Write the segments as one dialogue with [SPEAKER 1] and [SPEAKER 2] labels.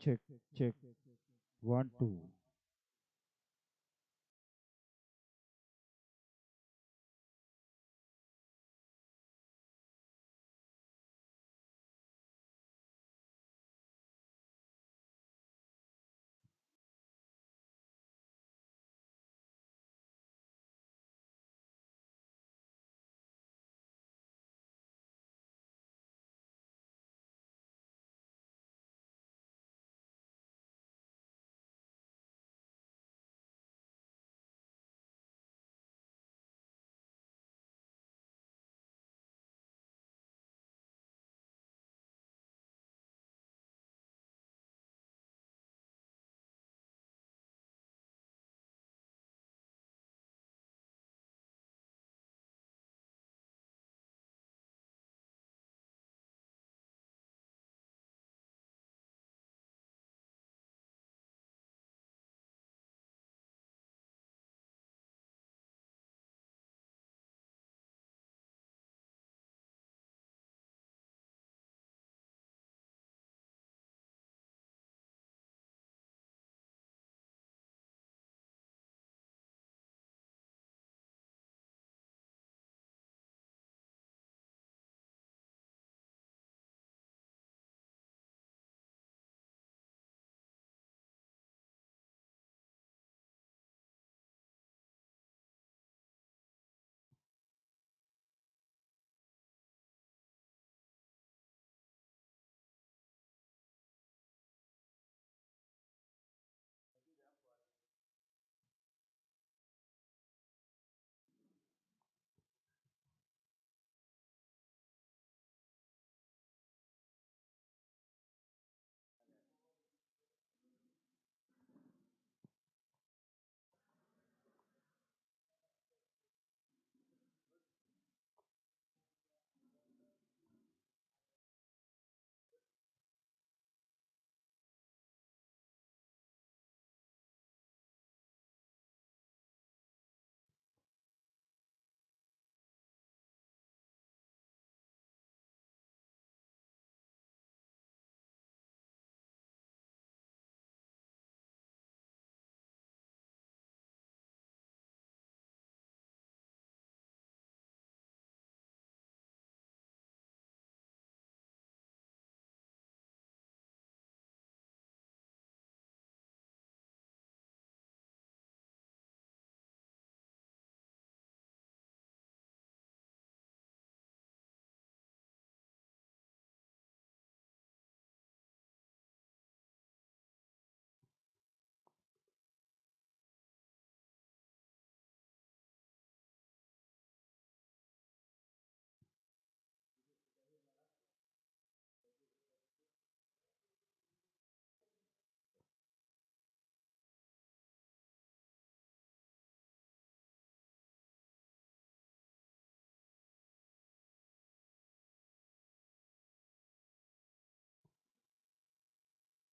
[SPEAKER 1] Check, check. 1, 2.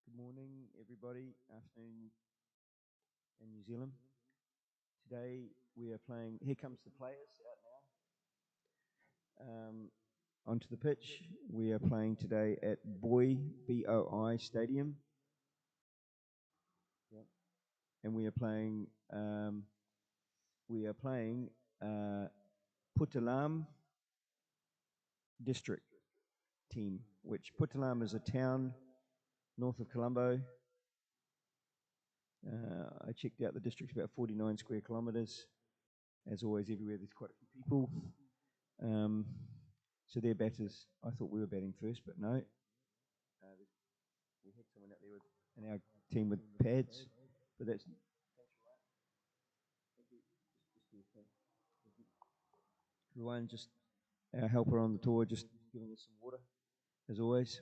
[SPEAKER 2] Good morning, everybody. Afternoon in New Zealand. Today we are playing. Here comes the players out now. Onto the pitch. We are playing today at BOI Stadium. Yep. And we are playing. We are playing Puttalam District team, which Puttalam is a town north of Colombo. I checked out the district's about 49 square kilometres. As always, everywhere there's quite a few people. So their batters, I thought we were batting first, but no. We had someone out there with, in our team with pads, but that's. Ruan, just our helper on the tour, just giving us some water, as always.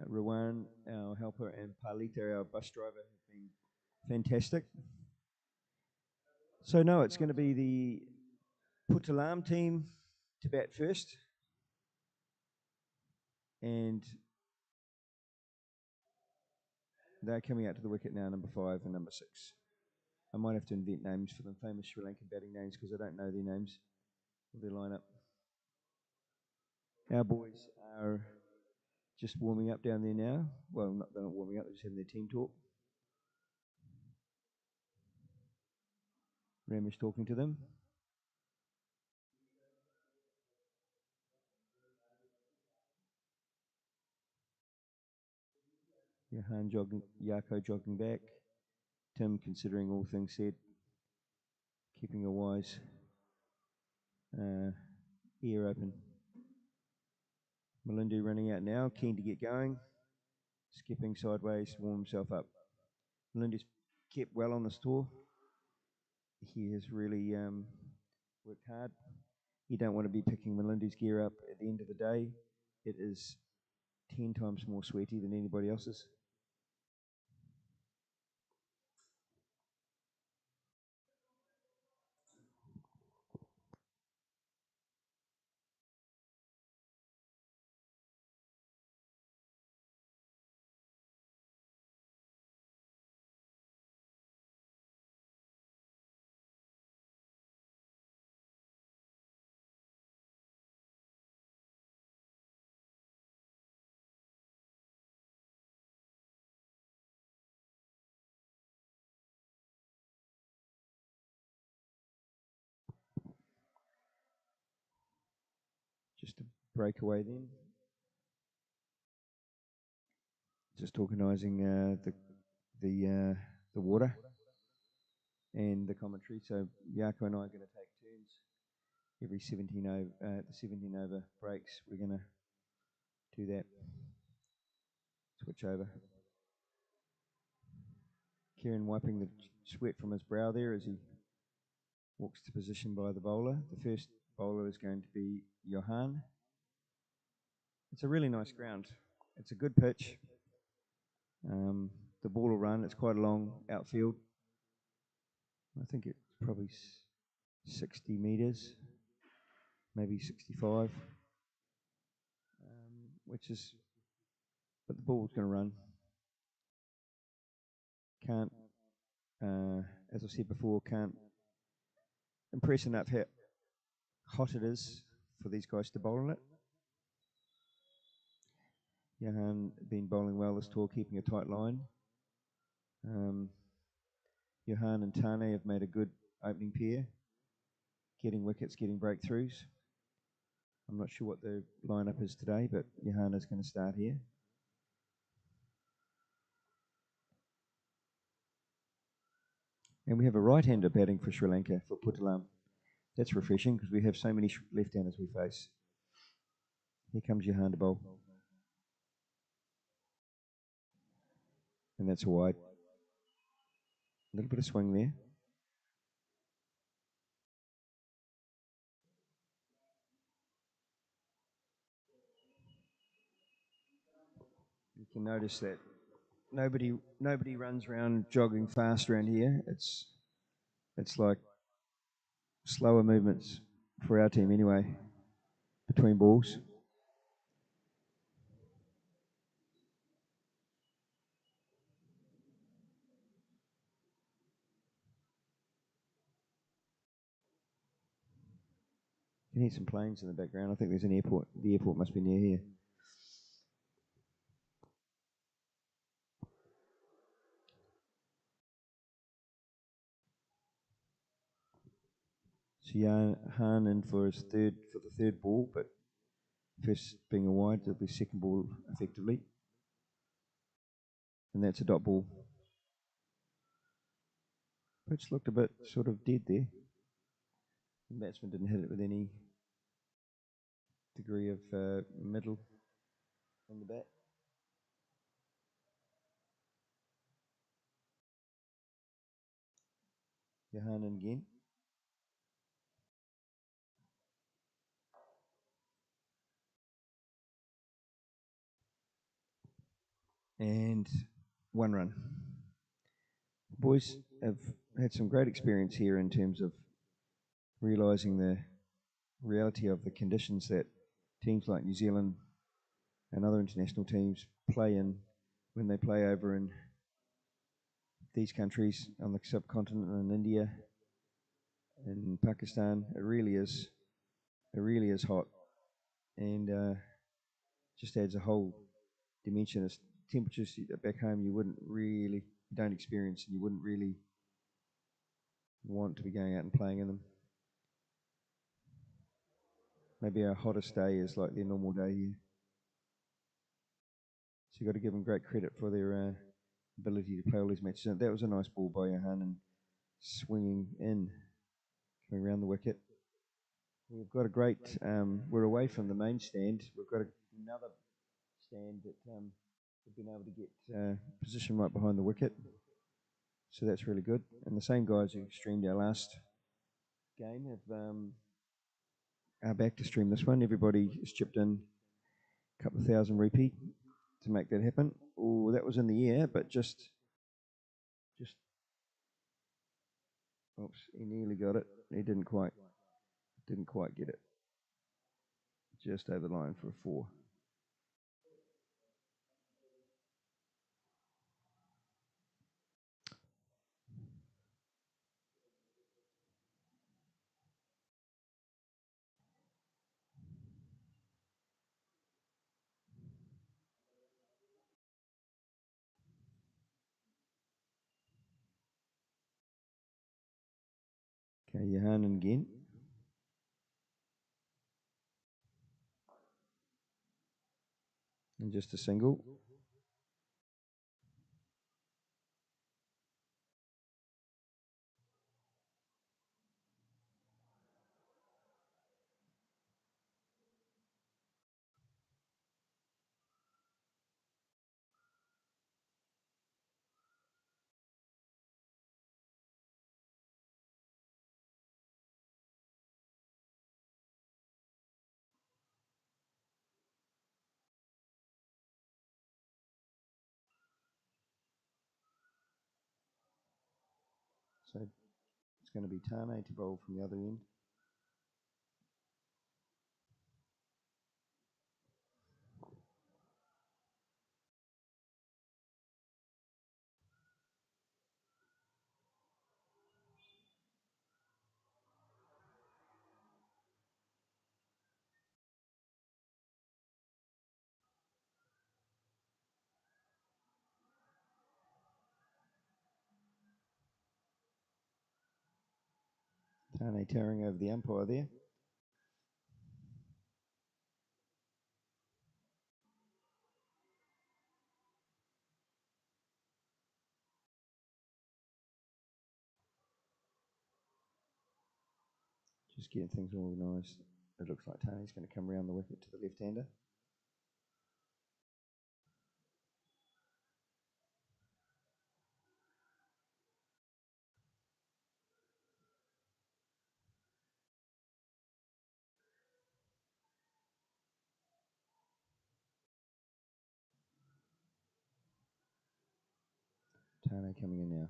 [SPEAKER 2] Ruan, our helper, and Palita, our bus driver, have been fantastic. So, no, it's going to be the Puttalam team to bat first. And they're coming out to the wicket now, number 5 and number 6. I might have to invent names for them, famous Sri Lankan batting names, because I don't know their names or their lineup. Our boys are just warming up down there now. Well, they're not warming up, they're just having their team talk. Ramesh talking to them. Yako jogging back. Tim considering all things said, keeping a wise ear open. Melindu running out now, keen to get going. Skipping sideways, warm himself up. Melindu's kept well on this tour. He has really worked hard. You don't want to be picking Melindu's gear up at the end of the day. It is 10 times more sweaty than anybody else's. Just a breakaway then. Just organising the water and the commentary. So Yako and I are going to take turns every 17 over the 17 over breaks. We're going to do that. Switch over. Kieran wiping the sweat from his brow there as he walks to position by the bowler. The first bowler is going to be Johan. It's a really nice ground. It's a good pitch. The ball will run. It's quite a long outfield. I think it's probably 60 metres, maybe 65, but the ball's going to run. Can't, as I said before, can't impress enough how hot it is for these guys to bowl on it. Johan been bowling well this tour, keeping a tight line. Johan and Tane have made a good opening pair, getting wickets, getting breakthroughs. I'm not sure what the lineup is today, but Johan is going to start here. And we have a right-hander batting for Sri Lanka, for Puttalam. That's refreshing because we have so many left-handers we face. Here comes Johan to bowl. And that's a wide. A little bit of swing there. You can notice that nobody runs around jogging fast around here. It's like slower movements for our team anyway, between balls. You can hear some planes in the background. I think there's an airport. The airport must be near here. So Johan in for the third ball, but first being a wide, it'll be second ball effectively. And that's a dot ball. Pitch looked a bit sort of dead there. The batsman didn't hit it with any degree of middle on the bat. Johan again. And 1 run. Boys have had some great experience here in terms of realising the reality of the conditions that teams like New Zealand and other international teams play in when they play over in these countries on the subcontinent, in India and Pakistan. It really is hot, and just adds a whole dimension. It's temperatures that back home you don't experience, and you wouldn't really want to be going out and playing in them. Maybe our hottest day is like their normal day here. So you've got to give them great credit for their ability to play all these matches. And that was a nice ball by Johan and swinging in, coming around the wicket. We've got a great, we're away from the main stand. We've got another stand that we've been able to get position right behind the wicket. So that's really good. And the same guys who streamed our last game are back to stream this one. Everybody has chipped in a couple of thousand rupee to make that happen. Oh, that was in the air, but just, oops, he nearly got it. He didn't quite get it. Just over the line for a 4. Okay, Johan again. And just a single. So it's going to be Tane to bowl from the other end. Tane towering over the umpire there. Just getting things organised. It looks like Tane's going to come around the wicket to the left-hander. Tane coming in now.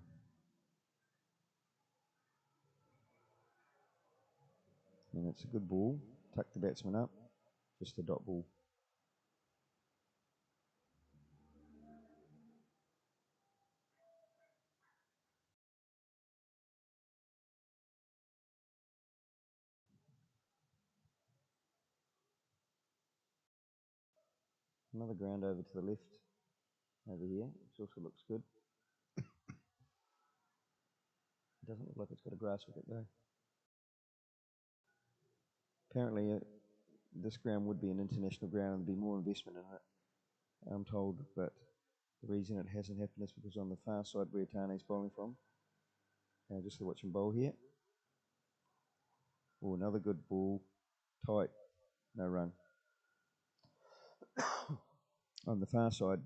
[SPEAKER 2] And it's a good ball. Tuck the batsman up. Just a dot ball. Another ground over to the left over here, which also looks good. It doesn't look like it's got a grass wicket though. Apparently this ground would be an international ground and there'd be more investment in it, I'm told, but the reason it hasn't happened is because on the far side where Tane's bowling from, just to watch him bowl here. Oh, another good ball, tight, no run. On the far side,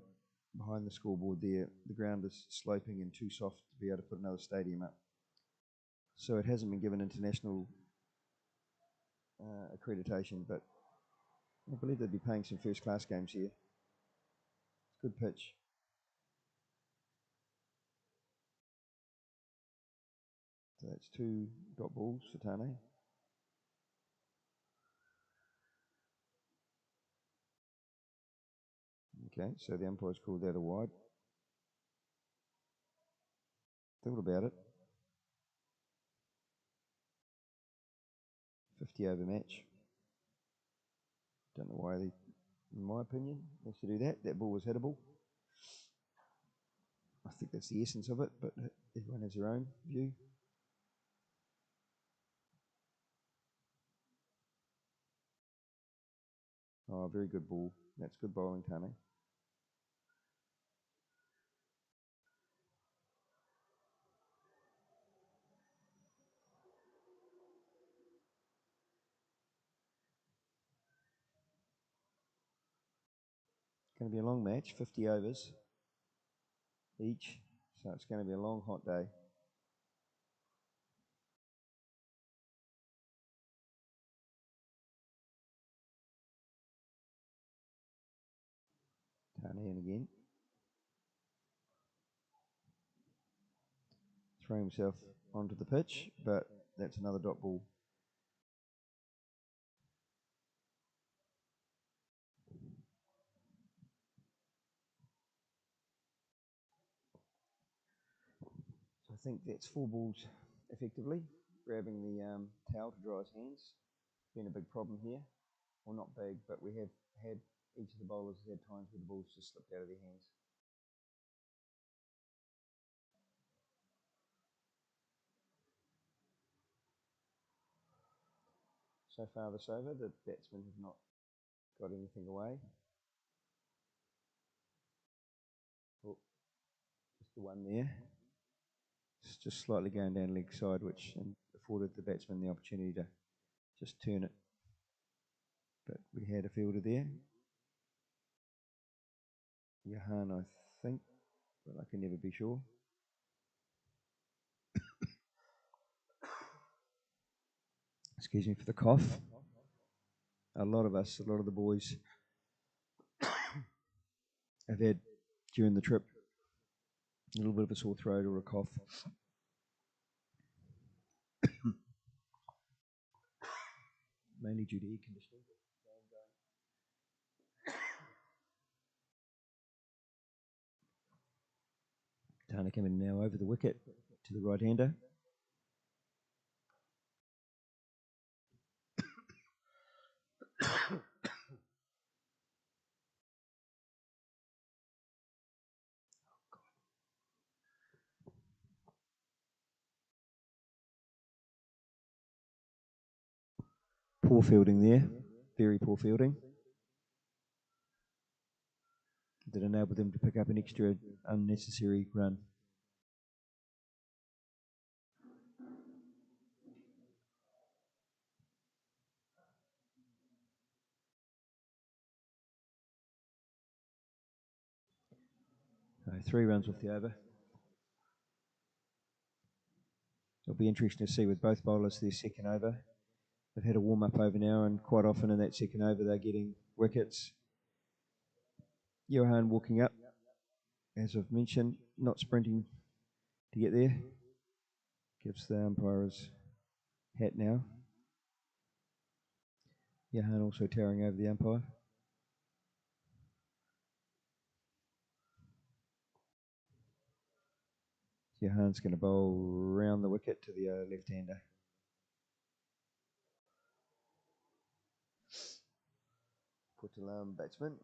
[SPEAKER 2] behind the scoreboard there, the ground is sloping and too soft to be able to put another stadium up. So it hasn't been given international accreditation, but I believe they'd be playing some first-class games here. It's a good pitch. So that's 2 dot balls for Tane. Okay, so the umpire's called that a wide. Thought about it. 50 over match. Don't know why in my opinion, has to do that. That ball was hittable. I think that's the essence of it, but everyone has their own view. Oh, very good ball. That's good bowling, Tane. It's going to be a long match, 50 overs each, so it's going to be a long, hot day. Tane in again. Throw himself onto the pitch, but that's another dot ball. So I think that's 4 balls effectively. Grabbing the towel to dry his hands. Been a big problem here. Well, not big, but we have had, each of the bowlers has had times where the balls just slipped out of their hands. So far this over, the batsmen have not got anything away. Oh, just the one there. It's just slightly going down leg side, which afforded the batsman the opportunity to just turn it. But we had a fielder there. Johan, I think, but I can never be sure. Excuse me for the cough. A lot of the boys have had, during the trip, a little bit of a sore throat or a cough. Mainly due to air conditioning. Tana coming now over the wicket to the right-hander. Poor fielding there, very poor fielding. That enabled them to pick up an extra unnecessary run. So 3 runs off the over. It'll be interesting to see with both bowlers their second over. They've had a warm-up over now, and quite often in that second over they're getting wickets. Johan walking up, as I've mentioned, not sprinting to get there. Gives the umpire his hat now. Johan also towering over the umpire. Johan's going to bowl round the wicket to the left-hander. Put alarm batsman.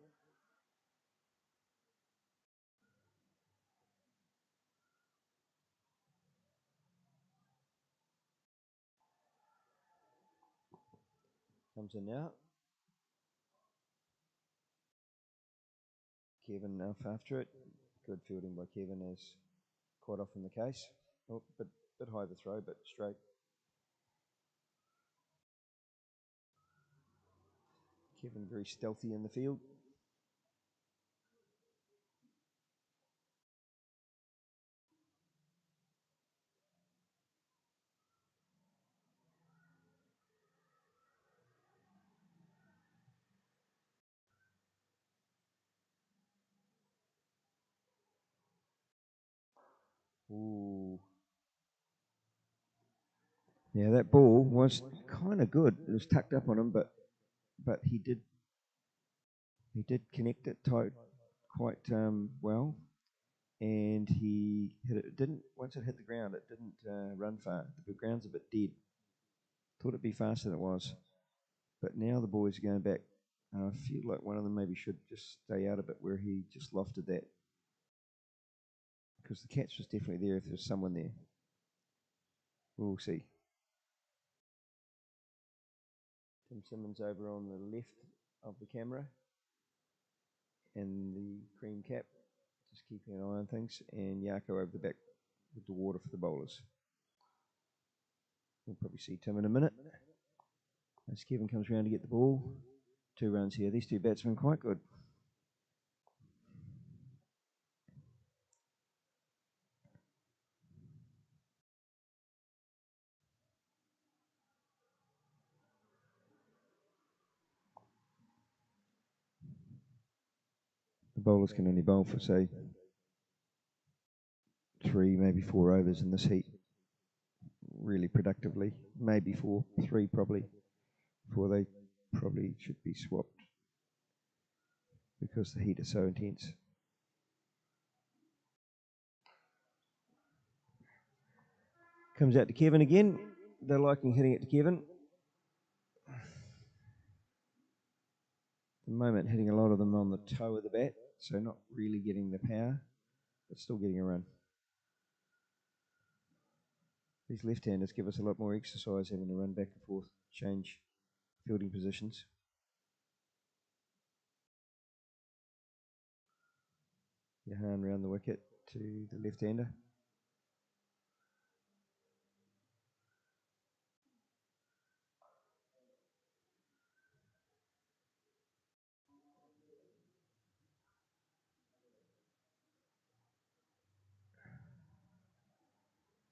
[SPEAKER 2] Comes in now. Kevin off after it. Good fielding by Kevin, as quite often the case. Oh, bit high the throw, but straight. Kevin very stealthy in the field. Ooh. Yeah, that ball was kind of good. It was tucked up on him, but he did connect it quite well, and he hit it. Didn't once it hit the ground, it didn't run far. The ground's a bit dead. Thought it'd be faster than it was, but now the boys are going back And I feel like one of them maybe should just stay out a bit where he just lofted that. Because the catch was definitely there if there was someone there. We'll see. Tim Simmons over on the left of the camera. And the cream cap, just keeping an eye on things. And Yako over the back with the water for the bowlers. We'll probably see Tim in a minute. As Kevin comes around to get the ball. 2 runs here. These 2 batsmen quite good. The bowlers can only bowl for, say, 3, maybe 4 overs in this heat, really productively. Maybe 4, 3 probably, before they probably should be swapped because the heat is so intense. Comes out to Kevin again. They're liking hitting it to Kevin. At the moment, hitting a lot of them on the toe of the bat, so not really getting the power, but still getting a run. These left-handers give us a lot more exercise having to run back and forth, change fielding positions. Yahan round the wicket to the left-hander.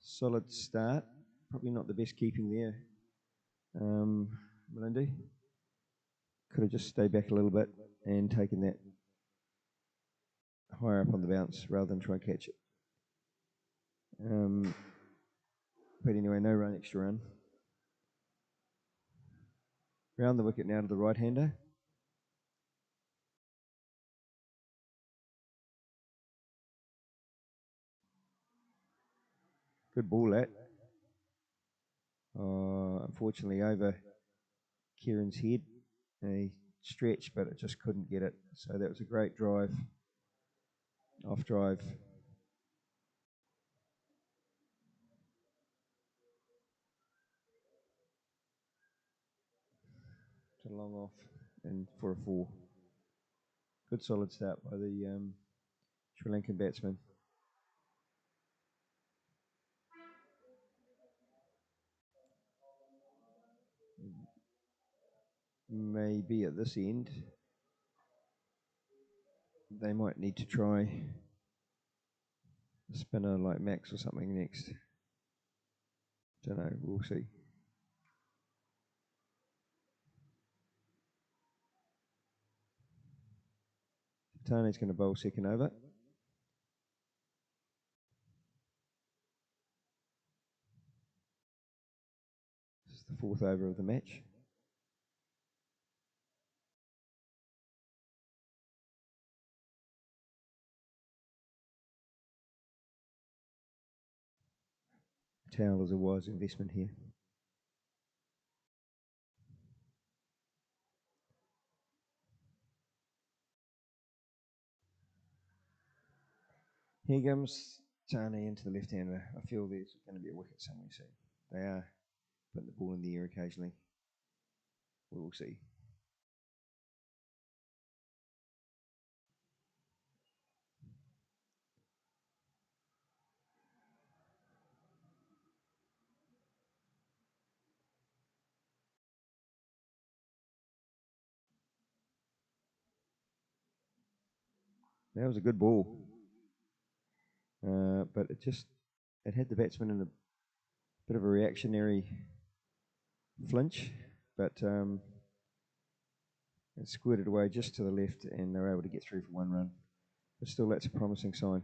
[SPEAKER 2] Solid start. Probably not the best keeping there. Melindy. Could have just stayed back a little bit and taken that higher up on the bounce rather than try and catch it. But anyway, no run, extra run. Round the wicket now to the right-hander. Good ball, that. Unfortunately, over Kieran's head. He stretched, but it just couldn't get it. So that was a great drive. Off drive. To long off and for a 4. Good solid start by the Sri Lankan batsman. Maybe at this end, they might need to try a spinner like Max or something next. Don't know, we'll see. Tane's going to bowl second over. This is the 4th over of the match. Towel is a wise investment here. Here comes Tane into the left-hander. I feel there's going to be a wicket somewhere soon. They are putting the ball in the air occasionally. We will see. That was a good ball. But it had the batsman in a bit of a reactionary flinch, but it squirted away just to the left and they were able to get through for 1 run. But still, that's a promising sign.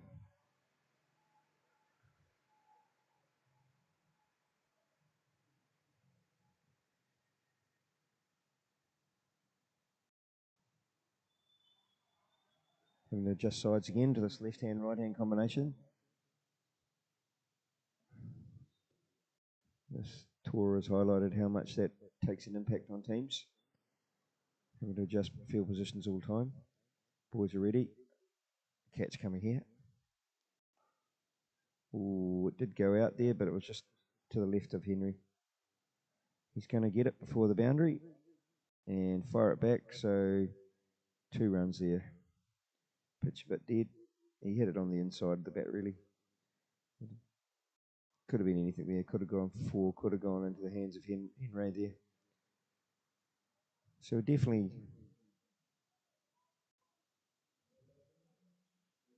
[SPEAKER 2] Having to adjust sides again to this left-hand, right-hand combination. This tour has highlighted how much that takes an impact on teams. Having to adjust field positions all the time. Boys are ready. Catch coming here. Ooh, it did go out there, but it was just to the left of Henry. He's going to get it before the boundary and fire it back. So 2 runs there. Pitch a bit dead. He hit it on the inside of the bat, really. Could have been anything there. Could have gone for 4. Could have gone into the hands of Henry there. So definitely,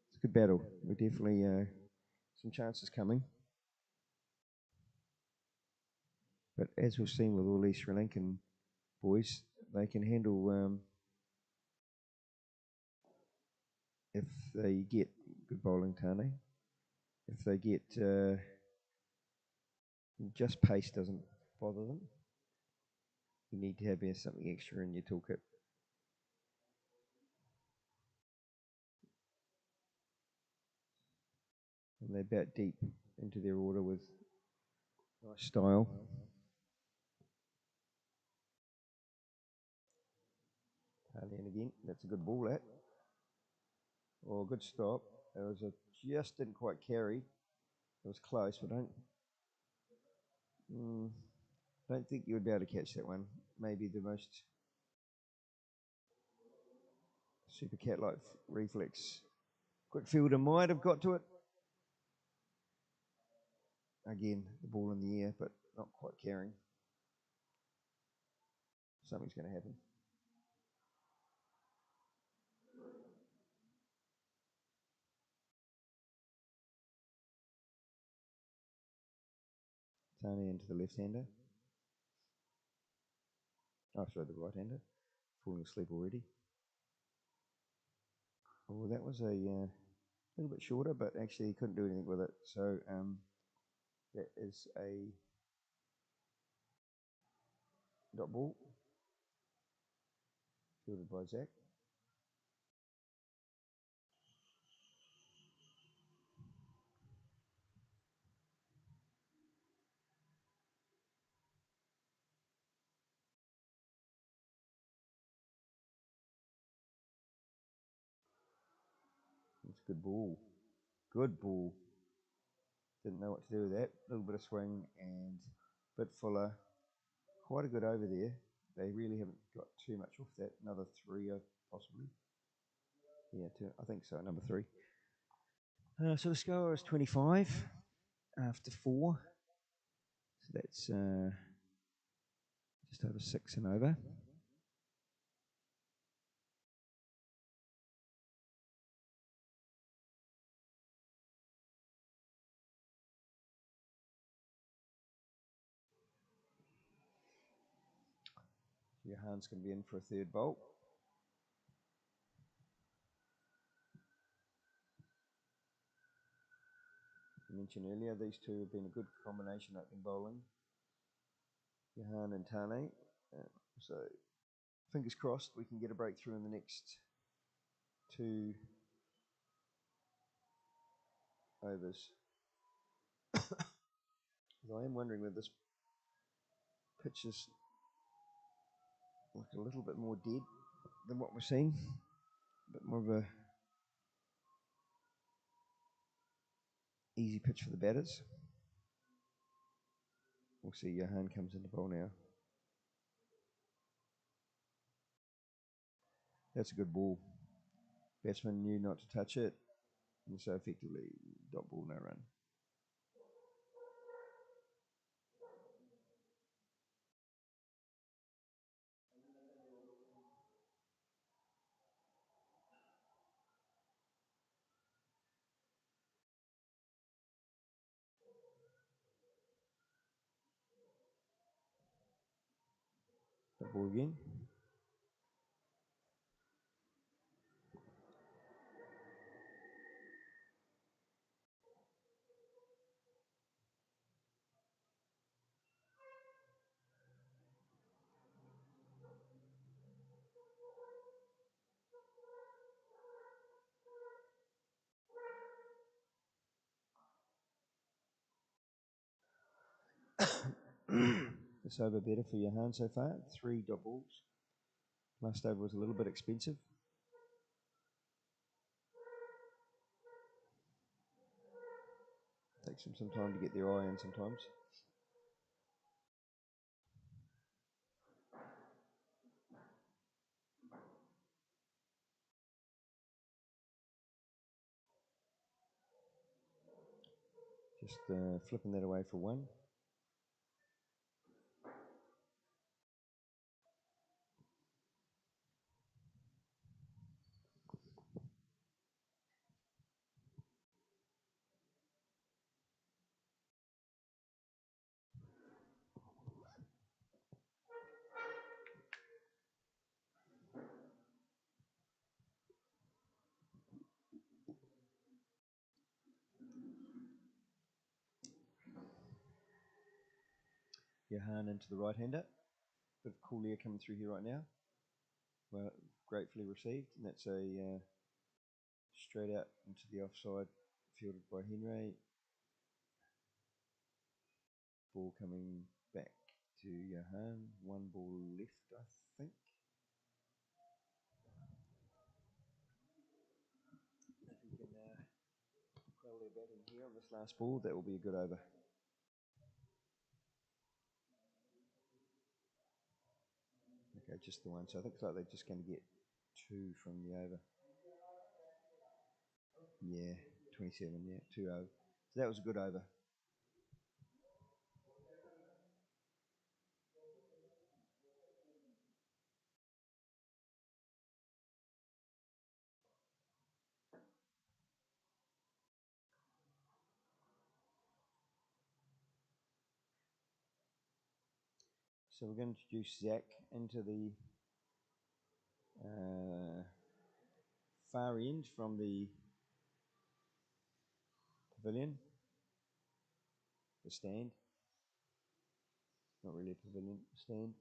[SPEAKER 2] it's a good battle. We're definitely some chances coming. But as we've seen with all these Sri Lankan boys, they can handle if they get good bowling, Tane. If they get just pace doesn't bother them. You need to have something extra in your toolkit. And they bat deep into their order with nice style. And again, that's a good ball, that. Or a good stop. It was just didn't quite carry. It was close, but don't think you would be able to catch that one. Maybe the most super cat-like reflex. Quick fielder might have got to it. Again, the ball in the air, but not quite carrying. Something's going to happen. Tony into the left-hander. Oh, sorry, the right-hander. Falling asleep already. Oh, that was a little bit shorter, but actually he couldn't do anything with it. So that is a dot ball. Fielded by Zach. It's a good ball. Good ball. Didn't know what to do with that. A little bit of swing and a bit fuller. Quite a good over there. They really haven't got too much off that. Another 3 possibly. Yeah, I think so, number 3. So the score is 25 after 4. So that's just over 6 and over. Johan's going to be in for a 3rd bolt. As I mentioned earlier, these two have been a good combination opening bowling. Johan and Tane. So fingers crossed we can get a breakthrough in the next 2 overs. I am wondering whether this pitch is like a little bit more dead than what we're seeing. A bit more of a easy pitch for the batters. We'll see. Johan comes into bowl now. That's a good ball. Batsman knew not to touch it, and so effectively dot ball, no run. Dot ball again. This over better for Johan so far. 3 dot balls. Last over was a little bit expensive. Takes them some time to get their eye in sometimes. Just flipping that away for one. Johan into the right-hander. Bit of cool air coming through here right now. Well, gratefully received, and that's a straight out into the offside, fielded by Henry. Ball coming back to Johan. One ball left, I think. If he can quell their batting here on this last ball, that will be a good over. Okay, just the one. So I think it's like they're just going to get 2 from the over. Yeah, 27, yeah, 2-0. So that was a good over. So we're going to introduce Zach into the far end from the pavilion, the stand. Not really a pavilion, stand.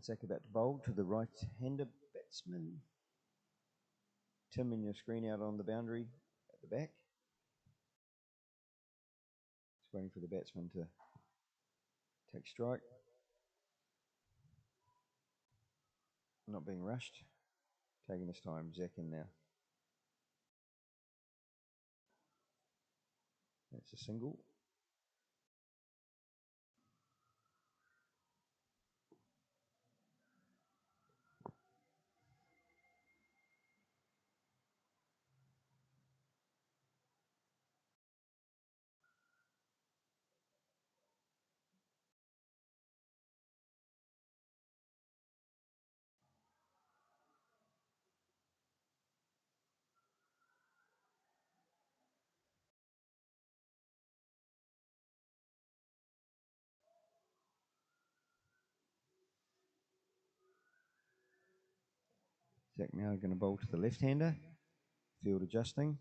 [SPEAKER 2] Zach about to bowl to the right-hander batsman. Tim and your screen out on the boundary at the back. Just waiting for the batsman to take strike. Not being rushed. Taking his time. Zach in now. That's a single. Zach now going to bowl to the left-hander. Field adjusting.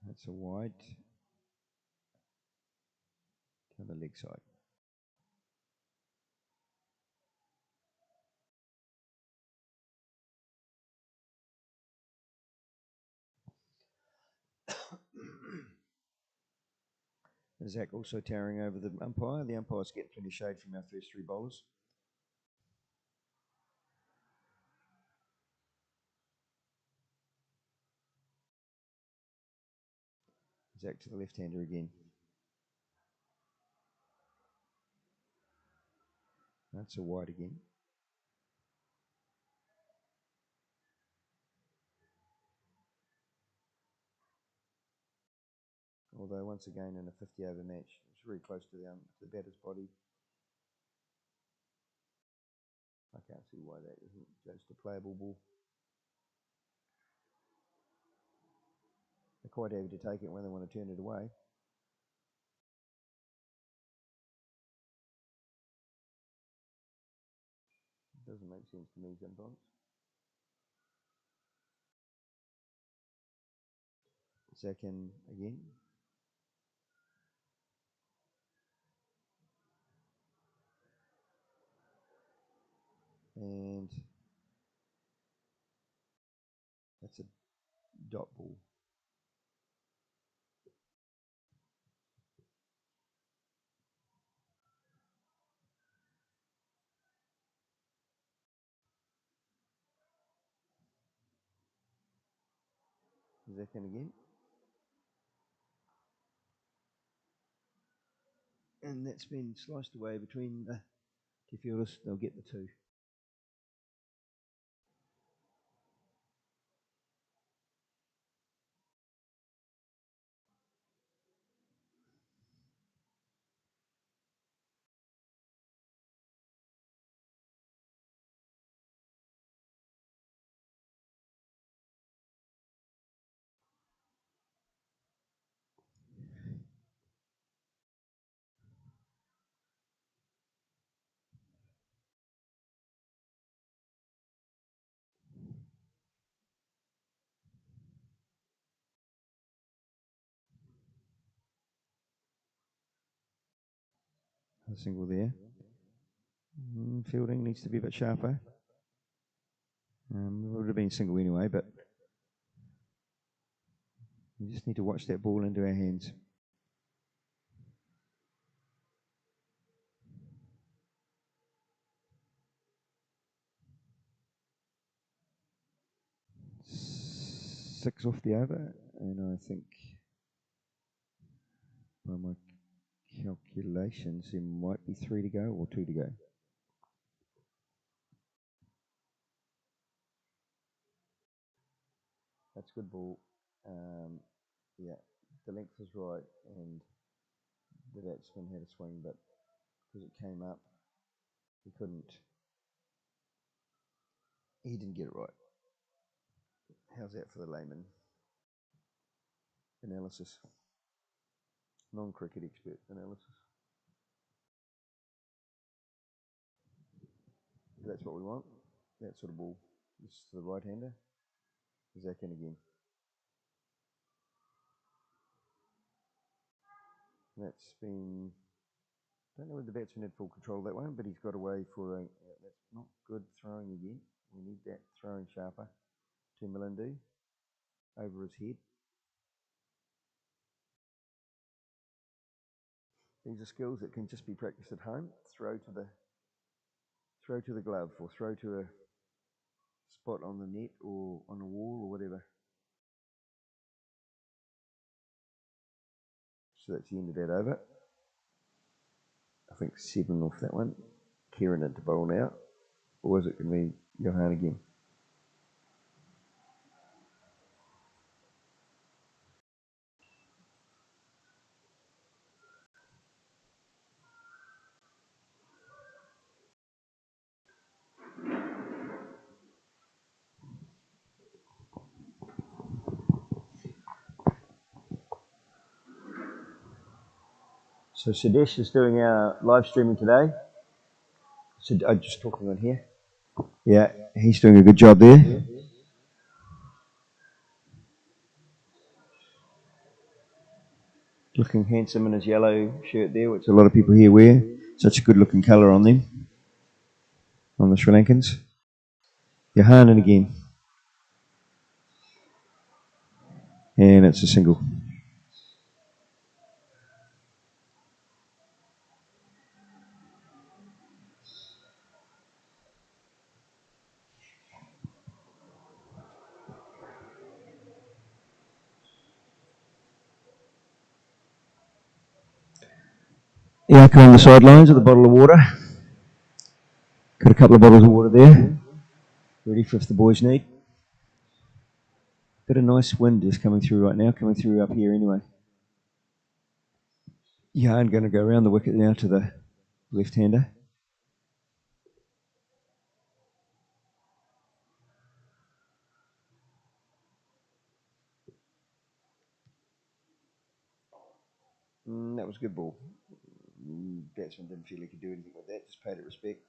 [SPEAKER 2] That's a wide. To the leg side. Zach also towering over the umpire. The umpire's getting plenty of shade from our first 3 bowlers. Zach to the left-hander again. That's a wide again. Although once again in a 50-over match, it's very close to the batter's body. I can't see why that isn't just a playable ball. They're quite happy to take it when they want to turn it away. It doesn't make sense to me sometimes. Second again. And that's a dot ball. Second again. And that's been sliced away between the two fielders. They'll get the two. A single there. Fielding needs to be a bit sharper. It would have been single anyway, but we just need to watch that ball into our hands. Six off the over, and I think by my calculations there might be 3 to go or 2 to go. That's a good ball. Yeah, the length was right, and the batsman had a swing, but because it came up, he didn't get it right. How's that for the layman? Analysis. Non-cricket expert analysis. That's what we want. That sort of ball. This is the right-hander. Zach in again. That's been... I don't know whether the batsman had full control of that one, but he's got away for a... that's not good throwing again. We need that throwing sharper to Melindu over his head. These are skills that can just be practiced at home. Throw to the glove, or throw to a spot on the net or on a wall or whatever. So that's the end of that over. I think 7 off that one. Kieran into bowl now. Or is it going to be Johan again? So Sudesh is doing our live streaming today. So I'm just talking on here. Yeah, he's doing a good job there. Looking handsome in his yellow shirt there, which a lot of people here wear. Such a good looking colour on them, on the Sri Lankans. Johan in again. And it's a single. Yaka on the sidelines with a bottle of water. Got a couple of bottles of water there. Ready for if the boys need. Bit of nice wind is coming through right now, coming through up here anyway. Yarn going to go around the wicket now to the left-hander. That was a good ball. Batsman didn't feel he could do anything with that, just paid it respect.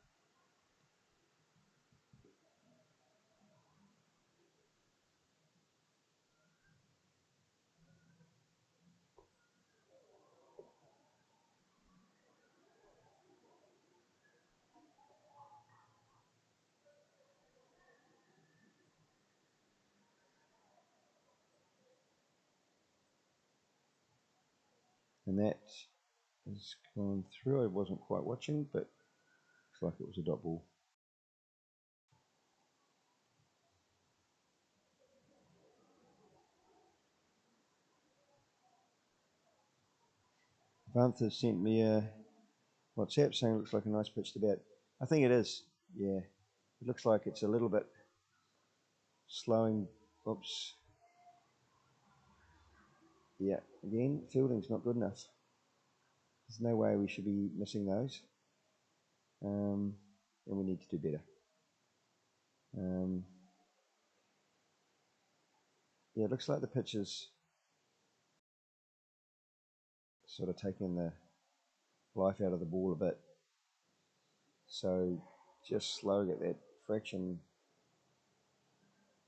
[SPEAKER 2] And that has gone through. I wasn't quite watching, but looks like it was a dot ball. Vantha sent me a WhatsApp saying it looks like a nice pitch to bat. I think it is, yeah. It looks like it's a little bit slowing. Oops. Yeah, again, fielding's not good enough. There's no way we should be missing those. And we need to do better. Yeah, it looks like the pitch is sort of taking the life out of the ball a bit. So just slow get that fraction,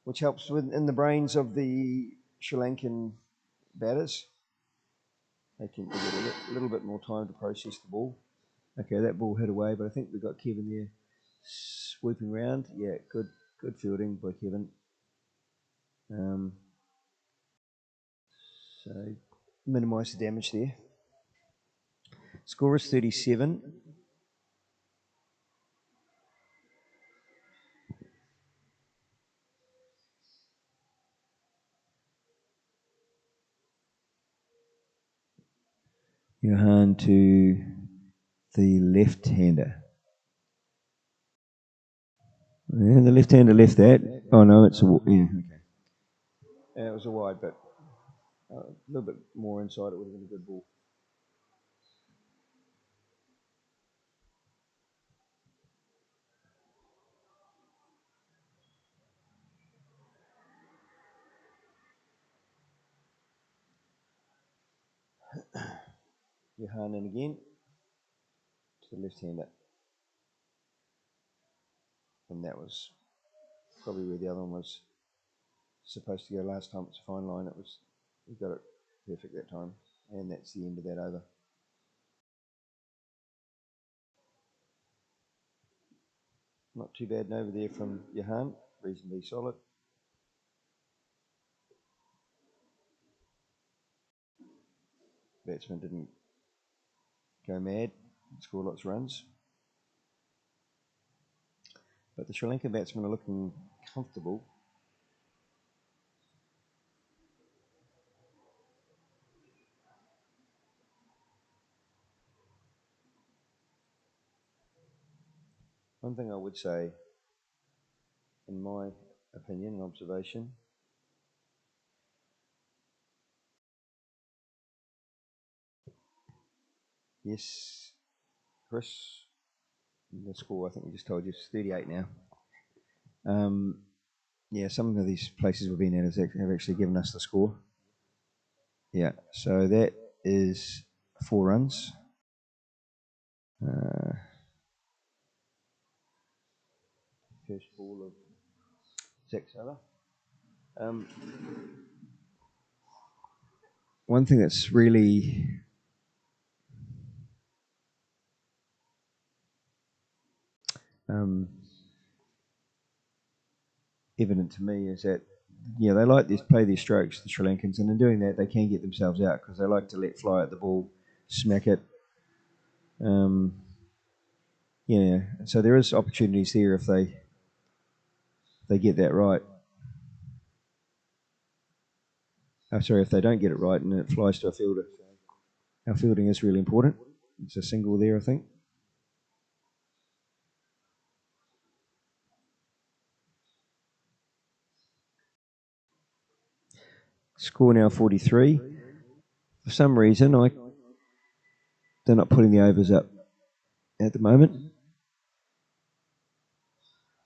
[SPEAKER 2] which helps in the brains of the Sri Lankan batters. They can get a little bit more time to process the ball. Okay, that ball hit away, but I think we got Kevin there swooping round. Yeah, good fielding by Kevin. So minimise the damage there. Score is 37. Johan to the left-hander. Yeah, the left-hander left that. Oh no, it's a yeah. Okay. Yeah, it was a wide, but a little bit more inside. It would have been a good ball. Johan in again to the left-hander, and that was probably where the other one was supposed to go last time. It's a fine line. It was, we got it perfect that time, and that's the end of that over. Not too bad an over there from Johan, reasonably solid. Batsman didn't go mad, score lots of runs. But the Sri Lanka batsmen are looking comfortable. One thing I would say, in my opinion and observation, yes, Chris, the score I think we just told you is 38 now. Yeah, some of these places we've been at have actually given us the score. Yeah, so that is 4 runs. First ball of Zach's over. One thing that's really evident to me is that they like to play their strokes, the Sri Lankans, and in doing that they can get themselves out because they like to let fly at the ball, smack it. So there is opportunities there if they get that right. If they don't get it right and it flies to a fielder. Our fielding is really important. It's a single there, I think. Score now 43. For some reason, they're not putting the overs up at the moment.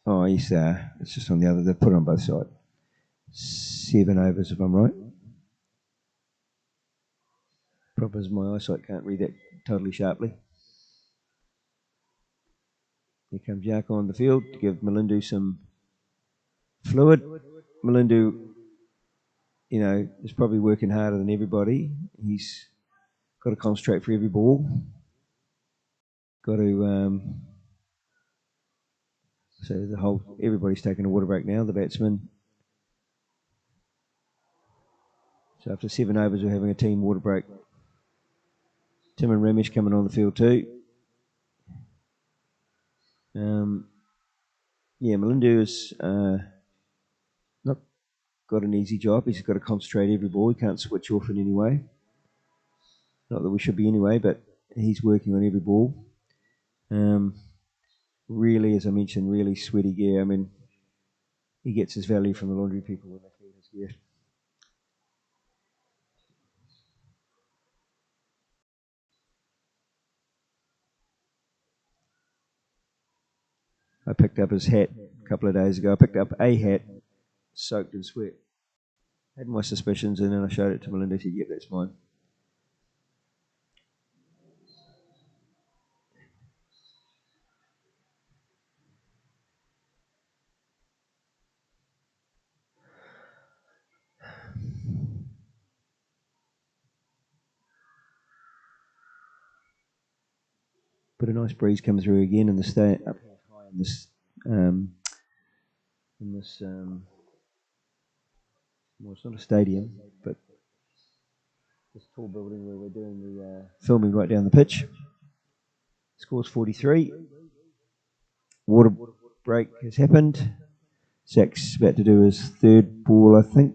[SPEAKER 2] Oh, yes, they are. It's just on the other. They've put it on both sides. 7 overs, if I'm right. Problem is my eyesight can't read that totally sharply. Here comes Yarko on the field to give Melindu some fluid. Melindu, is probably working harder than everybody. He's got to concentrate for every ball. Got to. So everybody's taking a water break now. The batsmen. So after 7 overs, we're having a team water break. Tim and Ramesh coming on the field too. Melindu has not got an easy job. He's got to concentrate every ball. He can't switch off in any way. Not that we should be anyway, but he's working on every ball. Really, as I mentioned, really sweaty gear. I mean, he gets his value from the laundry people when they clean his gear. I picked up his hat a couple of days ago. I picked up a hat soaked in sweat. I had my suspicions, and then I showed it to Melinda. She said, "Yep, that's mine." But a nice breeze comes through again in the state up high in this well, it's not a stadium, but this tall building where we're doing the filming right down the pitch. Score's 43. Water break has happened. Zach's about to do his third ball, I think.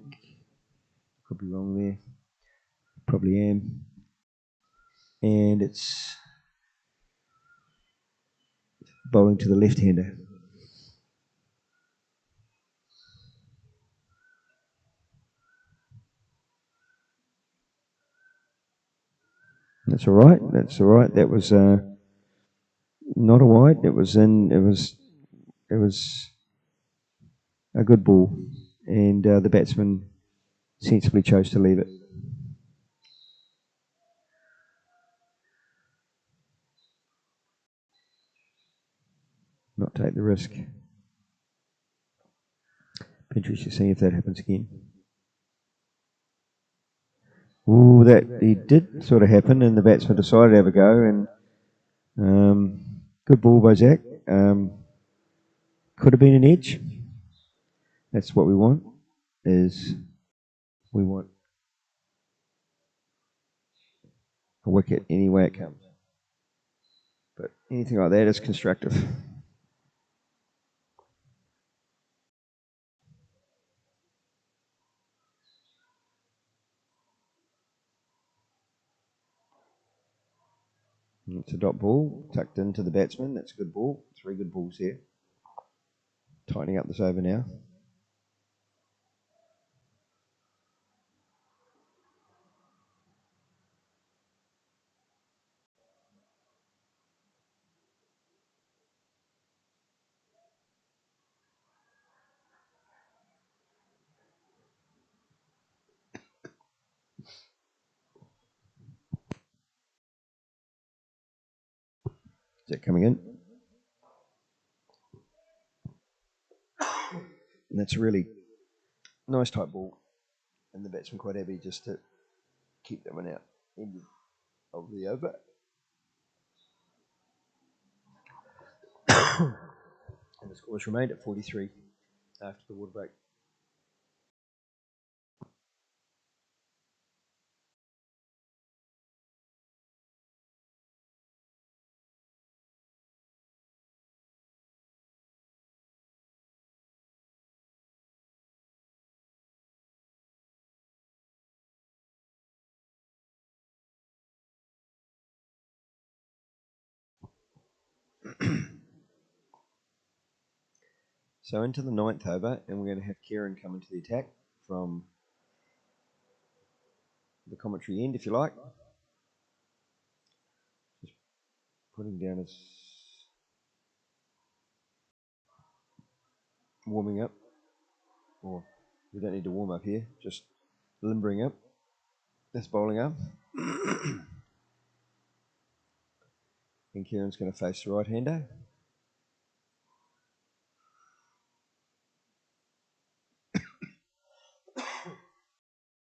[SPEAKER 2] Could be wrong there. Probably am. And it's bowling to the left-hander. That's all right. That's all right. That was not a wide. It was a good ball, and the batsman sensibly chose to leave it. Not take the risk. Be interesting to see if that happens again. Ooh, that he did sort of happen, and the batsman decided to have a go, and good ball by Zach. Could have been an edge. That's what we want. We want a wicket any way it comes. But anything like that is constructive. It's a dot ball, tucked into the batsman. That's a good ball. 3 good balls here. Tightening up this over now. Is that coming in? And that's a really nice type ball. And the batsman quite happy just to keep that one out. End of the over. And the score has remained at 43 after the water break. So into the 9th over, and we're going to have Kieran come into the attack from the commentary end, if you like. Just putting down his warming up. Or we don't need to warm up here, just limbering up. That's bowling up. And Kieran's going to face the right-hander.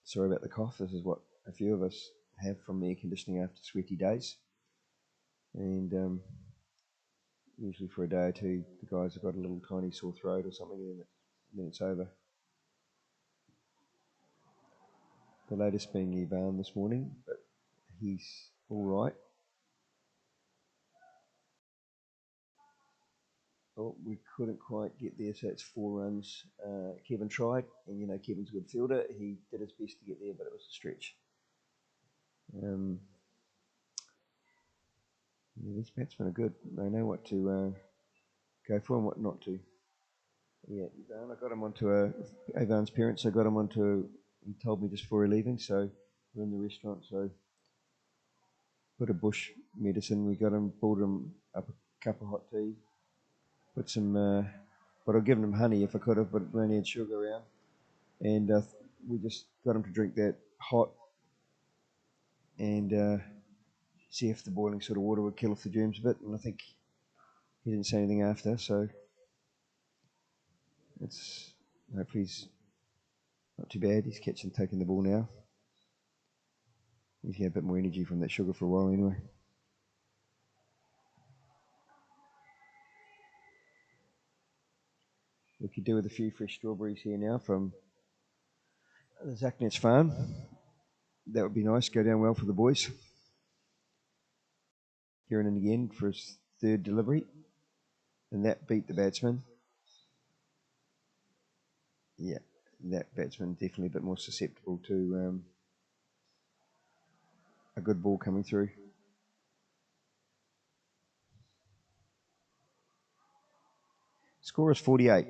[SPEAKER 2] Sorry about the cough. This is what a few of us have from air conditioning after sweaty days. And usually for a day or two, the guys have got a little tiny sore throat or something, and then it's over. The latest being Ivan this morning, but he's all right. Oh, we couldn't quite get there, so it's 4 runs. Kevin tried, and you know Kevin's a good fielder. He did his best to get there, but it was a stretch. Yeah, these batsmen are good. They know what to go for and what not to. Yeah, Ivan, I got him onto Ivan's parents. I got him onto. He told me just before leaving, so we're in the restaurant. So put a bush medicine. We got him, bought him up a cup of hot tea. Put some, but I'd given him honey if I could have, but we only had sugar around. And we just got him to drink that hot and see if the boiling sort of water would kill off the germs a bit. And I think he didn't say anything after, so it's hopefully he's not too bad. He's taking the ball now. He's getting a bit more energy from that sugar for a while anyway. We could do with a few fresh strawberries here now from the Zachnet's farm. That would be nice. Go down well for the boys. Kieran in again for his 3rd delivery. And that beat the batsman. Yeah, that batsman definitely a bit more susceptible to a good ball coming through. Score is 48.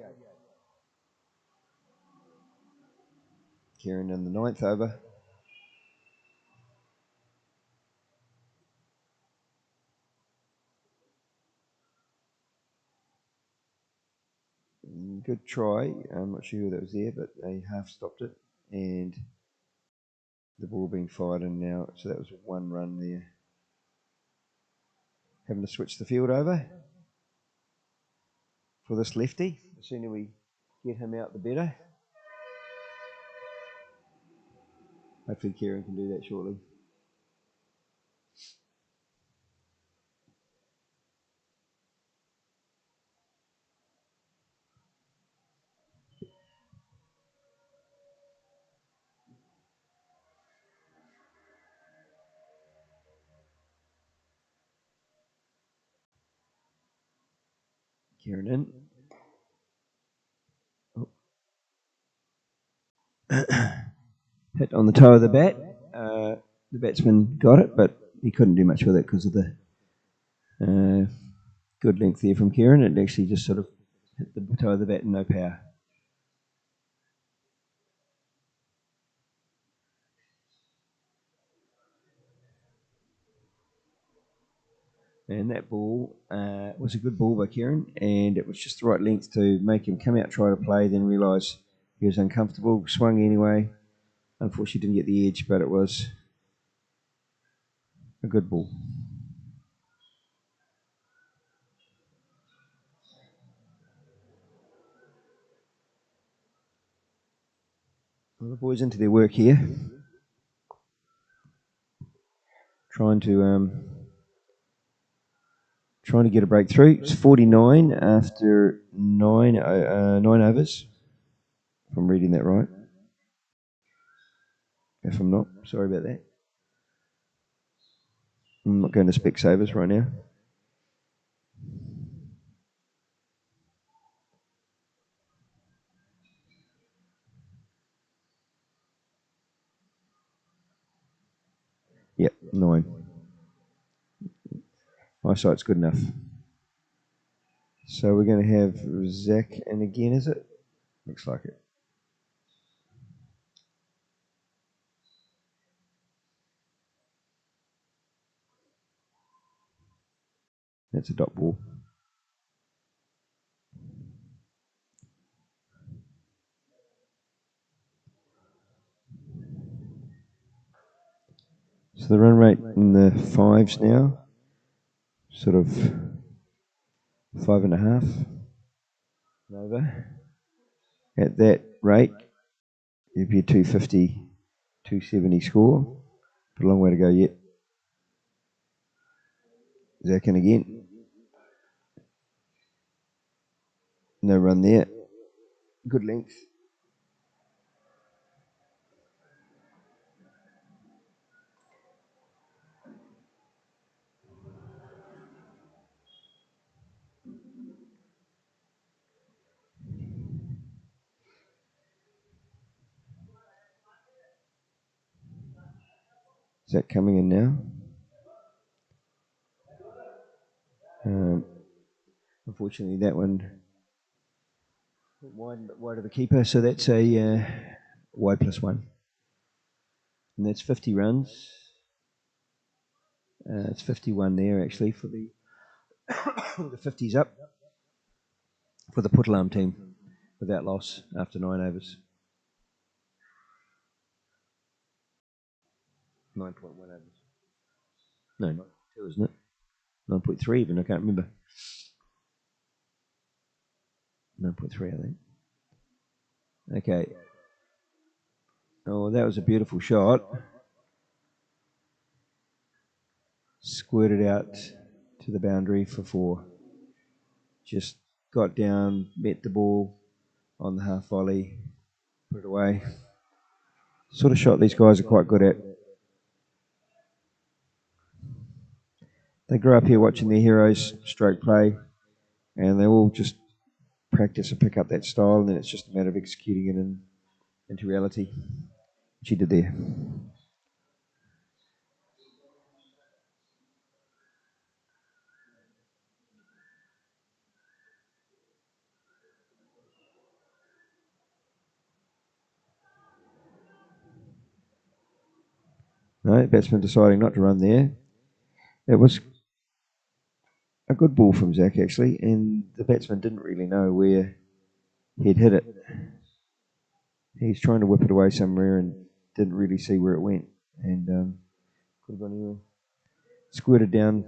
[SPEAKER 2] Kieran in the 9th over. Good try. I'm not sure who that was there, but they half stopped it. And the ball being fired in now. So that was 1 run there. Having to switch the field over for this lefty. The sooner we get him out, the better. Hopefully Kieran can do that shortly. Kieran in. Oh. Hit on the toe of the bat. The batsman got it, but he couldn't do much with it because of the good length there from Kieran. It actually just sort of hit the toe of the bat and no power. And that ball was a good ball by Kieran, and it was just the right length to make him come out, try to play, then realise he was uncomfortable, swung anyway. Unfortunately didn't get the edge, but it was a good ball. Well, the boys into their work here, trying to get a breakthrough. It's 49 after 9 overs. If I'm reading that right. If I'm not, sorry about that. I'm not going to Specsavers right now. Yep, 9. Eyesight's good enough. So we're going to have Zach in again, is it? Looks like it. That's a dot ball. So the run rate in the fives now, sort of 5.5 over. At that rate, it'd be a 250, 270 score. But a long way to go yet. Zach in again. No run there. Good length. Zach coming in now. Unfortunately, that one wide of the keeper, so that's a wide +1. And that's 50 runs. It's 51 there, actually, for the the 50's up for the Putalam team without loss after 9 overs. 9.1 overs. No, 9.2, isn't it? 9.3 even, I can't remember. 9.3, I think. Okay. Oh, that was a beautiful shot. Squirted out to the boundary for 4. Just got down, met the ball on the half volley, put it away. Sort of shot these guys are quite good at. They grew up here watching their heroes stroke play, and they all just practice and pick up that style, and then it's just a matter of executing it into reality. She did there. No, batsman deciding not to run there. It was a good ball from Zach, actually, and the batsman didn't really know where he'd hit it. He's trying to whip it away somewhere and didn't really see where it went, and could have gone anywhere. Squirted down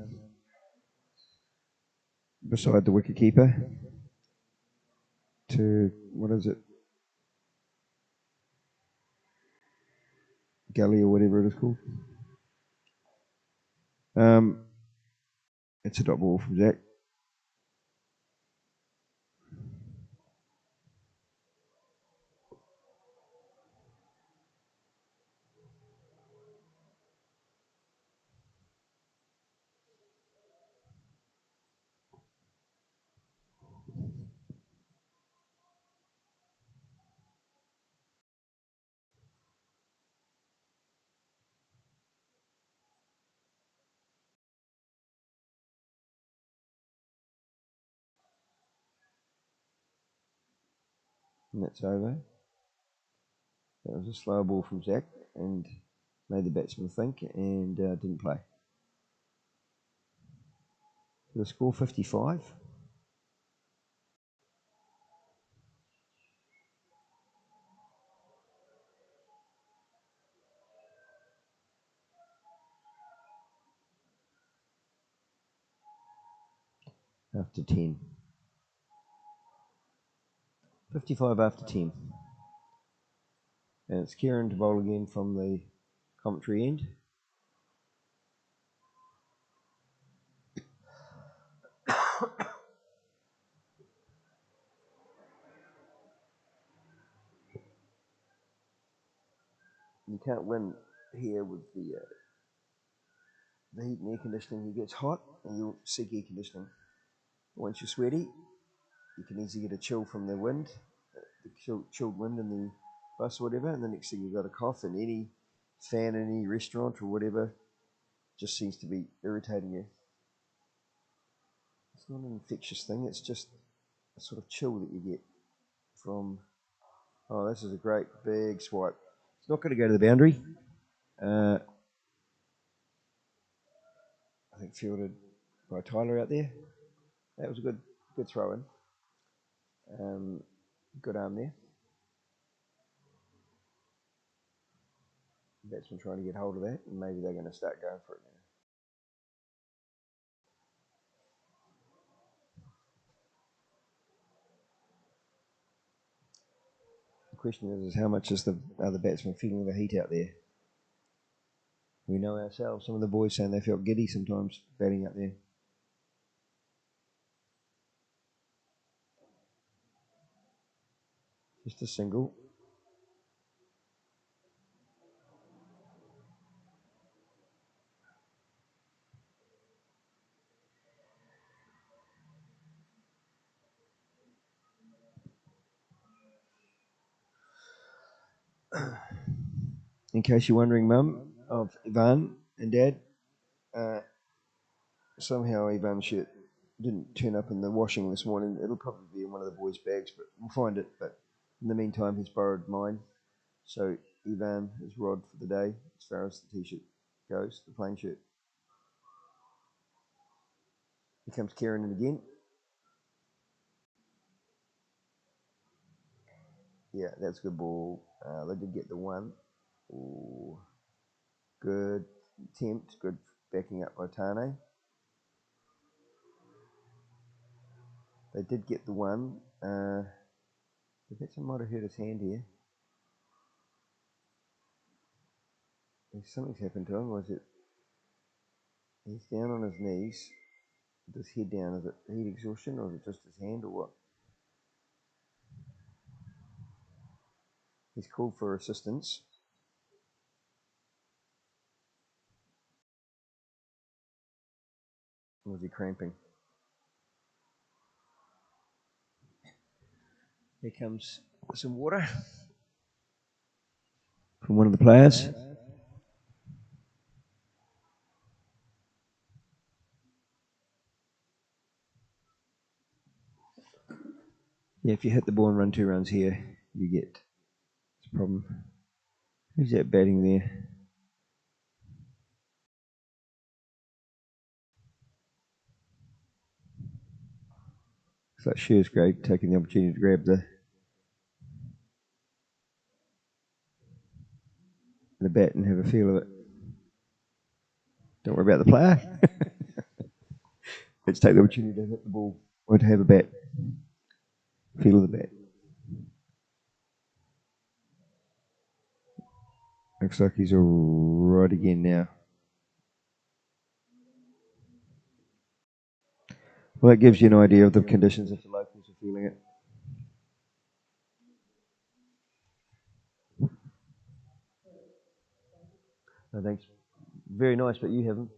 [SPEAKER 2] beside the wicketkeeper to, what is it, gully or whatever it is called. It's a dot ball from Zach. And that's over. That was a slow ball from Zach and made the batsman think and didn't play. The score 55. After 10. 55 after 10. And it's Kieran to bowl again from the commentary end. You can't win here with the heat and air conditioning. It gets hot and you seek air conditioning. Once you're sweaty, you can easily get a chill from the wind, the chilled wind in the bus or whatever, and the next thing you've got a cough, and any fan in any restaurant or whatever just seems to be irritating you. It's not an infectious thing, it's just a sort of chill that you get from, oh, this is a great big swipe. It's not going to go to the boundary. I think fielded by Tyler out there. That was a good throw in. Good arm there. batsman trying to get hold of that, and maybe they're going to start going for it now. The question is how much is the other batsman feeling the heat out there? We know ourselves. Some of the boys saying they felt giddy sometimes batting out there. Just a single. In case you're wondering, Mum, of Ivan and Dad, somehow Ivan's shirt didn't turn up in the washing this morning. It'll probably be in one of the boys' bags, but we'll find it. But in the meantime, he's borrowed mine. So Ivan is Rod for the day as far as the t-shirt goes, the plain shirt. Here comes Kieran in again. Yeah, that's a good ball. They did get the one. Ooh. Good attempt, good backing up by Tane. They did get the one. The batsman might have hurt his hand here. Something's happened to him. Was it? He's down on his knees, with his head down. Is it heat exhaustion, or is it just his hand, or what? He's called for assistance. Or was he cramping? Here comes some water from one of the players. Yeah, if you hit the ball and run 2 runs here, you get this problem. Who's that batting there? Looks like Shearsgrave taking the opportunity to grab the bat and have a feel of it. Don't worry about the player. Let's take the opportunity to hit the ball or to have a bat. Feel of the bat. Looks like he's all right again now. Well, that gives you an idea of the conditions if the locals are feeling it. No, thanks. Very nice, but you haven't.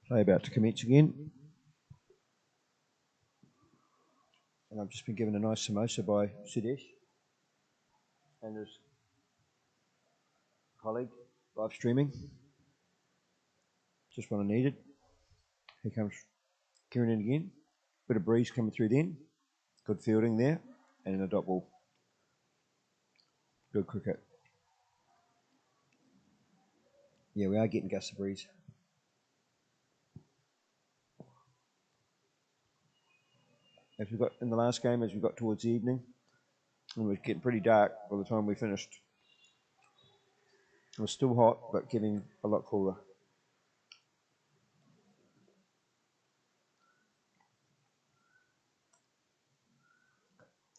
[SPEAKER 2] Play about to commence again. And I've just been given a nice samosa by Sudesh and his colleague, live streaming. Just what I needed. Here comes Kieran in again. Bit of breeze coming through then. Good fielding there. And a dot ball. Good cricket. Yeah, we are getting gusts of breeze. As we got in the last game, as we got towards the evening, and it was getting pretty dark by the time we finished. It was still hot, but getting a lot cooler.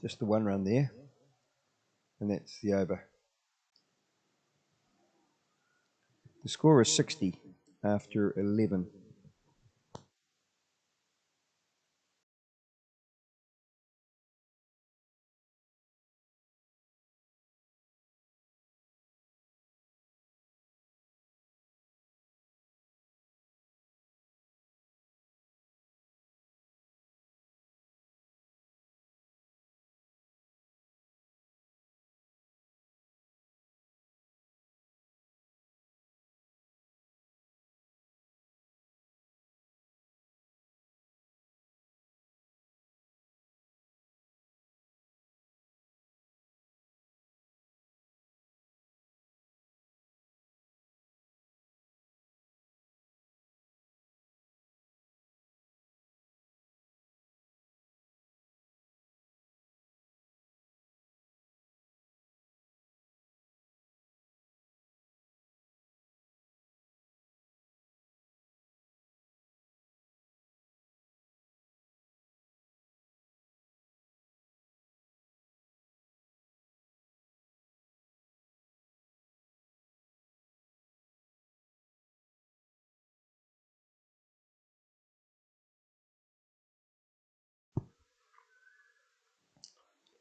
[SPEAKER 2] Just the 1 run there, and that's the over. The score is 60 after 11.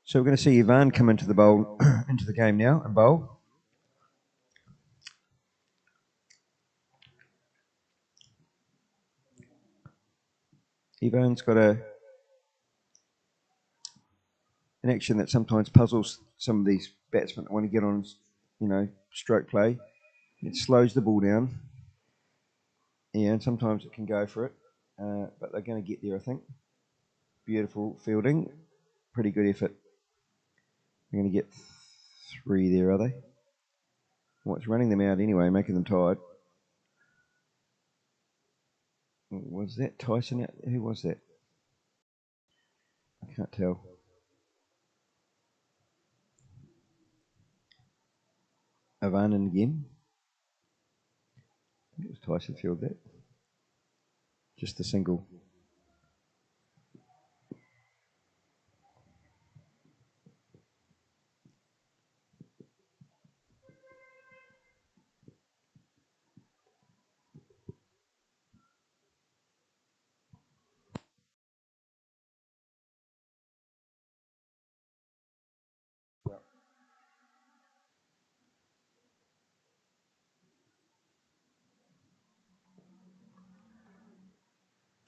[SPEAKER 2] So we're going to see Ivan come into the bowl, into the game now and bowl. Ivan's got an action that sometimes puzzles some of these batsmen that want to get on, stroke play. It slows the ball down, and sometimes it can go for it, but they're going to get there, I think. Beautiful fielding, pretty good effort. They're going to get 3 there, are they? Well, it's running them out anyway, making them tired. Was that Tyson? Who was that? I can't tell. Avanen again. I think it was Tyson field that. Just the single.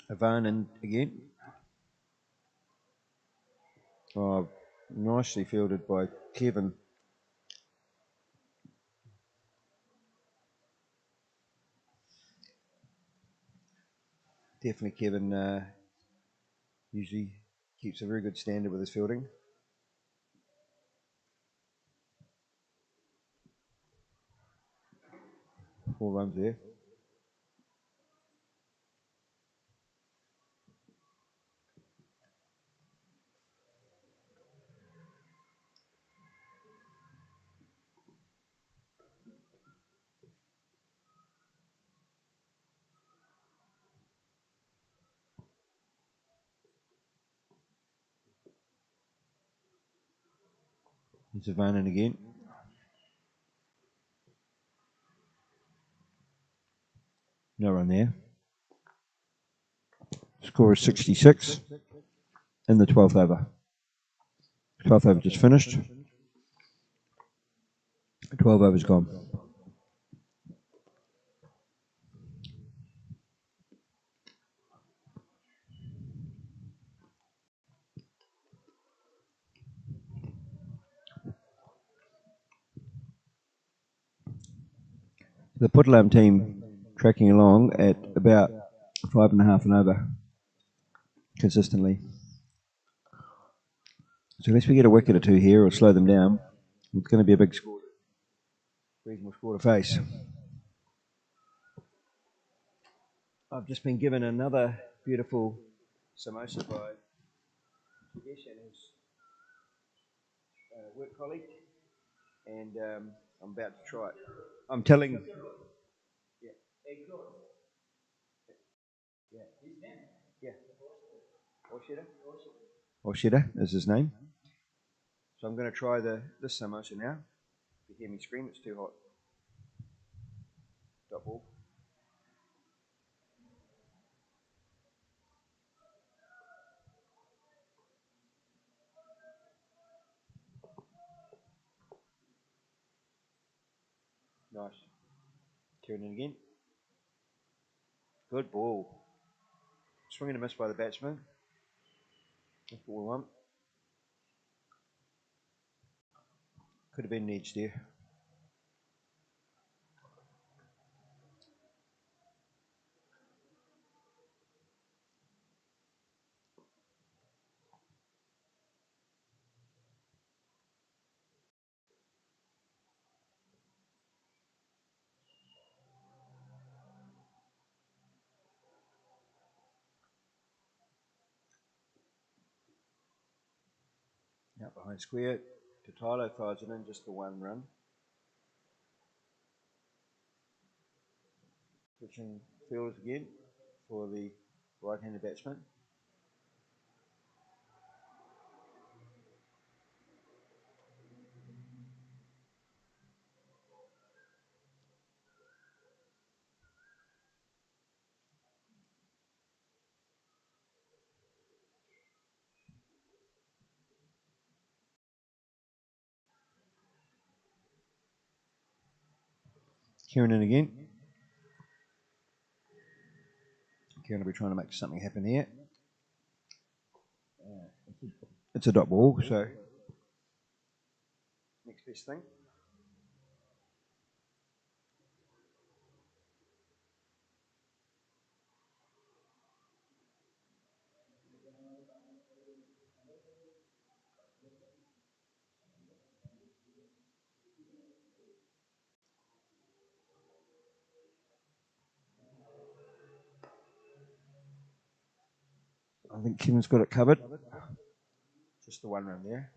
[SPEAKER 2] Avanen again. Oh, nicely fielded by Kevin. Definitely Kevin usually keeps a very good standard with his fielding. Four runs there. It's Avanen again. No run there. Score is 66 in the 12th over. 12th over just finished. 12 overs gone. The Putlam team tracking along at about 5.5 and over consistently. So unless we get a wicket or two here or slow them down, it's going to be a big score, reasonable score to face. I've just been given another beautiful samosa by Hibiscus and his work colleague, and I'm about to try it. I'm telling you. Yeah. Yeah. Oshida is his name. So I'm going to try this samosa now. You hear me scream, it's too hot. Dot ball. Nice. Turn it again. Good ball. Swing and a miss by the batsman. That's what we want. Could have been an edge there. Out behind square. Tatalo fires it in just the 1 run. Switching fielders again for the right-handed batsman. Kieran in again. Kieran will be trying to make something happen here. It's a dot ball, so next best thing. I think Kevin's got it covered. Just the one run there.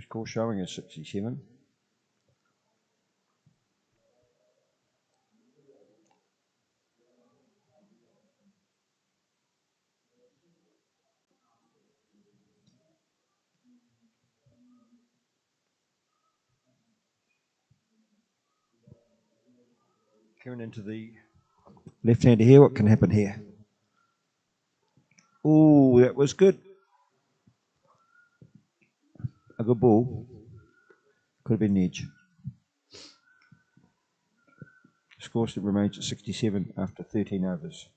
[SPEAKER 2] Score showing is 67. Kieran into the left-hander here. What can happen here? Oh, that was good. A good ball. Could have been an edge. Score still remains at 67 after 13 overs.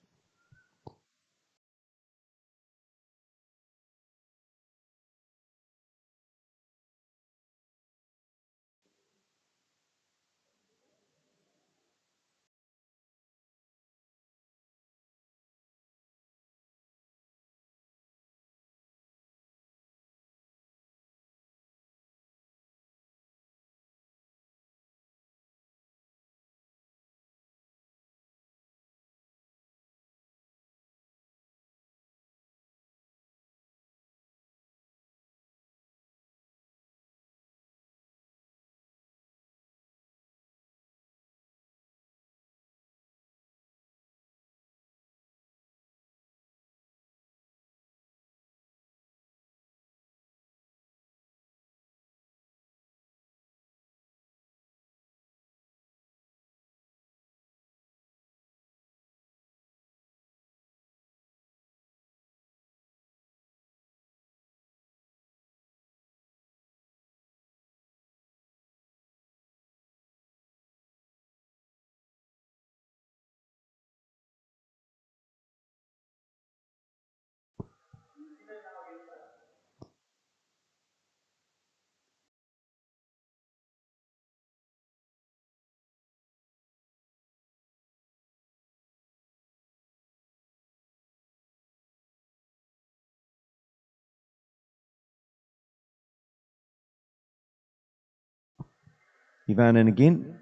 [SPEAKER 2] Ivan in again.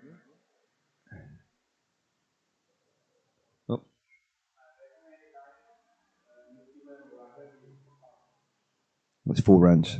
[SPEAKER 2] Oh. That's 4 runs.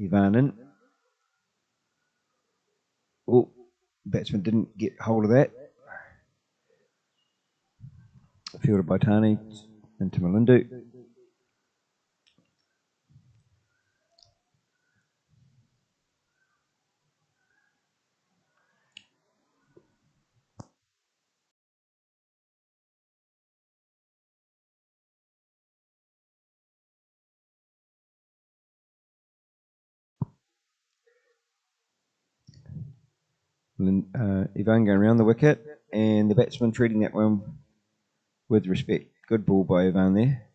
[SPEAKER 2] Ivan in. Oh, batsman didn't get hold of that. Fielded by Tani into Malindu. Ivan going around the wicket, and the batsman treating that one with respect. Good ball by Ivan there.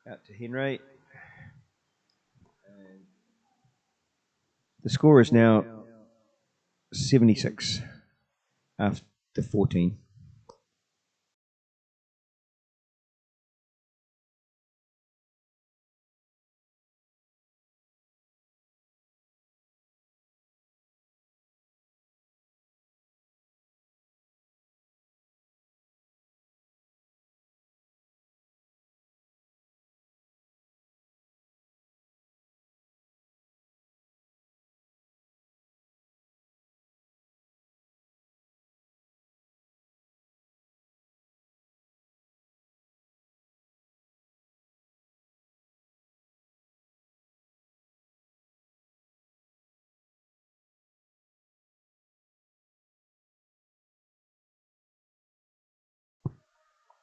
[SPEAKER 2] Out to Henry. And the score is now 76 after 14.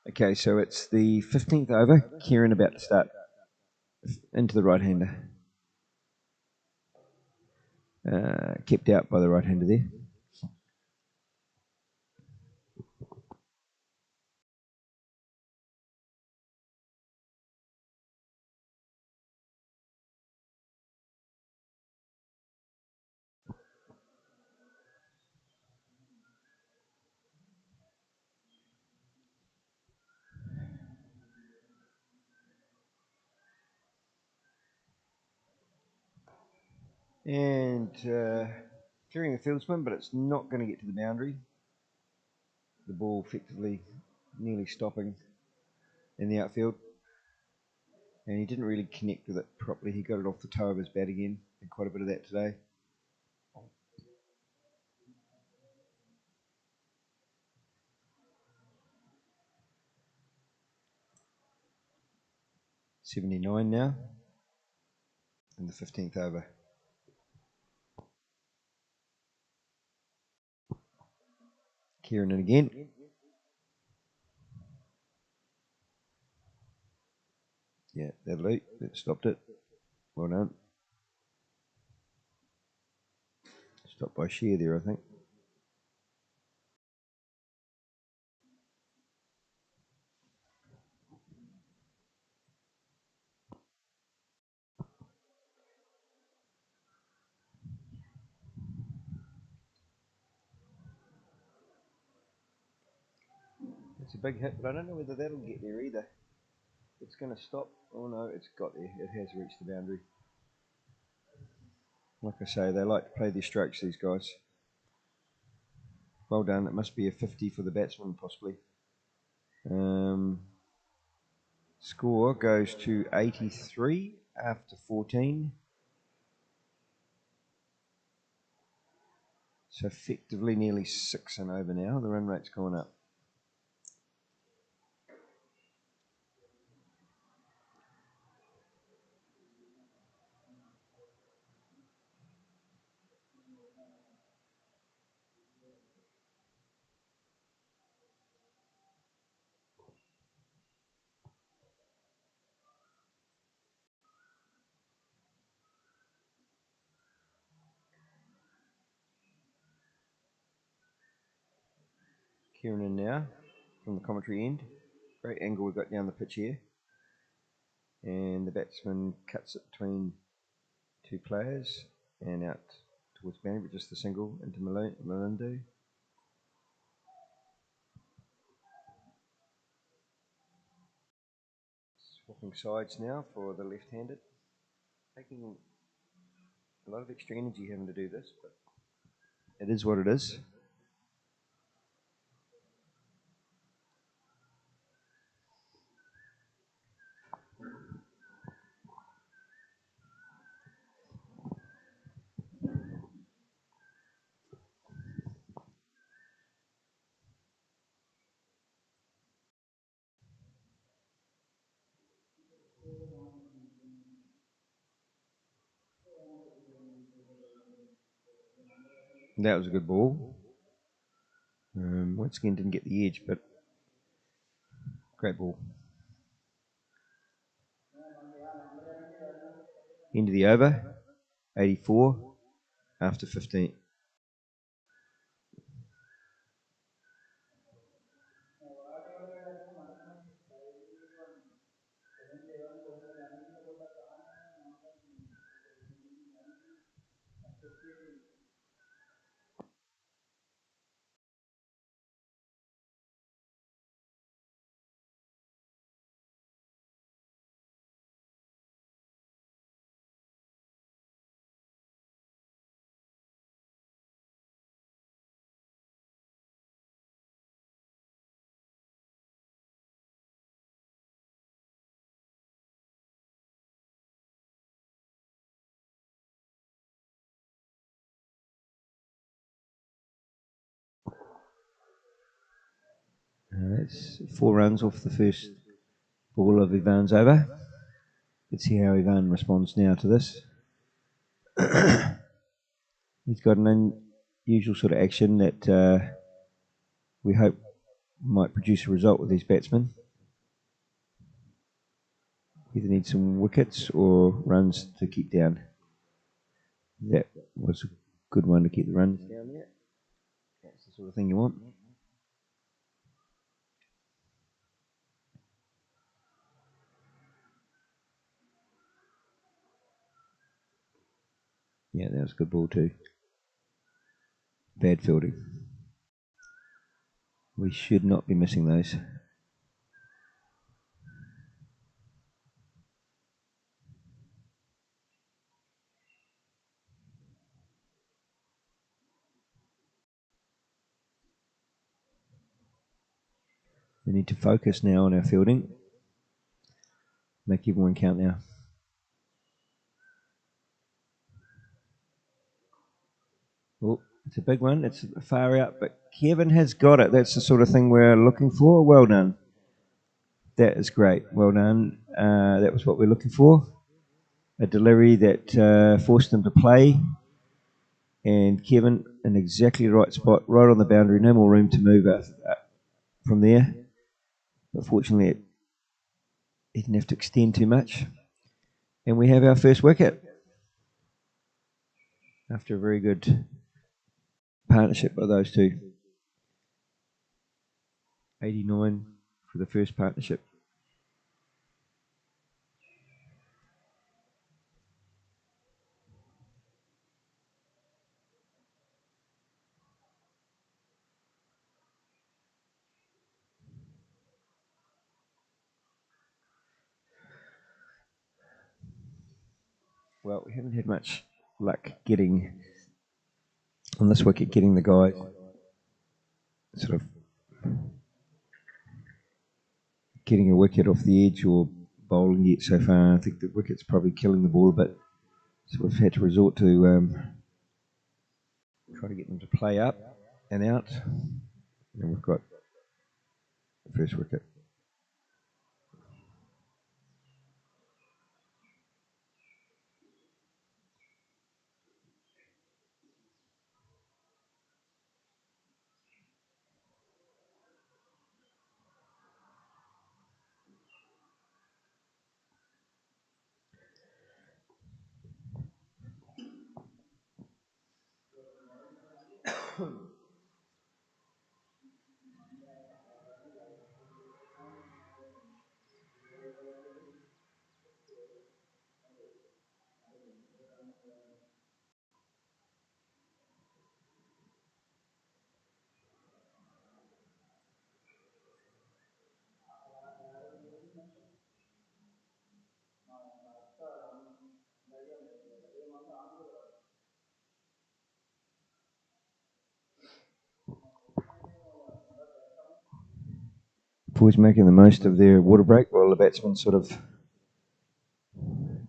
[SPEAKER 2] Okay, so it's the 15th over. Kieran about to start into the right-hander. Kept out by the right-hander there. And clearing the field spin, but it's not going to get to the boundary. The ball effectively nearly stopping in the outfield. And he didn't really connect with it properly. He got it off the toe of his bat again. Had quite a bit of that today. .79 now in the 15th over. Kieran in again. Yeah, that'll do. That stopped it. Well done. Stopped by Shear there, I think. It's a big hit, but I don't know whether that'll get there either. It's going to stop. Oh no, it's got there. It has reached the boundary. Like I say, they like to play their strokes, these guys. Well done. It must be a 50 for the batsman, possibly. Score goes to 83 after 14. So effectively nearly 6 and over now. The run rate's gone up. Kieran in now from the commentary end. Great angle we've got down the pitch here. And the batsman cuts it between two players and out towards boundary, but just the single into Melindu. Swapping sides now for the left-handed. Taking a lot of extra energy having to do this, but it is what it is. That was a good ball. Once again, didn't get the edge, but great ball. End of the over, 84 after 15. That's 4 runs off the first ball of Ivan's over. Let's see how Ivan responds now to this. He's got an unusual sort of action that we hope might produce a result with these batsmen. Either need some wickets or runs to keep down. That was a good one to keep the runs down there. That's the sort of thing you want. Yeah, that was a good ball too. Bad fielding. We should not be missing those. We need to focus now on our fielding. Make everyone count now. Oh, it's a big one. It's far out, but Kevin has got it. That's the sort of thing we're looking for. Well done. That is great. Well done. That was what we're looking for. A delivery that forced them to play. And Kevin in exactly the right spot, right on the boundary. No more room to move from there. But fortunately, he didn't have to extend too much. And we have our first wicket. After a very good partnership by those two. 89 for the first partnership. Well, we haven't had much luck getting on this wicket, getting the guys sort of getting a wicket off the edge or bowling it so far. I think the wicket's probably killing the ball a bit. So we've had to resort to try to get them to play up and out. And we've got the first wicket. Boys making the most of their water break while the batsmen sort of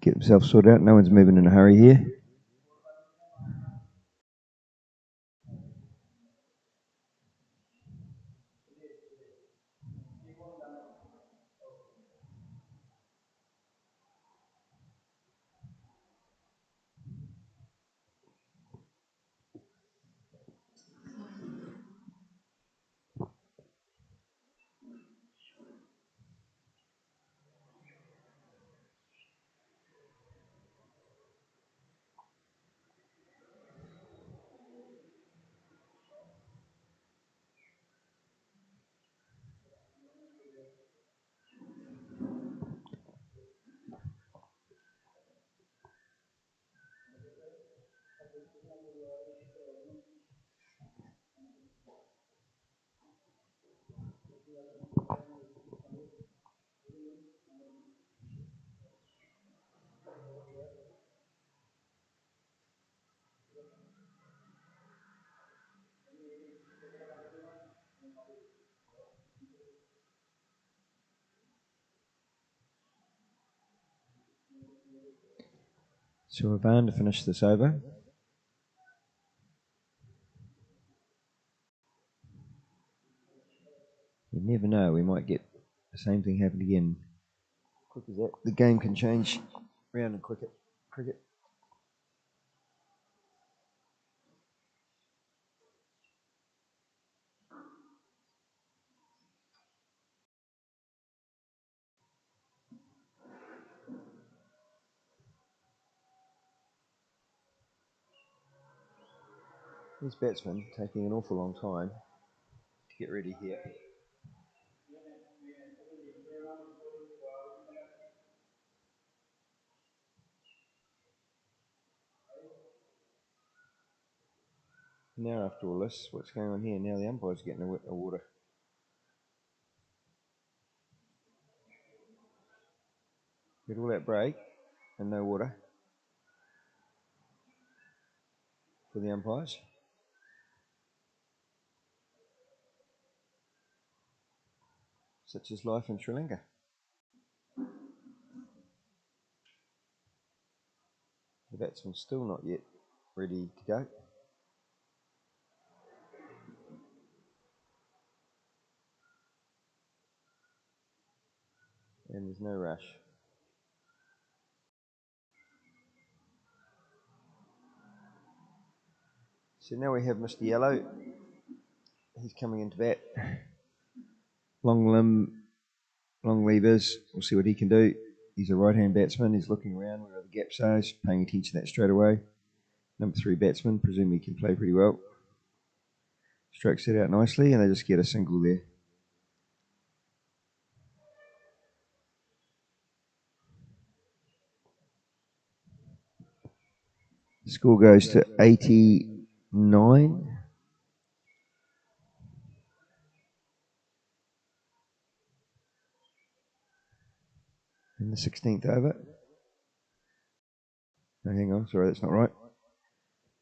[SPEAKER 2] get themselves sorted out. No one's moving in a hurry here. So we're bound to finish this over. You never know, we might get the same thing happen again. Quick as that, the game can change round in cricket. This batsman taking an awful long time to get ready here. Now after all this, what's going on here? Now the umpire's getting a water. Get all that break and no water for the umpires. Such is life in Sri Lanka. The batsman's still not yet ready to go. And there's no rush. So now we have Mr. Yellow. He's coming into bat. Long limb, long levers. We'll see what he can do. He's a right-hand batsman. He's looking around where the gaps are. He's paying attention to that straight away. Number 3 batsman, presumably he can play pretty well. Strokes it out nicely, and they just get a single there. Score goes to 89. In the 16th over. No, hang on, sorry, that's not right.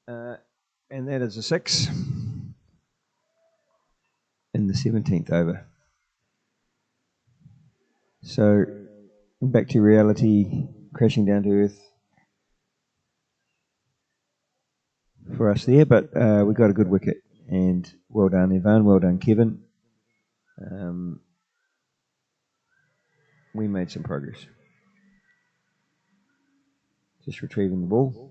[SPEAKER 2] And that is a 6 in the 17th over. So back to reality, crashing down to earth for us there, but we got a good wicket, and well done Evan, well done Kevin. We made some progress. Just retrieving the ball.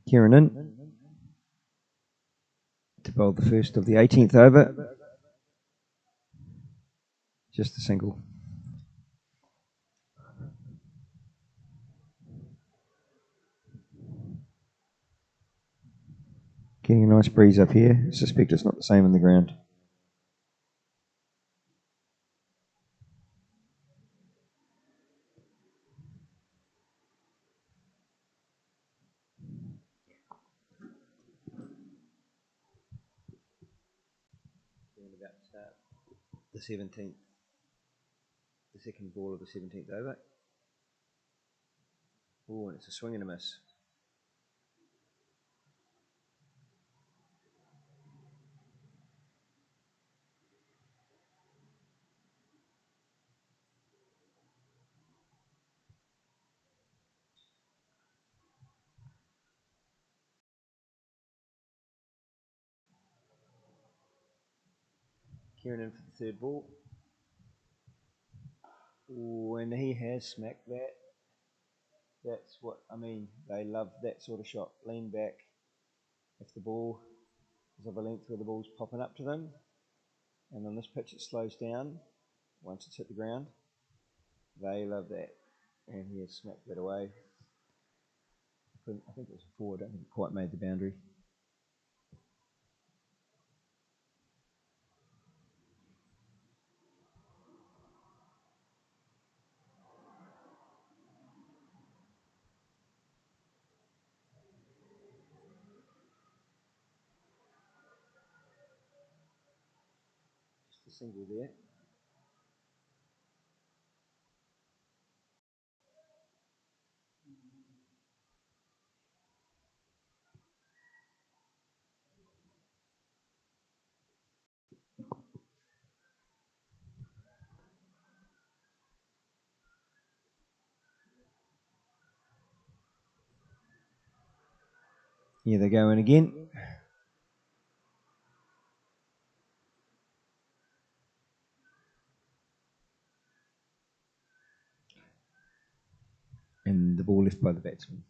[SPEAKER 2] Kieran in to bowl the first of the 18th over. Just a single. Getting a nice breeze up here. I suspect it's not the same in the ground. About to start the 17th, the second ball of the 17th over. Oh, and it's a swing and a miss. Kieran in for the third ball. When he has smacked that, that's what I mean. They love that sort of shot. Lean back. If the ball is of a length where the ball's popping up to them, and on this pitch it slows down once it's hit the ground, they love that. And he has smacked that away. I think it was a 4. I don't think it quite made the boundary. Just a single there. Here they go in again. And the ball left by the batsman.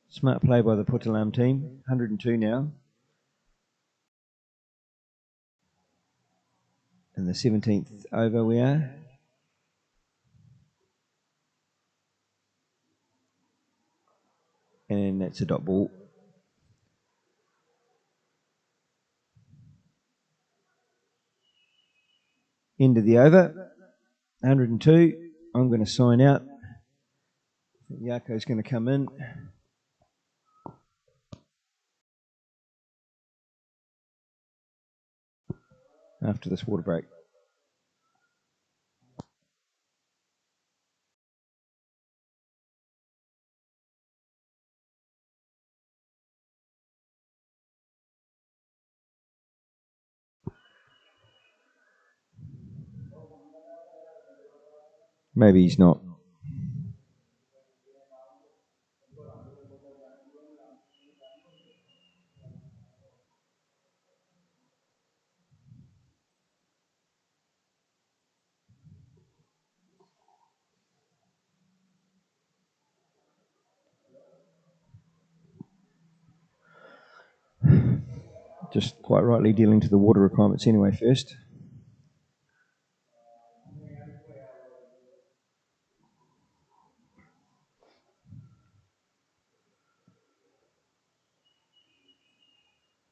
[SPEAKER 2] Smart play by the Puttalam team. 102 now. And the 17th over we are. And that's a dot ball. End of the over. 102. I'm going to sign out. I think Yako's going to come in. After this water break. Maybe he's not. Just quite rightly dealing to the water requirements anyway first.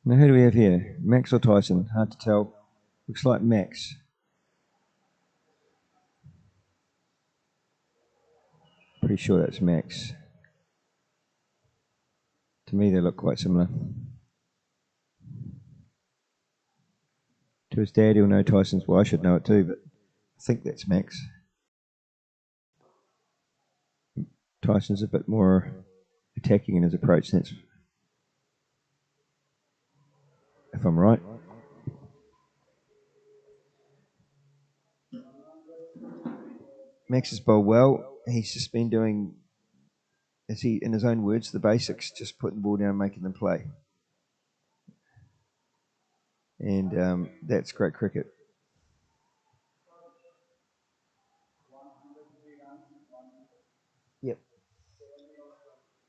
[SPEAKER 2] Now who do we have here? Max or Tyson? Hard to tell. Looks like Max. Pretty sure that's Max. To me they look quite similar. To his dad he'll know Tyson's, well I should know it too, but I think that's Max. Tyson's a bit more attacking in his approach, that's if I'm right. Max has bowled well. He's just been doing, as he, in his own words, the basics, just putting the ball down, making them play. And that's great cricket. Yep.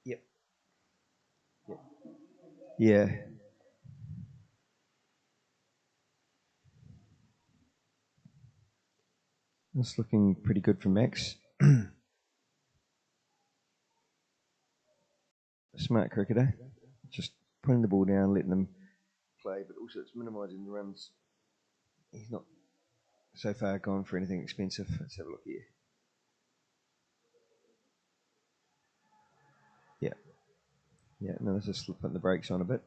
[SPEAKER 2] Yep. Yep. Yeah. That's looking pretty good for Max. Smart cricketer. Just putting the ball down, letting them play, but also it's minimising the runs. He's not so far gone for anything expensive. Let's have a look here. Yeah. Yeah, no, this is putting the brakes on a bit.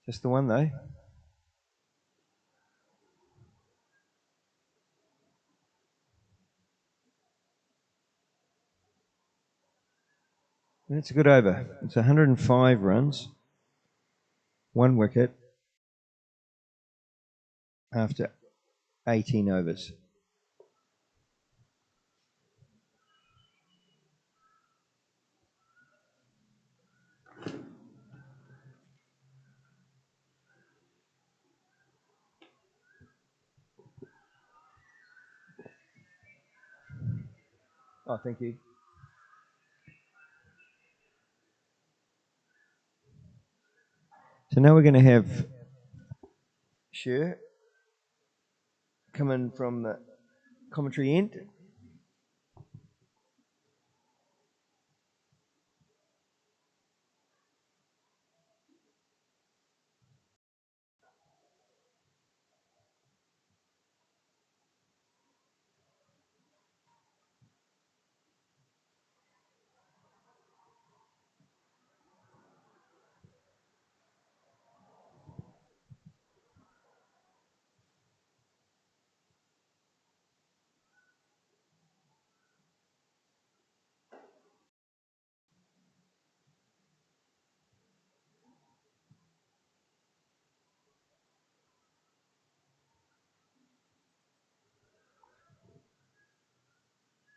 [SPEAKER 2] Just the one though. And it's a good over. It's 105 runs, 1 wicket after 18 overs. Oh, thank you. So now we're going to have Sher coming from the commentary end.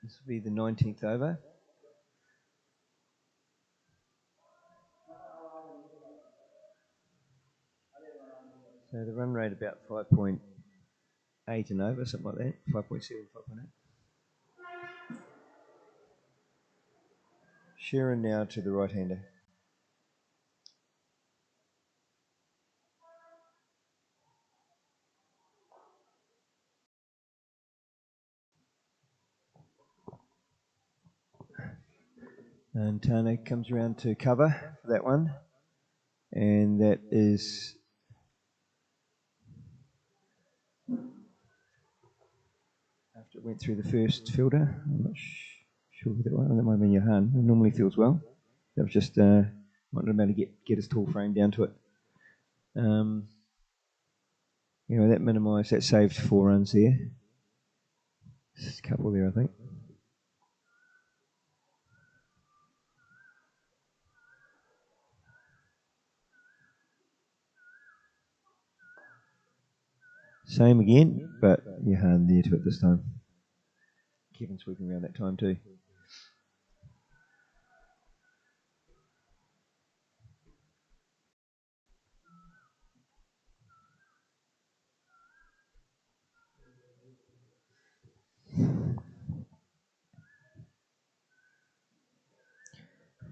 [SPEAKER 2] This will be the 19th over. So the run rate about 5.8 and over, something like that. 5.7, 5.8. Sheeran now to the right-hander. And Tana comes around to cover for that one. And that is after it went through the first fielder. I'm not sure who that was. That might have been Johan, who normally fields well. That was just not able to get his tall frame down to it. You know, that minimised, that saved 4 runs there. Just a couple there, I think. Same again, but Johan there to it this time. Kevin sweeping around that time too.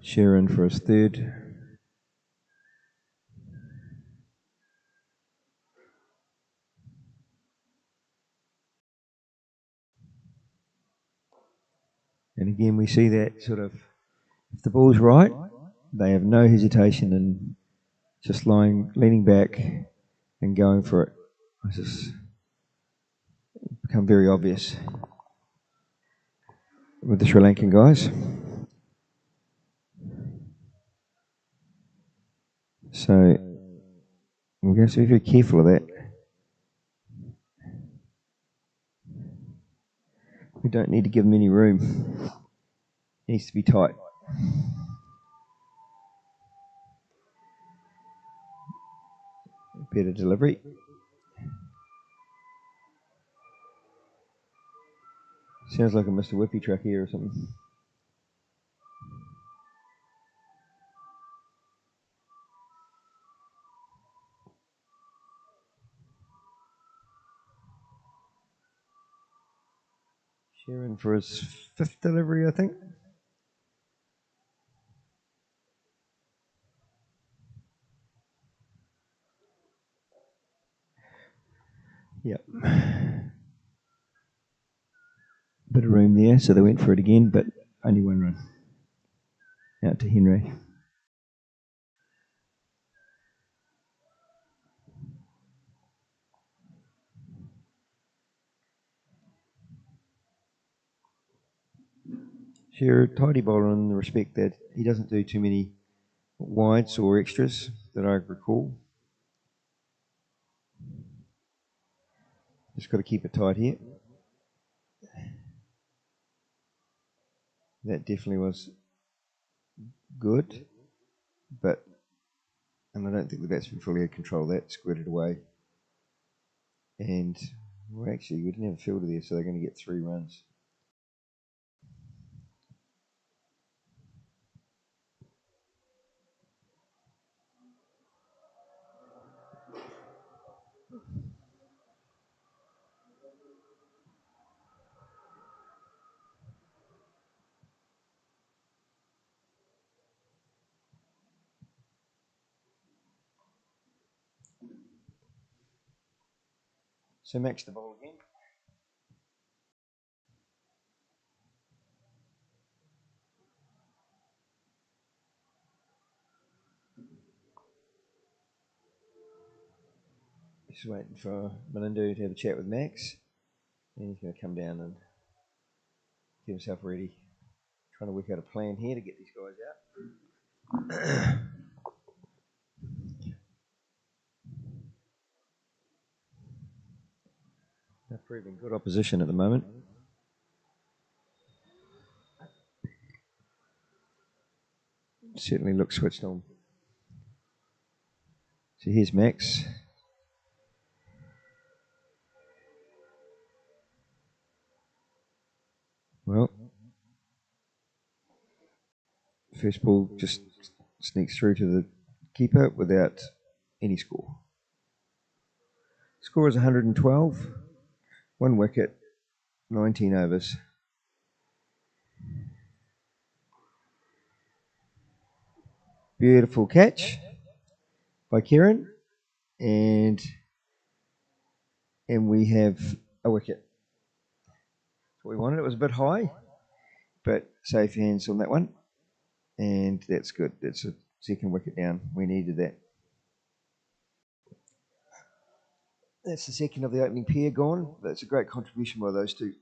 [SPEAKER 2] Sheeran for his third. And again, we see that sort of, if the ball's right, they have no hesitation in just leaning back and going for it. It's just become very obvious with the Sri Lankan guys. So we're going to be very careful of that. We don't need to give them any room. It needs to be tight. Better delivery. Sounds like a Mr. Whippy track here or something. Sheeran for his 5th delivery, I think. Yep. Bit of room there, so they went for it again, but only 1 run. Out to Henry. Shearer, tidy bowler in the respect that he doesn't do too many wides or extras that I recall. Just got to keep it tight here. That definitely was good, and I don't think the batsman fully had control of that, squirted away. And, well, actually, we didn't have a fielder there, so they're going to get 3 runs. So Max the ball again. Just waiting for Melindu to have a chat with Max. And he's going to come down and get himself ready. Trying to work out a plan here to get these guys out. They're proving good opposition at the moment. Certainly looks switched on. So here's Max. Well, first ball just sneaks through to the keeper without any score. Score is 112, 1 wicket, 19 overs. Beautiful catch by Kieran, and we have a wicket. What we wanted. It was a bit high, but safe hands on that one, and that's good. That's a second wicket down. We needed that. That's the second of the opening pair gone. That's a great contribution by those two.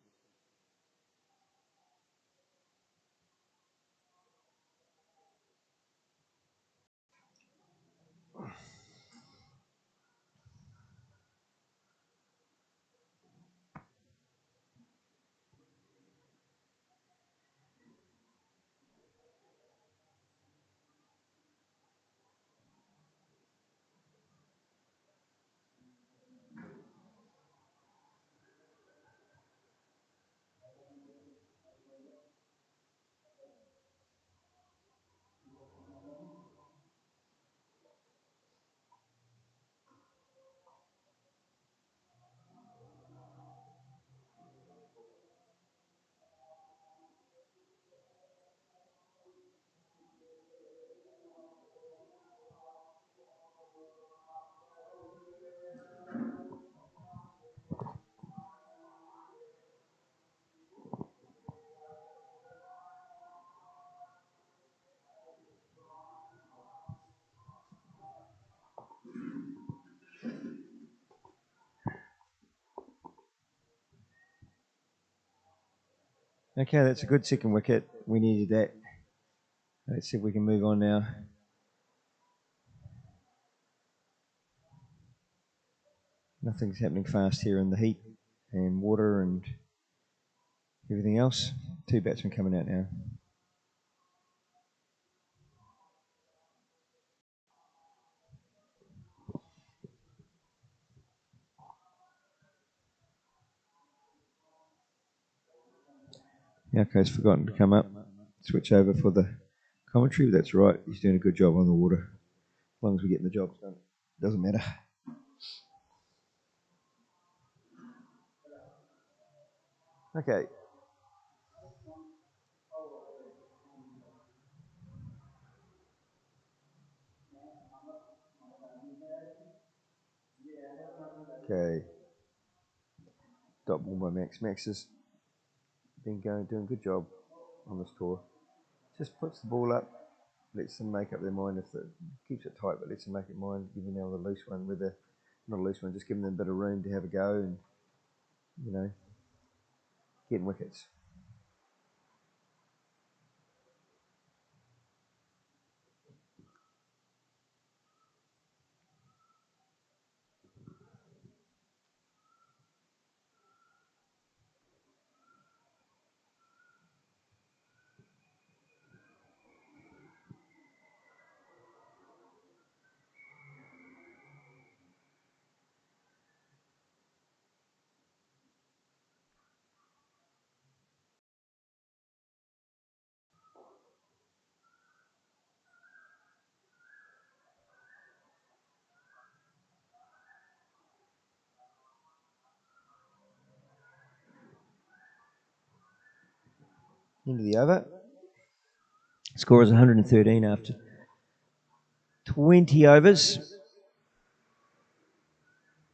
[SPEAKER 2] Okay, that's a good second wicket. We needed that. Let's see if we can move on now. Nothing's happening fast here in the heat and water and everything else. 2 batsmen coming out now. Yako's forgotten to come up. Switch over for the commentary, but that's right. He's doing a good job on the water. As long as we're getting the job done, it doesn't matter. Okay. Okay. Dot ball by Max. Max has been doing a good job on this tour. Just puts the ball up, lets them make up their mind. If it keeps it tight, but lets them make it mind, giving them the loose one with a not a loose one, just giving them a bit of room to have a go and getting wickets. Into the over. Score is 113 after 20 overs.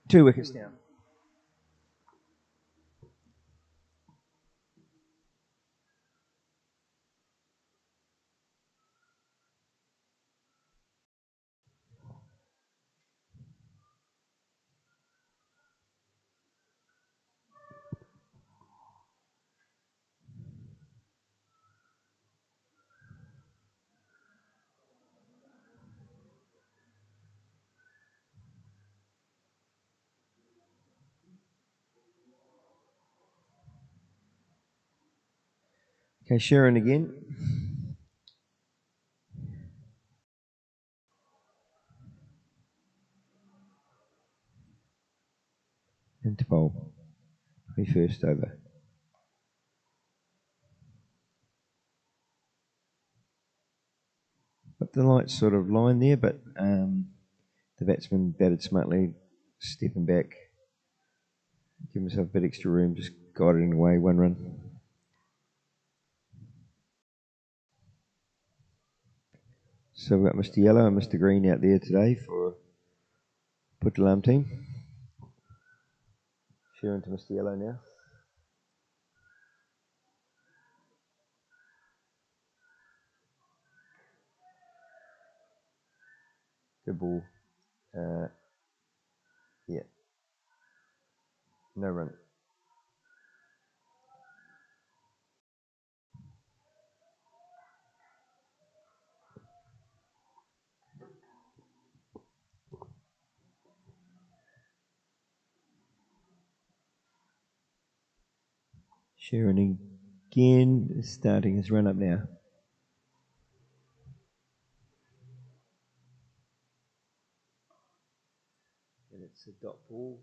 [SPEAKER 2] 2 wickets down. Okay, Sharon again. Into bowl. 21st over. Got the light sort of line there, but the batsman batted smartly, stepping back, give himself a bit extra room, just guided it away, 1 run. So we've got Mr. Yellow and Mr. Green out there today for Put Alarm team. Sharing to Mr. Yellow now. Good ball. Yeah. No run. Sharon again, starting his run up now. And it's a dot ball.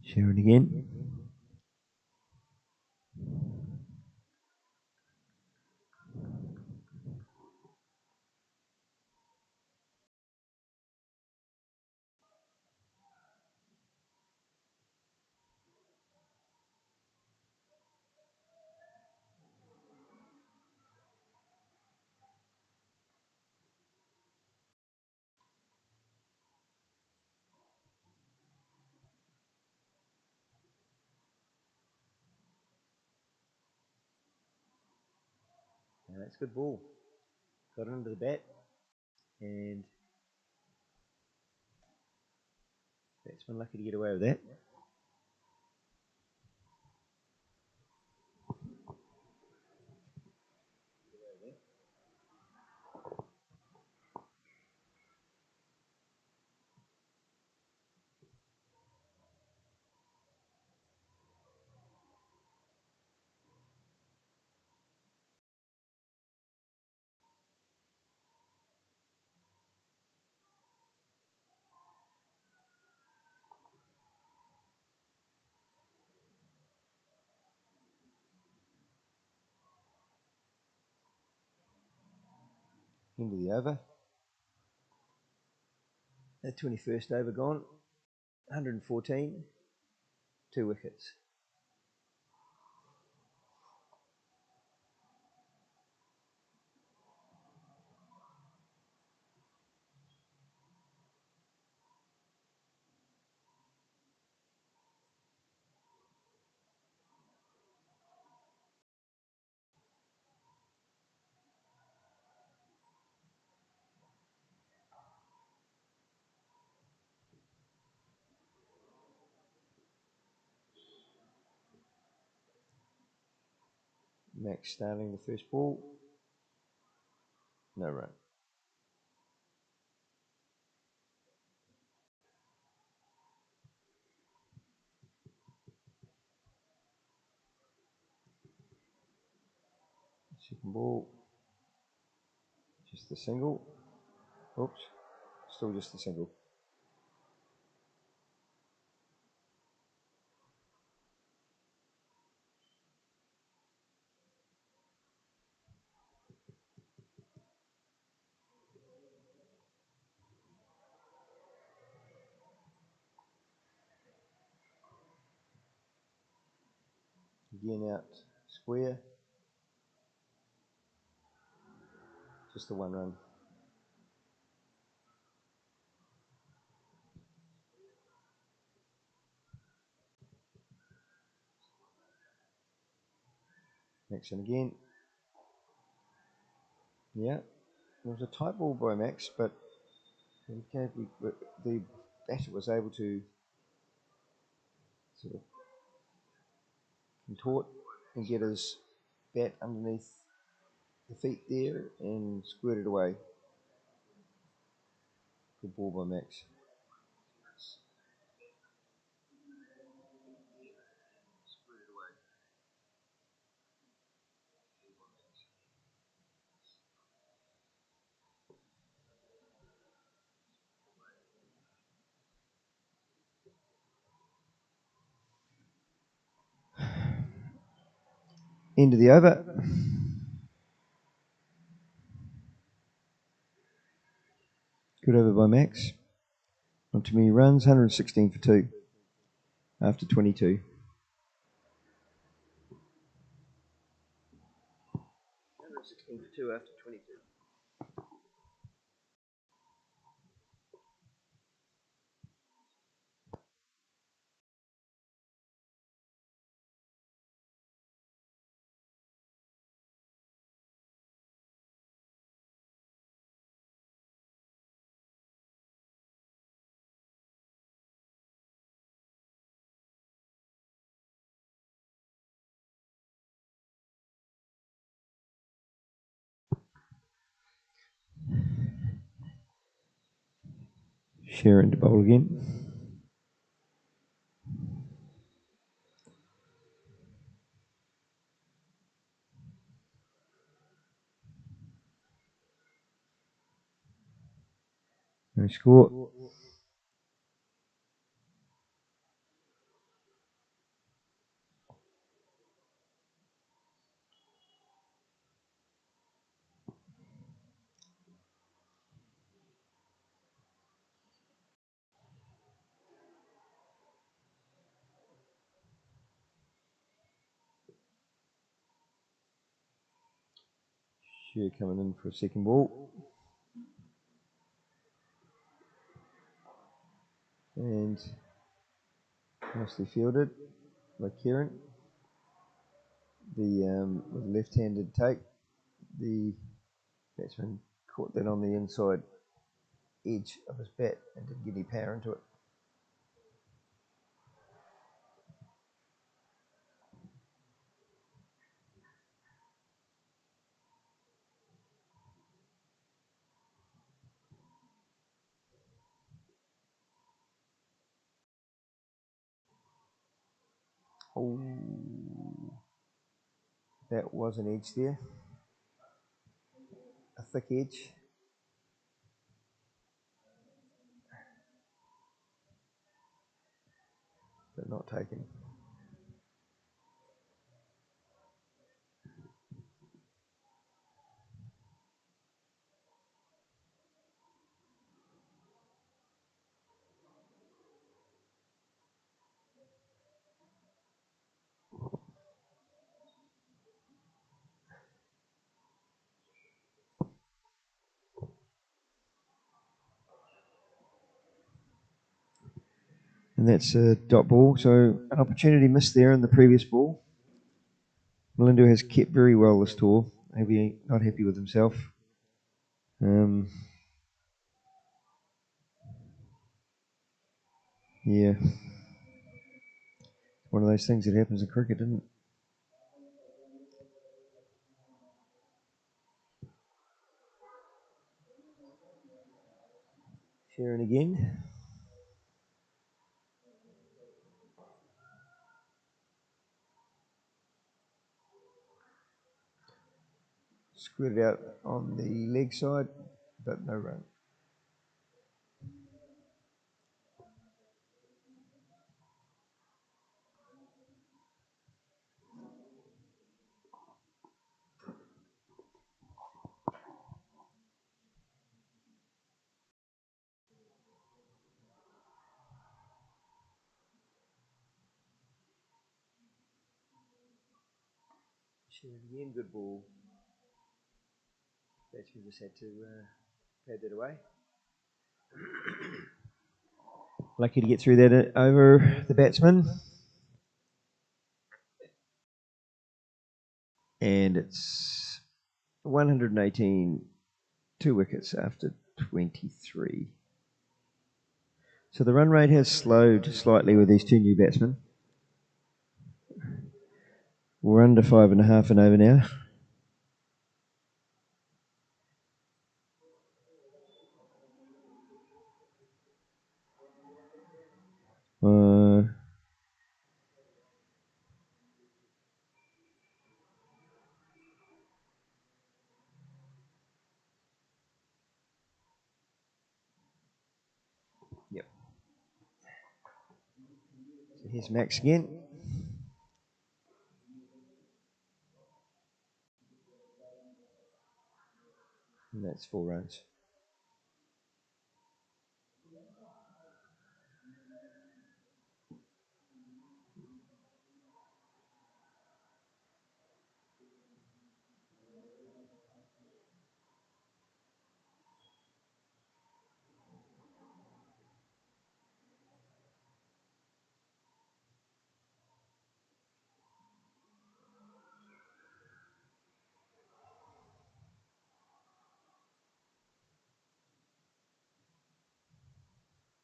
[SPEAKER 2] Sharon again. That's a good ball. Got it under the bat. And batsman lucky to get away with that. Into the over. That 21st over gone. 114. 2 wickets. Max starting the first ball. No run. Second ball. Just a single. Oops. Still just a single. Again out square. Just the 1 run. Next one again. Yeah. It was a tight ball by Max, but the batter was able to sort of contort and get his bat underneath the feet there and squared it away. Good ball by Max. End of the over. Good over by Max. Not too many runs, 116 for 2 after 22. 116 for 2 after 22. Sharon to bowl again. No score. Shear coming in for a second ball. And nicely fielded by Kieran. With left-handed take, the batsman caught that on the inside edge of his bat and didn't get any power into it. Oh, that was an edge there. A thick edge. But not taken. And that's a dot ball. So an opportunity missed there in the previous ball. Malindo has kept very well this tour. Maybe not happy with himself. Yeah. One of those things that happens in cricket, isn't it? Sharon again. Squared it out on the leg side, but no run. Sharon again, good ball. Batsman just had to pad that away. Lucky to get through that over the batsman. And it's 118, 2 wickets after 23. So the run rate has slowed slightly with these 2 new batsmen. We're under 5.5 and over now. Here's Max again. And that's 4 runs.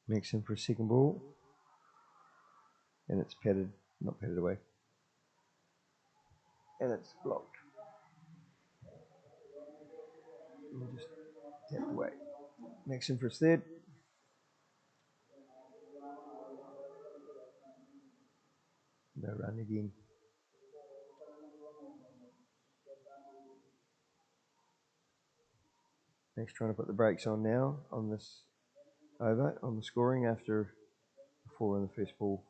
[SPEAKER 2] Max in for a second ball. And it's not padded away. And it's blocked. We'll just tap away. Max in for his third. No run again. Max trying to put the brakes on now on this over, on the scoring after 4 on the first ball.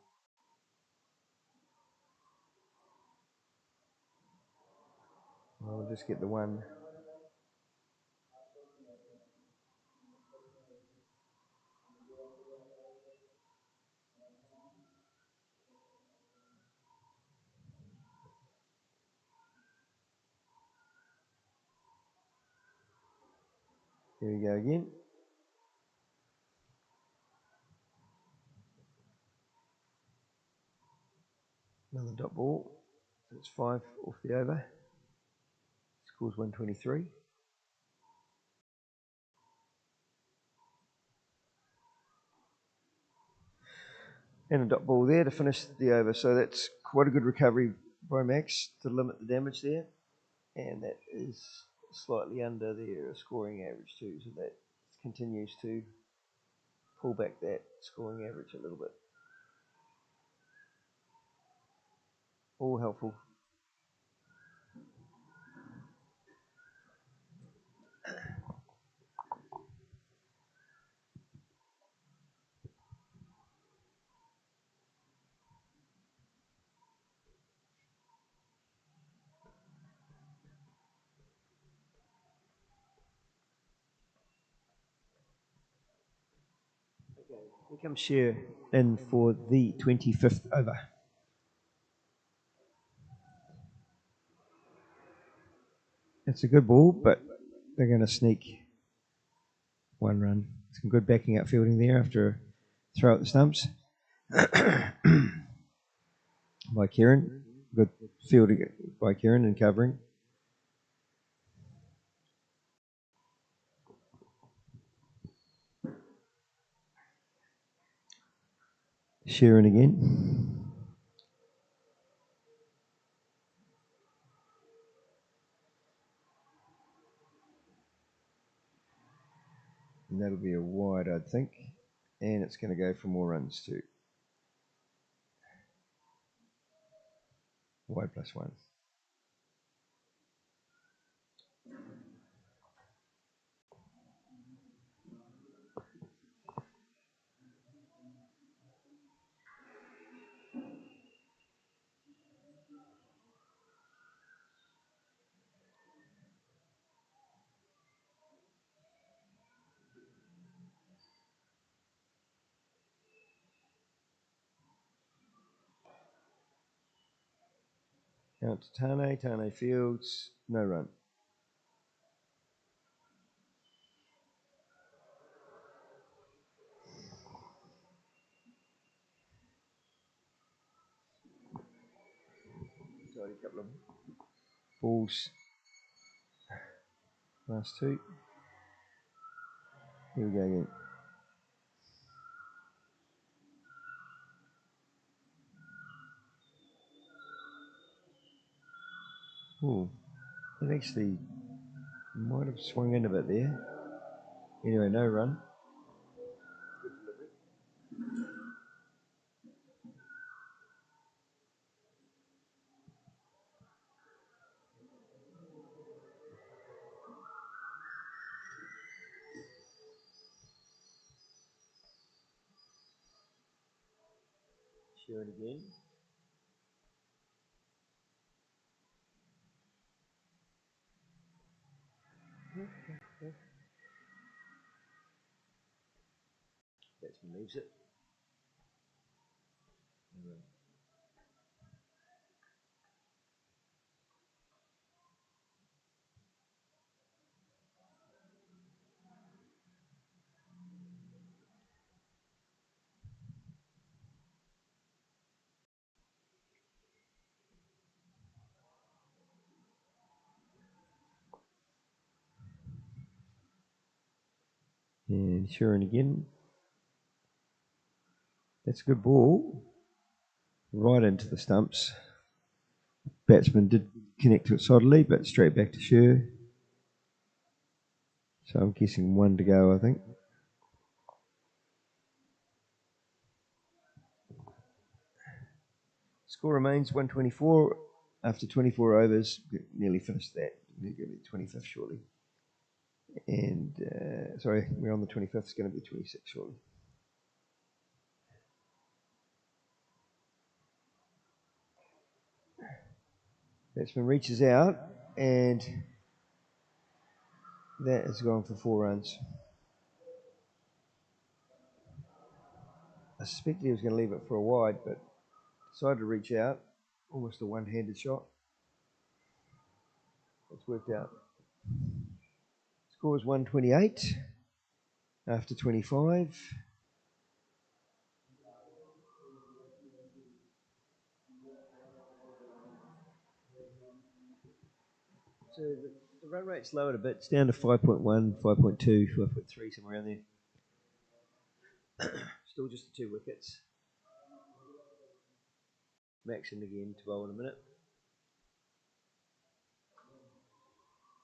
[SPEAKER 2] We'll just get the one. Here we go again. Another dot ball. So it's 5 off the over. Scores 123. And a dot ball there to finish the over. So that's quite a good recovery by Max to limit the damage there. And that is slightly under their scoring average too. So that continues to pull back that scoring average a little bit. All helpful. Here comes Shear in for the 25th over. It's a good ball, but they're going to sneak 1 run. Some good backing up fielding there after a throw at the stumps by Kieran. Good fielding by Kieran and covering. Sheeran again. And that'll be a wide, I'd think. And it's going to go for more runs too. Wide +1. Out to Tane. Tane fields. No run. Sorry, a couple of balls. Last 2. Here we go again. Oh, it actually might have swung in a bit there. Anyway, no run. Share it again. Batsman leaves it. And Sheeran again. That's a good ball. Right into the stumps. Batsman did connect to it solidly, but straight back to Sher. So I'm guessing one to go, I think. Score remains 124 after 24 overs. Nearly finished that. We're going to be 25th shortly. And, sorry, we're on the 25th. It's going to be 26th shortly. Batsman reaches out, and that has gone for 4 runs. I suspected he was going to leave it for a wide, but decided to reach out. Almost a one-handed shot. It's worked out. Score is 128 after 25. So the run rate's lowered a bit. It's down to 5.1, 5.2, 5.3, somewhere around there. Still just the 2 wickets. Max in again to bowl in a minute.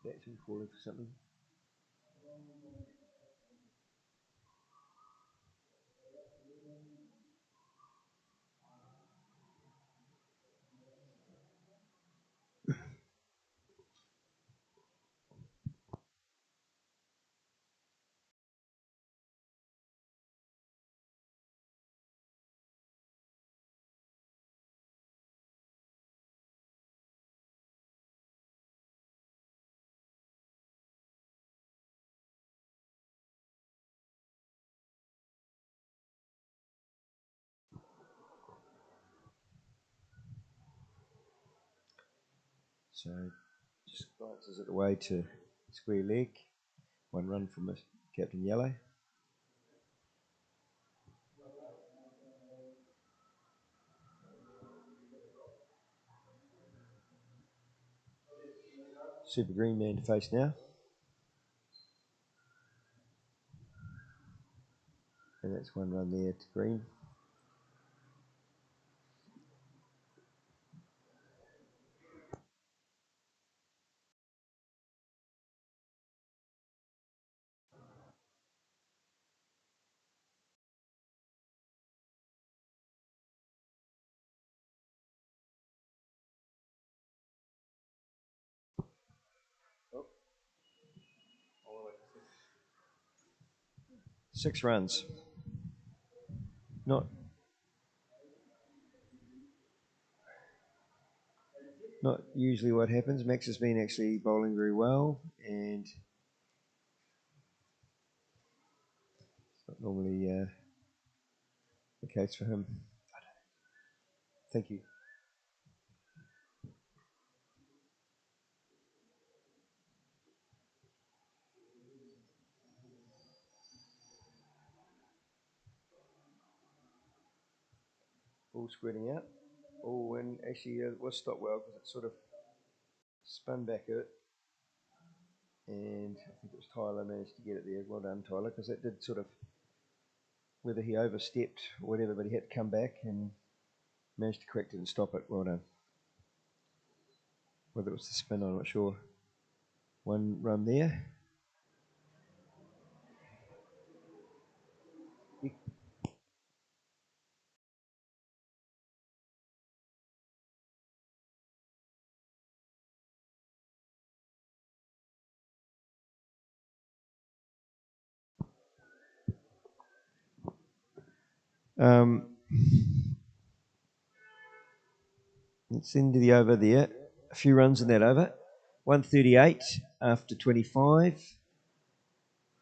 [SPEAKER 2] Batsman calling for something. So just glances it away to square leg. 1 run from Captain Yellow. Super green man to face now. And that's 1 run there to green. Oh. 6 runs. Not usually what happens. Max has been actually bowling very well, and it's not normally the case for him. Thank you. Ball squirting out. Oh, and actually it was stopped well because it sort of spun back it. And I think it was Tyler managed to get it there. Well done, Tyler, because it did sort of, whether he overstepped or whatever, but he had to come back and managed to correct it and stop it. Well done. Whether it was the spin, I'm not sure. 1 run there. Um, It's into the over there. A few runs in that over. 138 after 25.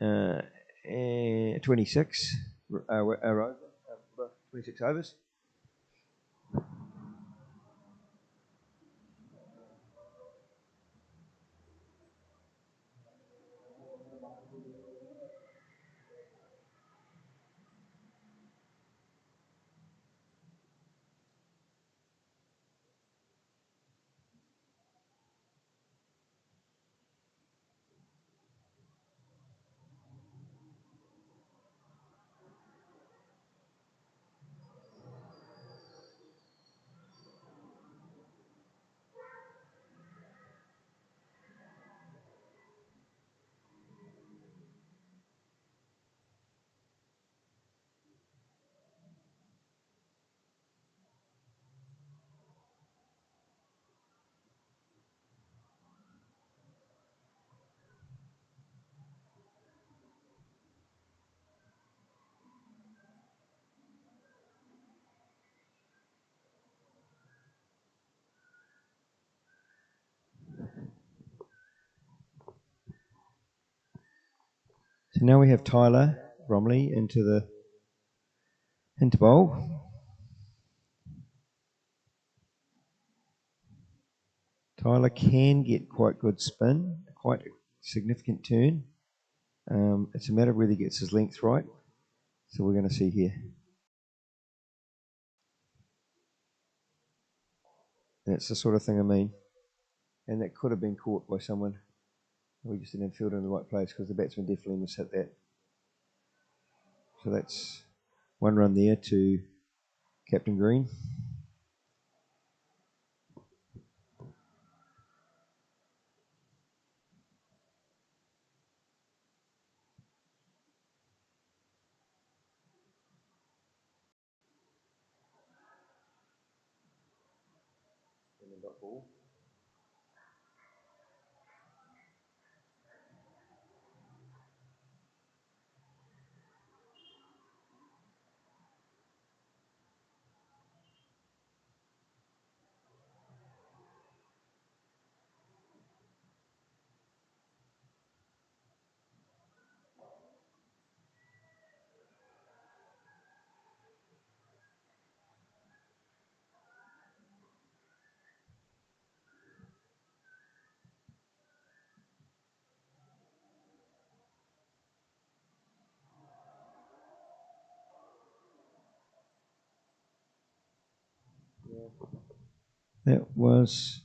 [SPEAKER 2] And 26. 26 overs. So now we have Tyler Bromley into bowl. Tyler can get quite good spin, quite a significant turn. It's a matter of whether he gets his length right. So we're going to see here. That's the sort of thing I mean. And that could have been caught by someone. We just didn't field it in the right place because the batsman definitely must hit that. So that's one run there to Captain Green. That was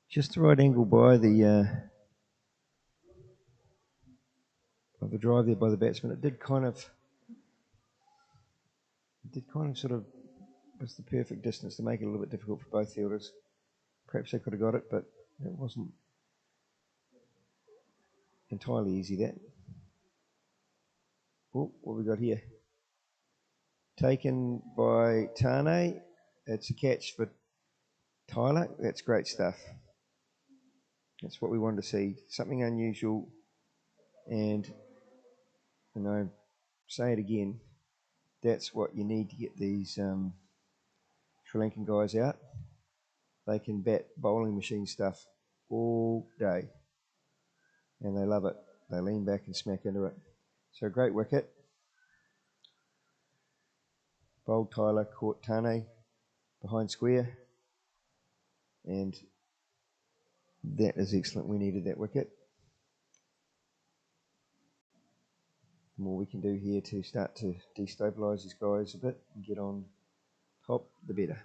[SPEAKER 2] just the right angle by the drive there by the batsman. It did kind of sort of was the perfect distance to make it a little bit difficult for both fielders. Perhaps they could have got it, but it wasn't entirely easy. That. Oh, what we got here? Taken by Tane. It's a catch for Tyler. That's great stuff. That's what we wanted to see. Something unusual. And, you know, say it again. That's what you need to get these Sri Lankan guys out. They can bat bowling machine stuff all day. And they love it. They lean back and smack into it. So great wicket. Bowled Tyler, caught Tane behind square. And that is excellent. We needed that wicket. The more we can do here to start to destabilise these guys a bit and get on top, the better.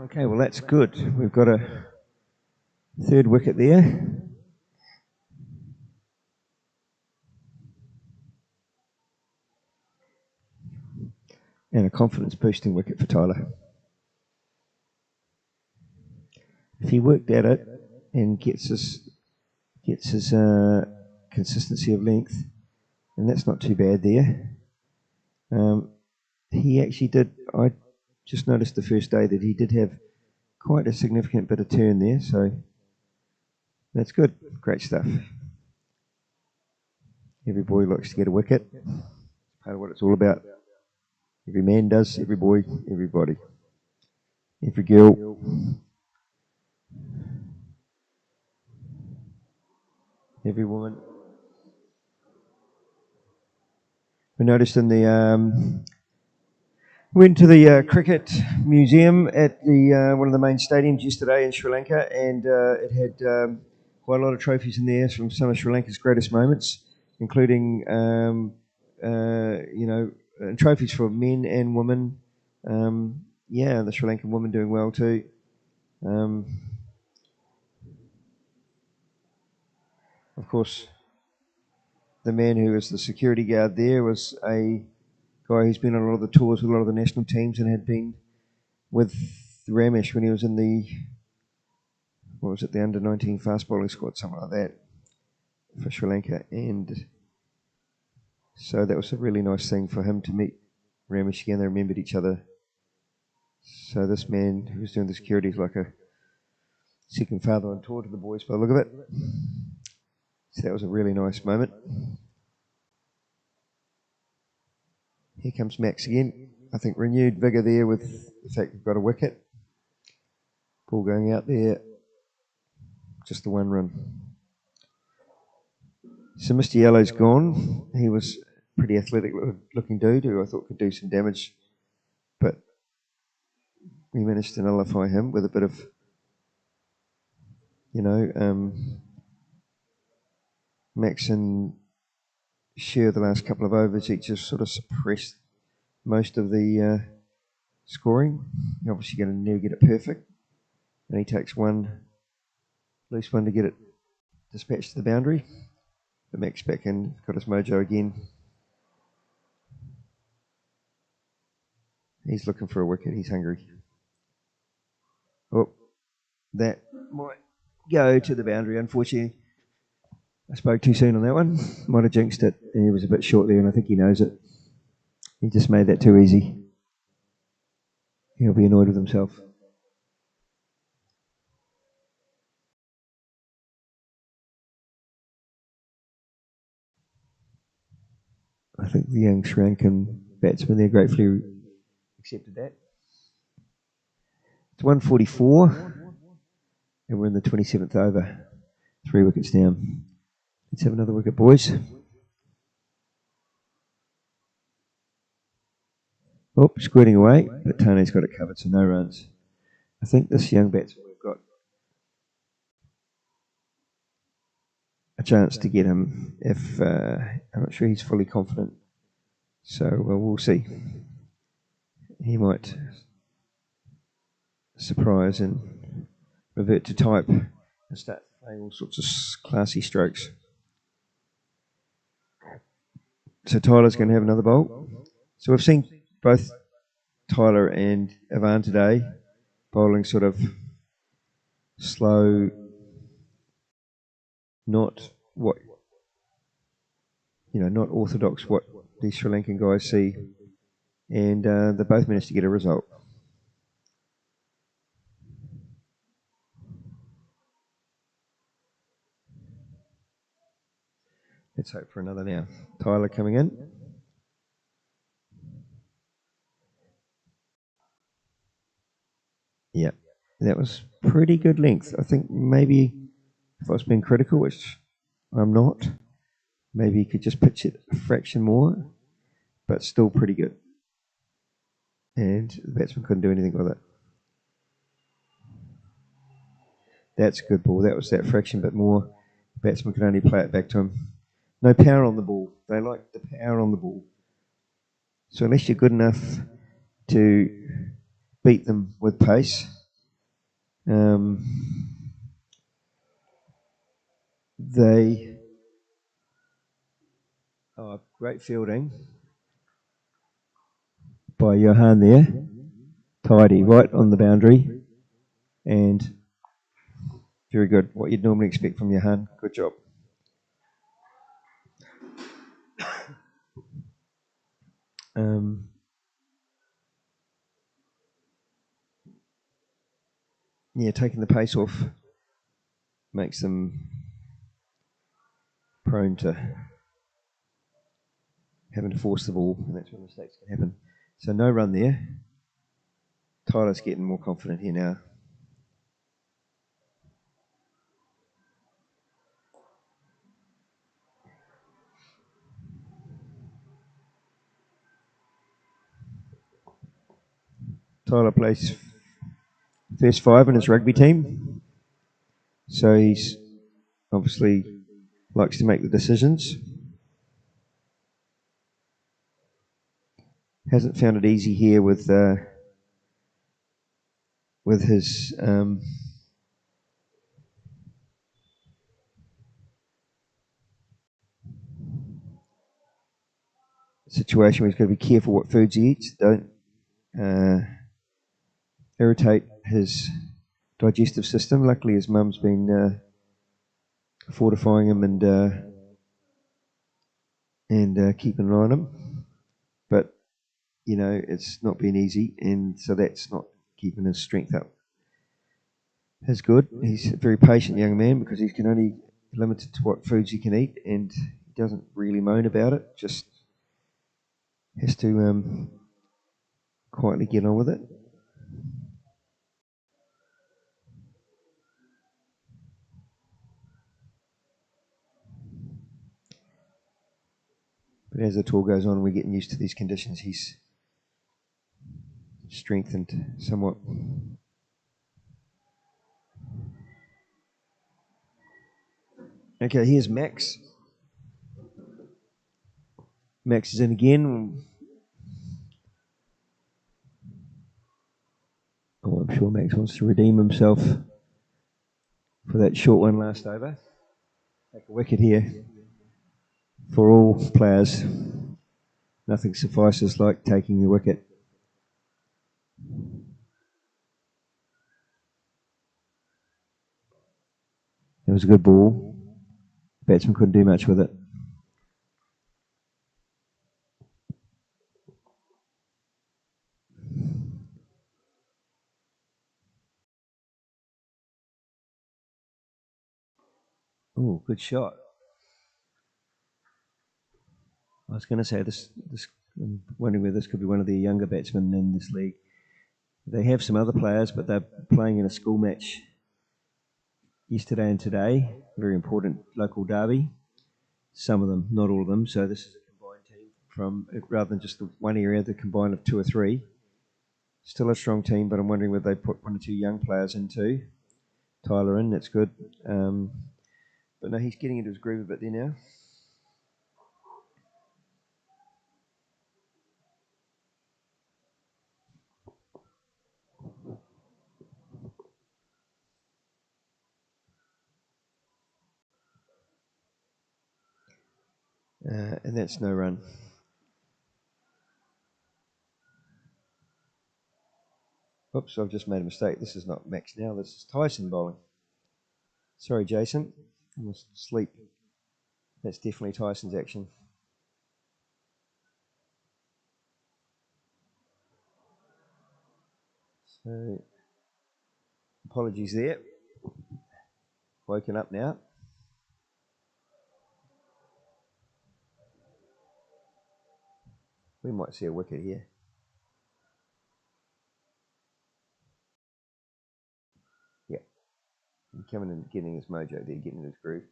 [SPEAKER 2] Okay, well that's good. We've got a third wicket there. And a confidence boosting wicket for Tyler. If he worked at it and gets his consistency of length, and that's not too bad there. He actually did. I just noticed the first day that he did have quite a significant bit of turn there, so that's good. Great stuff. Every boy likes to get a wicket. It's part of what it's all about. Every man does, every boy, everybody. Every girl. Every woman. We noticed in the went to the cricket museum at the one of the main stadiums yesterday in Sri Lanka, and it had quite a lot of trophies in there from some of Sri Lanka's greatest moments, including trophies for men and women. The Sri Lankan women doing well too. Of course, the man who was the security guard there was a guy who's been on a lot of the tours with a lot of the national teams and had been with Ramesh when he was in the under-19 fast bowling squad, something like that, for Sri Lanka. And so that was a really nice thing for him to meet Ramesh again. They remembered each other. So this man who was doing the security is like a second father on tour to the boys by the look of it. So that was a really nice moment. Here comes Max again. I think renewed vigour there with the fact we've got a wicket. Ball going out there. Just the one run. So Mr. Yellow's gone. He was a pretty athletic looking dude who I thought could do some damage. But we managed to nullify him with a bit of, Max and Shear the last couple of overs each just sort of suppressed most of the scoring. You're obviously going to never get it perfect. And he takes one loose one to get it dispatched to the boundary. But Max back in, got his mojo again. He's looking for a wicket. He's hungry. Oh, that might go to the boundary, unfortunately. I spoke too soon on that one. Might have jinxed it. And he was a bit short there, and I think he knows it. He just made that too easy. He'll be annoyed with himself. I think the young Sri Lankan batsman there gratefully accepted that. It's 144, and we're in the 27th over. 3 wickets down. Let's have another wicket, boys. Oh, squirting away, but Tane's got it covered, so no runs. I think this young batsman, we've got a chance to get him if I'm not sure he's fully confident. So we'll see. He might surprise and revert to type and start playing all sorts of classy strokes. So Tyler's going to have another bowl. So we've seen both Tyler and Ivan today bowling sort of slow, not orthodox what these Sri Lankan guys see, and they both managed to get a result. Let's hope for another now. Tyler coming in. Yeah, that was pretty good length. I think maybe if I was being critical, which I'm not, maybe you could just pitch it a fraction more, but still pretty good. And the batsman couldn't do anything with it. That's a good ball. That was that fraction bit more. The batsman could only play it back to him. No power on the ball. They like the power on the ball. So unless you're good enough to beat them with pace, Great fielding by Johan there. Tidy, right on the boundary. And very good. What you'd normally expect from Johan. Good job. Taking the pace off makes them prone to having to force the ball, and that's when mistakes can happen. So no run there. Tyler's getting more confident here now. Tyler plays first five in his rugby team, so he's obviously likes to make the decisions. Hasn't found it easy here with his situation where he's got to be careful what foods he eats. Don't irritate his digestive system. Luckily, his mum's been fortifying him and keeping an eye on him. But it's not been easy, and so that's not keeping his strength up. That's good. He's a very patient young man because he can only limited to what foods he can eat, and he doesn't really moan about it. Just has to quietly get on with it. But as the tour goes on, we're getting used to these conditions. He's strengthened somewhat. Okay, here's Max. Max is in again. Oh, I'm sure Max wants to redeem himself for that short one last over. Take a wicket here for all players. Nothing suffices like taking the wicket. It was a good ball. The batsman couldn't do much with it. Oh, good shot. I was going to say this. I'm wondering whether this could be one of the younger batsmen in this league. They have some other players, but they're playing in a school match yesterday and today. Very important local derby. Some of them, not all of them. So this is a combined team from rather than just the one area, the combined of two or three. Still a strong team, but I'm wondering whether they put one or two young players in too. Tyler in, that's good. But no, he's getting into his groove a bit there now. And that's no run. Oops, I've just made a mistake. This is not Max now. This is Tyson bowling. Sorry, Jason. I must sleep. That's definitely Tyson's action. So, apologies there. Woken up now. We might see a wicket here. Yeah. Coming and getting his mojo there, getting his groove.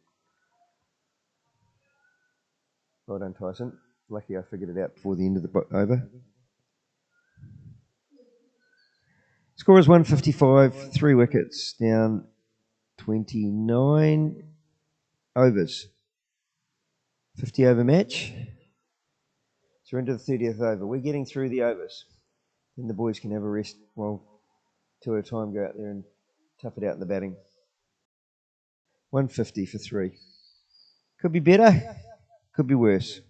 [SPEAKER 2] Well done, Tyson. Lucky I figured it out before the end of the over. Score is 155, 3 wickets, down 29 overs. 50 over match. So we're into the 30th over. We're getting through the overs. Then the boys can have a rest while two at a time go out there and tough it out in the batting. 150 for 3. Could be better, could be worse.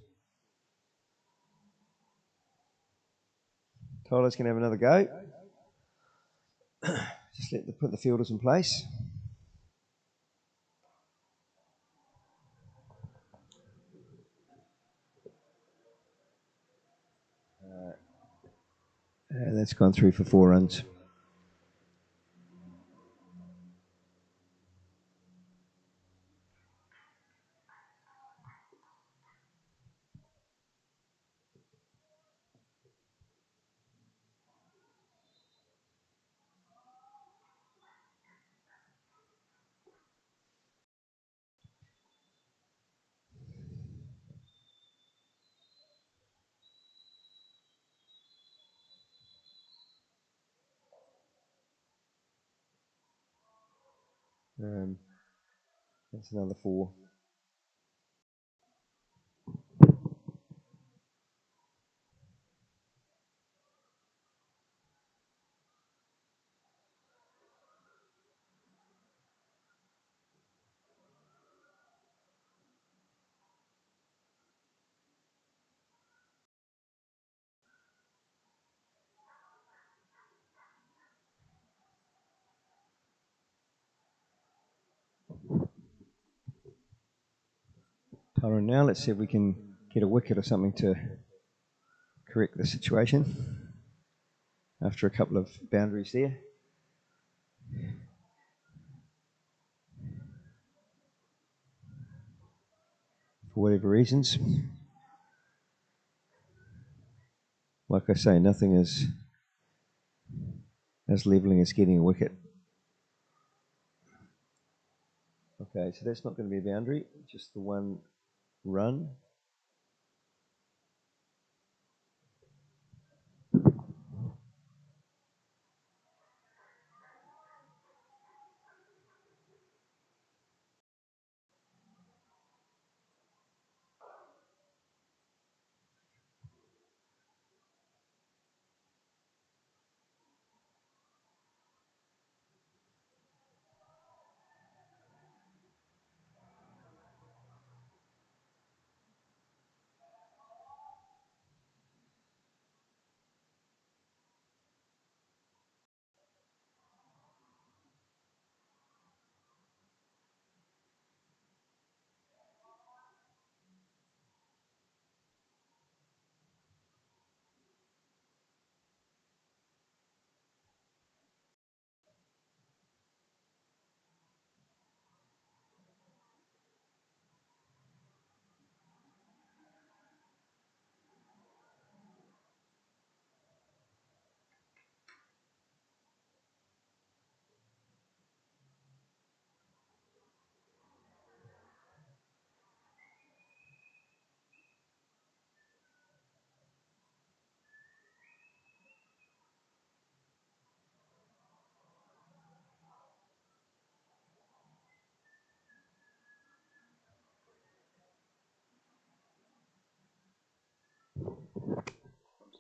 [SPEAKER 2] Tyler's going to have another go. Just put the fielders in place. That's gone through for 4 runs. That's another 4. Tyler, now let's see if we can get a wicket or something to correct the situation after a couple of boundaries there. For whatever reasons. Like I say, nothing is as levelling as getting a wicket. Okay, so that's not going to be a boundary, just the 1 run.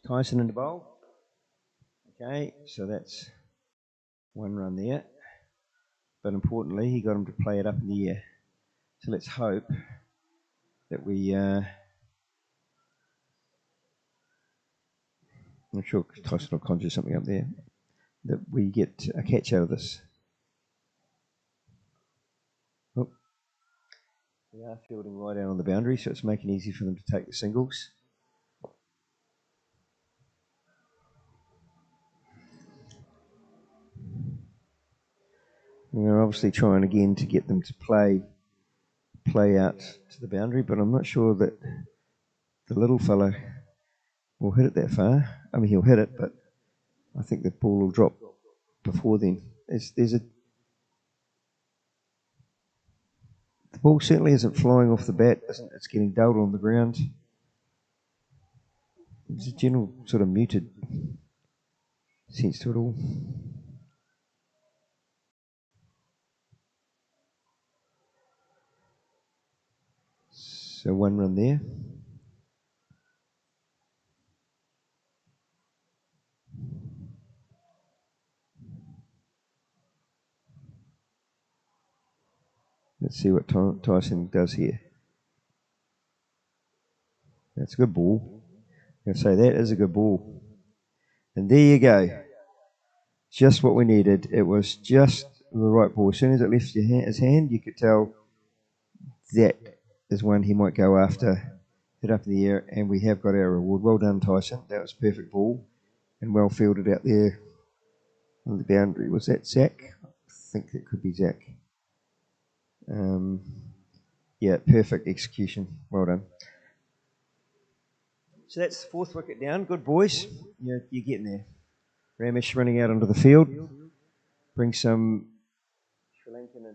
[SPEAKER 2] Tyson in the bowl. Okay, so that's 1 run there. But importantly, he got him to play it up in the air. So let's hope that we... I'm sure Tyson will conjure something up there. That we get a catch out of this. Oh. They are fielding right out on the boundary, so it's making it easy for them to take the singles. And they're obviously trying again to get them to play out to the boundary, but I'm not sure that the little fellow will hit it that far. I mean, he'll hit it, but I think the ball will drop before then. The ball certainly isn't flying off the bat. It's getting dulled on the ground. There's a general sort of muted sense to it all. So 1 run there. Let's see what Tyson does here. That's a good ball. I'm going to say that is a good ball. And there you go. Just what we needed. It was just the right ball. As soon as it left his hand, you could tell that is one he might go after. Hit up in the air, and we have got our reward. Well done, Tyson. That was a perfect ball and well fielded out there on the boundary. Was that Zach? I think that could be Zach. Yeah, perfect execution. Well done. So that's the fourth wicket down. Good, boys. You're getting there. Ramesh running out onto the field. Bring some Sri Lankan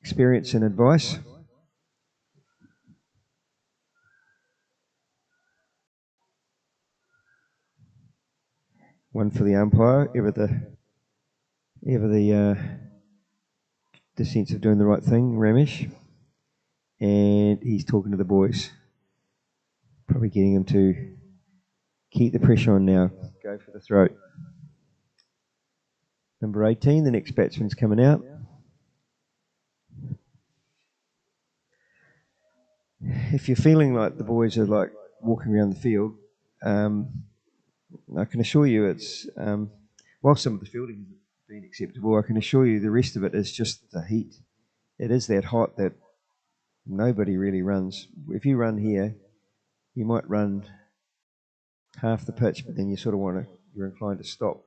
[SPEAKER 2] experience and advice. One for the umpire. Ever the sense of doing the right thing, Ramesh. And he's talking to the boys. Probably getting them to keep the pressure on now. Go for the throat. Number 18, the next batsman's coming out. If you're feeling like the boys are like walking around the field, I can assure you it's, while some of the fielding has been acceptable, I can assure you the rest of it is just the heat. It is that hot that nobody really runs. If you run here, you might run half the pitch, but then you sort of you're inclined to stop.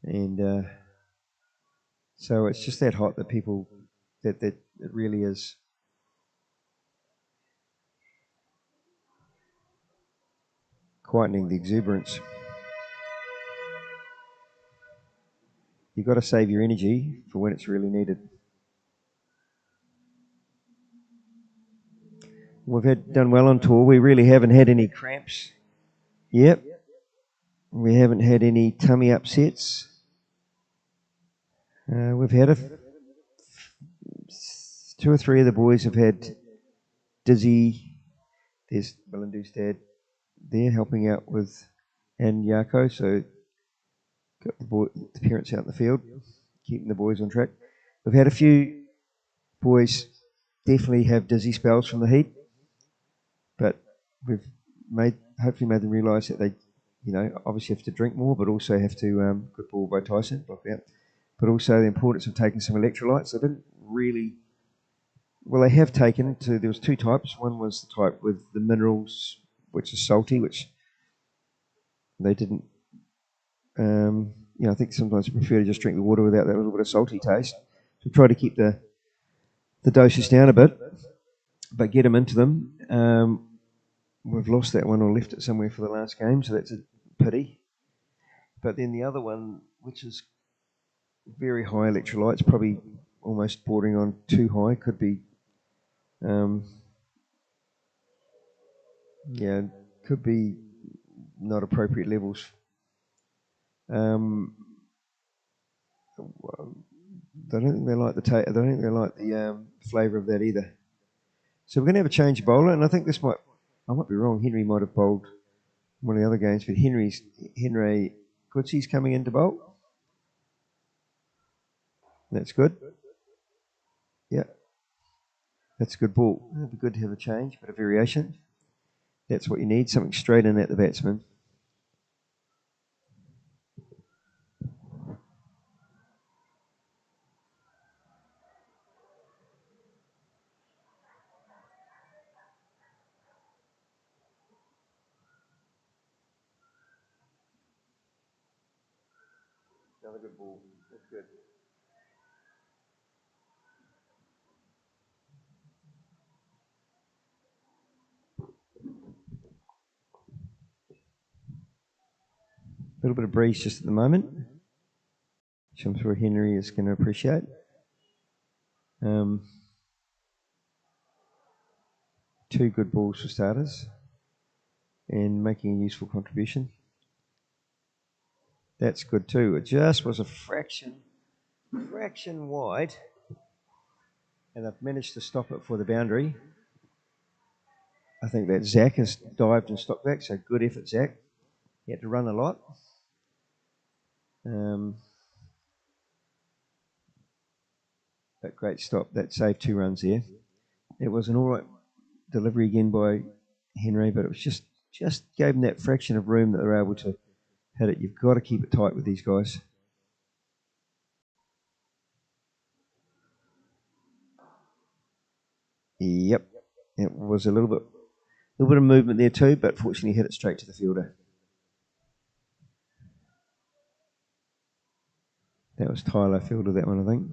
[SPEAKER 2] And so it's just that hot that that it really is. Quietening the exuberance. You've got to save your energy for when it's really needed. We've done well on tour. We really haven't had any cramps. Yep. We haven't had any tummy upsets. We've had two or three of the boys have had dizzy. There's Belindu's dad there helping out with and Yako, so got the parents out in the field, keeping the boys on track. We've had a few boys definitely have dizzy spells from the heat, but we've hopefully made them realise that they, obviously have to drink more, but also have to, good ball by Tyson, block out, but also the importance of taking some electrolytes. They didn't really, well, they have taken there was two types. One was the type with the minerals, which is salty, which they didn't, I think sometimes you prefer to just drink the water without that little bit of salty taste. So try to keep the doses down a bit, but get them into them. We've lost that one or left it somewhere for the last game, so that's a pity. But then the other one, which is very high electrolytes, probably almost bordering on too high, could be, could be not appropriate levels. I don't think they like I don't think they like the flavour of that either. So we're going to have a change of bowler, and I think I might be wrong. Henry might have bowled one of the other games, but Henry Cootsy's coming in to bowl. That's good. Yeah, that's a good ball. It'd be good to have a change, bit of variation. That's what you need, something straight in at the batsman. Another good ball. That's good. A little bit of breeze just at the moment, which I'm sure Henry is going to appreciate. Two good balls for starters and making a useful contribution. That's good too. It just was a fraction wide, and I've managed to stop it for the boundary. I think that Zach has dived and stopped back, so good effort, Zach. He had to run a lot. But great stop. That saved 2 runs there. It was an all right delivery again by Henry, but it was just gave them that fraction of room that they're able to hit it. You've got to keep it tight with these guys. Yep, it was a little bit of movement there too, but fortunately hit it straight to the fielder. That was Tyler fielded that one, I think.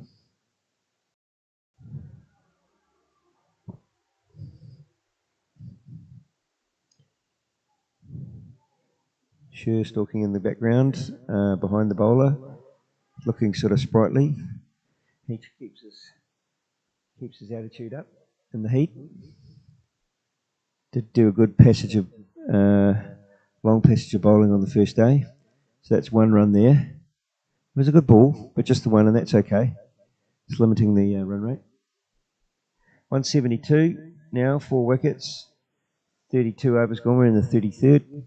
[SPEAKER 2] Sure, stalking in the background behind the bowler, looking sort of sprightly. He keeps his attitude up in the heat. Did do a good passage of long passage of bowling on the first day, so that's 1 run there. It was a good ball, but just the one, and that's okay. It's limiting the run rate. 172 now, 4 wickets, 32 overs gone. We're in the 33rd.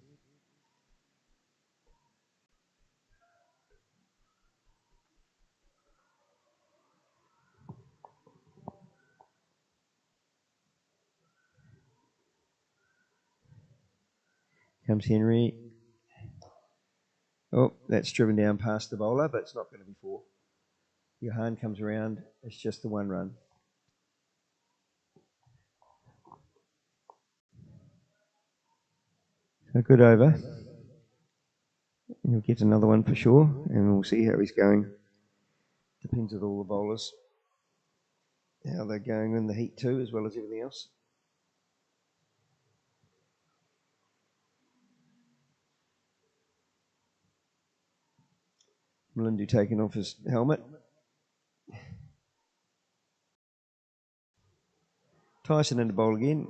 [SPEAKER 2] Comes Henry. Oh, that's driven down past the bowler, but it's not going to be 4. Johan comes around. It's just the 1 run. A good over. He'll get another one for sure, and we'll see how he's going. Depends on all the bowlers, how they're going in the heat too, as well as everything else. Melindu taking off his helmet. Tyson into bowl again.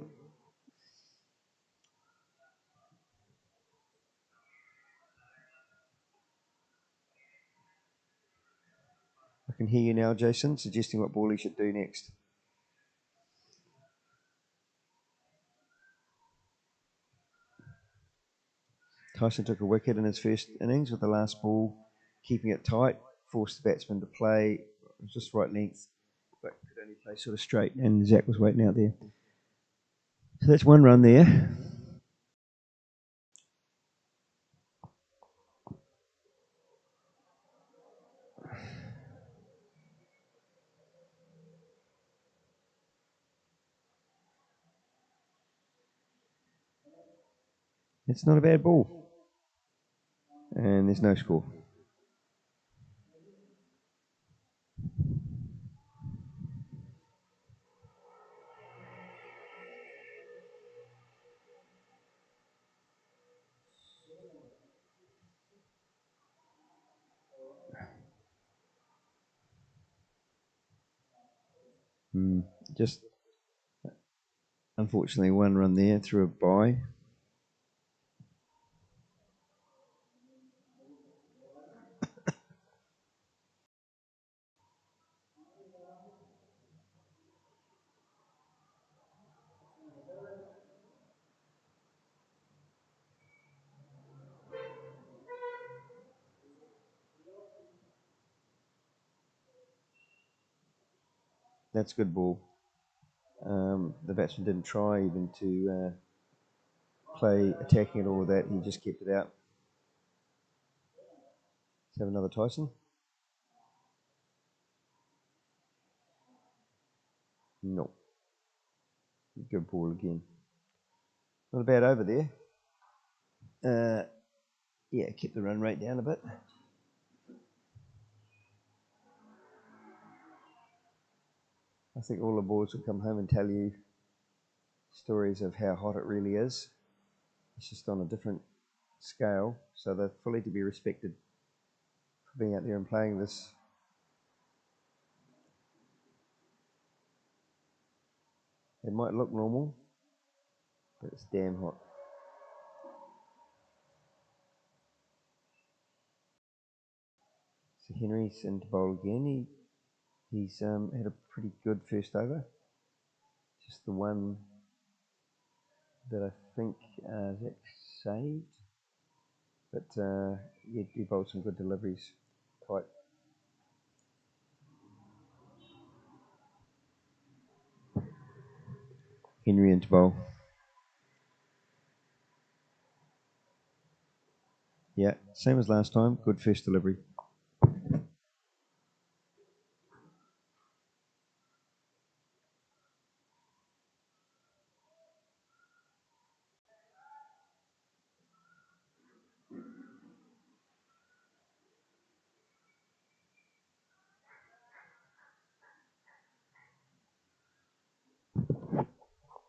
[SPEAKER 2] I can hear you now, Jason, suggesting what ball he should do next. Tyson took a wicket in his first innings with the last ball, keeping it tight, forced the batsman to play. It was just right length, but could only play sort of straight, and Zach was waiting out there. So that's 1 run there. It's not a bad ball. And there's no score. Just unfortunately 1 run there through a bye. That's a good ball. The batsman didn't try even to play attacking at all of that. He just kept it out. Let's have another Tyson. No. Good ball again. Not a bad over there. Yeah, kept the run rate down a bit. I think all the boys will come home and tell you stories of how hot it really is. It's just on a different scale, so they're fully to be respected for being out there and playing this. It might look normal, but it's damn hot. So Henry's into bowl again. He's had a pretty good first over. Just the one that I think Zach saved. But he bowled some good deliveries. Tight. Henry into bowl. Yeah, same as last time. Good first delivery.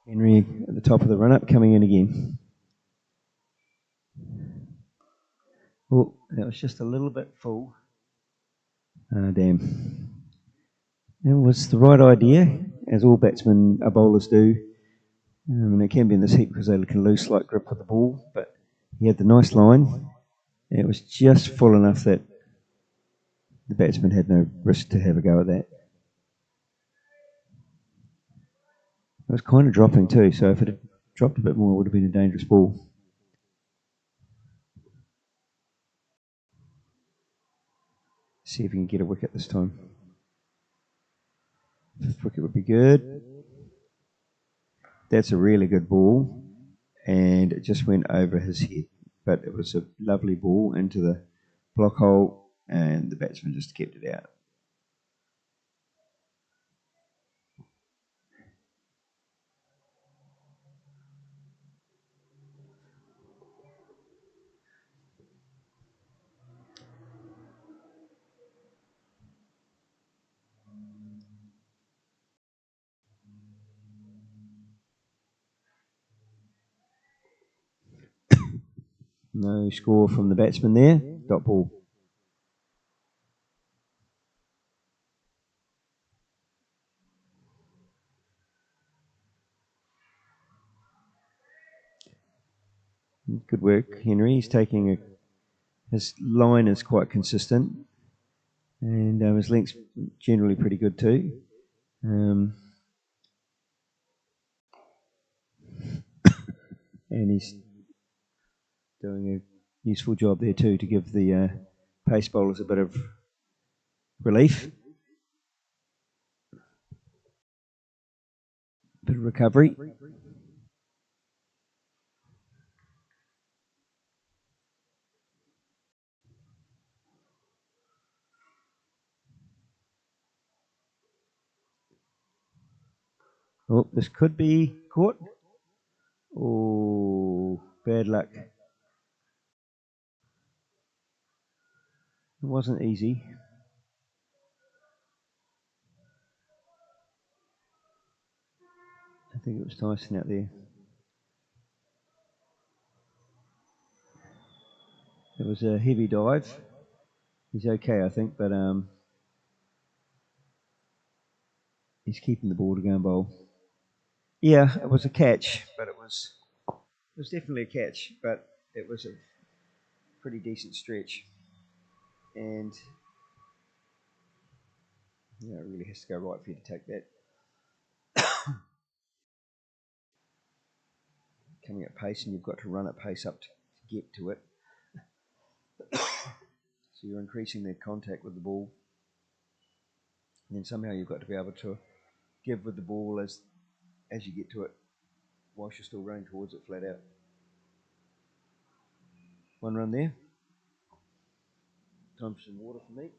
[SPEAKER 2] Henry at the top of the run-up, coming in again. Oh, that was just a little bit full. Damn. It was the right idea, as all batsmen or bowlers do. And it can be in this heat because they can lose slight grip with the ball, but he had the nice line. And it was just full enough that the batsman had no risk to have a go at that. It was kind of dropping too, so if it had dropped a bit more, it would have been a dangerous ball. See if he can get a wicket this time. Fifth wicket would be good. That's a really good ball, and it just went over his head. But it was a lovely ball into the block hole, and the batsman just kept it out. No score from the batsman there. Dot ball. Good work, Henry. He's taking his line is quite consistent, and his length's generally pretty good too. And he's doing a useful job there too to give the pace bowlers a bit of relief, bit of recovery. Oh, this could be caught. Oh, bad luck. It wasn't easy. I think it was Tyson out there. It was a heavy dive. He's okay, I think, but he's keeping the ball to go and bowl. Yeah, it was a catch, but it was definitely a catch, but it was a pretty decent stretch, and it really has to go right for you to take that. Coming at pace, and you've got to run at pace up to get to it. So you're increasing the contact with the ball, and then somehow you've got to be able to give with the ball as you get to it, whilst you're still running towards it flat out. One run there. Time for some water for me.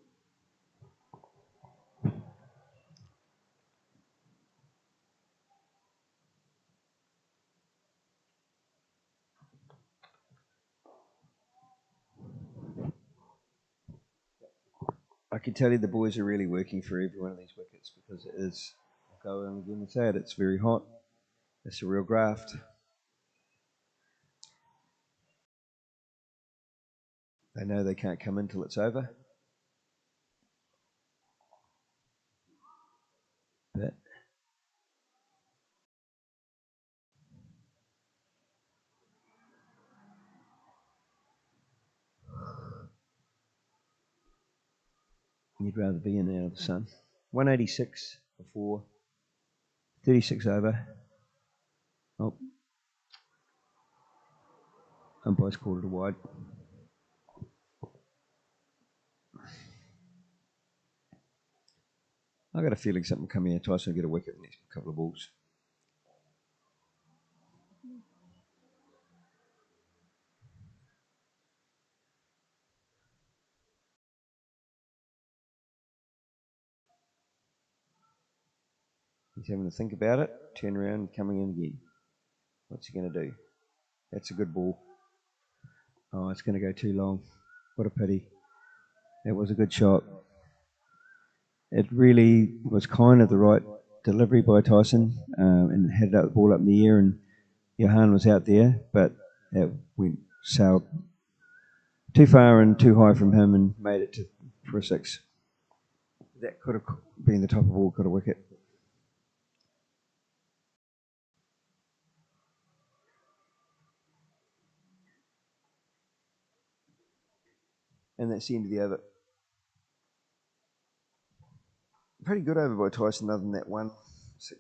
[SPEAKER 2] I can tell you the boys are really working for every one of these wickets because it is, I'll go on again and say it, it's very hot. It's a real graft. They know they can't come in till it's over. But you'd rather be in and out of the sun. 186 before, 36 over. Oh, umpire's called it a wide. I got a feeling something coming here. Tyson will get a wicket in the next couple of balls. He's having to think about it. Turn around, coming in again. What's he going to do? That's a good ball. Oh, it's going to go too long. What a pity. That was a good shot. It really was kind of the right delivery by Tyson, and headed up the ball up in the air, and Johan was out there, but it went sailed too far and too high from him and made it for a six. That could have been the top of the ball, could have wicket. And that's the end of the over. Pretty good over by Tyson, other than that 1-6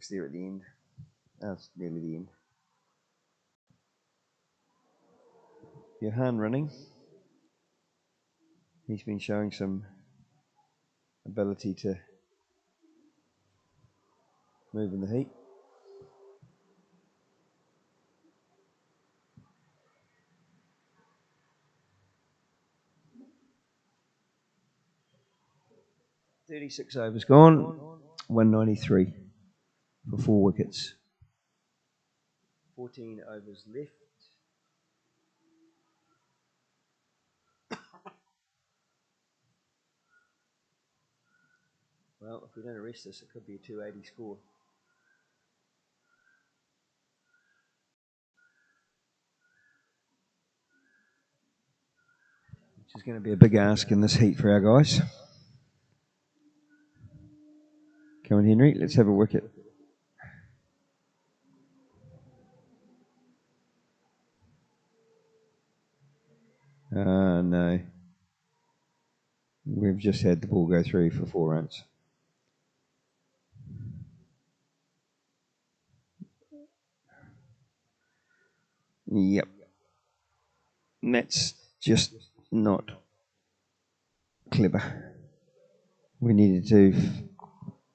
[SPEAKER 2] there at the end. That's nearly the end. Johan running. He's been showing some ability to move in the heat. .36 overs gone, 193 for 4 wickets. 14 overs left. Well, if we don't arrest this, it could be a 280 score. Which is going to be a big ask in this heat for our guys. Come on, Henry, let's have a wicket. No. We've just had the ball go through for 4 runs. Yep. And that's just not clever. We needed to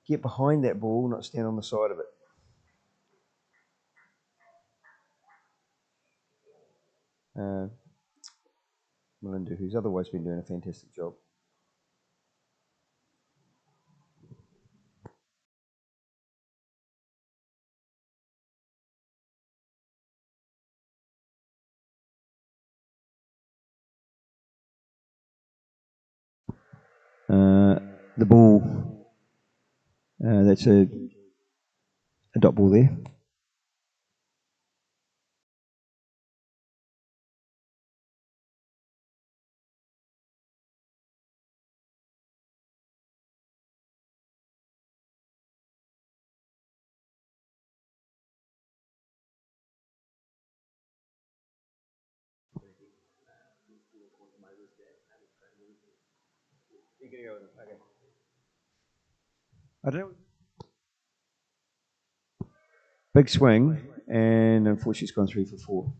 [SPEAKER 2] get behind that ball, not stand on the side of it. Melinda, who's otherwise been doing a fantastic job. The ball, that's a dot ball there. Okay. I don't know. Big swing, and unfortunately, it's gone 3 for 4.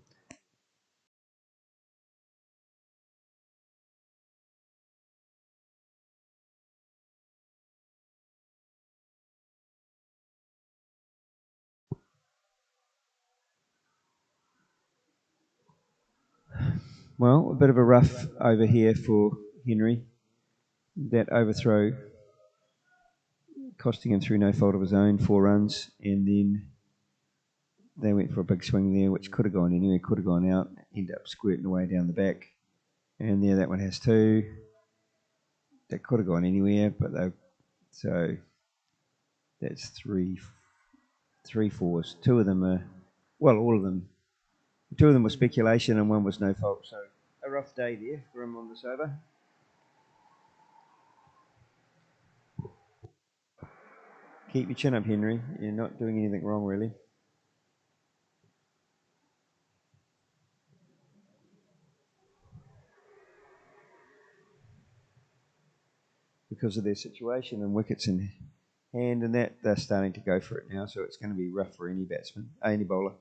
[SPEAKER 2] Well, a bit of a rough over here for Henry. That overthrow costing him through no fault of his own, 4 runs, and then they went for a big swing there, which could have gone anywhere, could have gone out, ended up squirting away down the back. And there, that one has 2. That could have gone anywhere, but so that's three fours. 2 of them are, well, all of them. 2 of them were speculation, and 1 was no fault. So a rough day there for him on this over. Keep your chin up, Henry. You're not doing anything wrong, really. Because of their situation and wickets in hand and that, they're starting to go for it now, so it's going to be rough for any batsman, any bowler.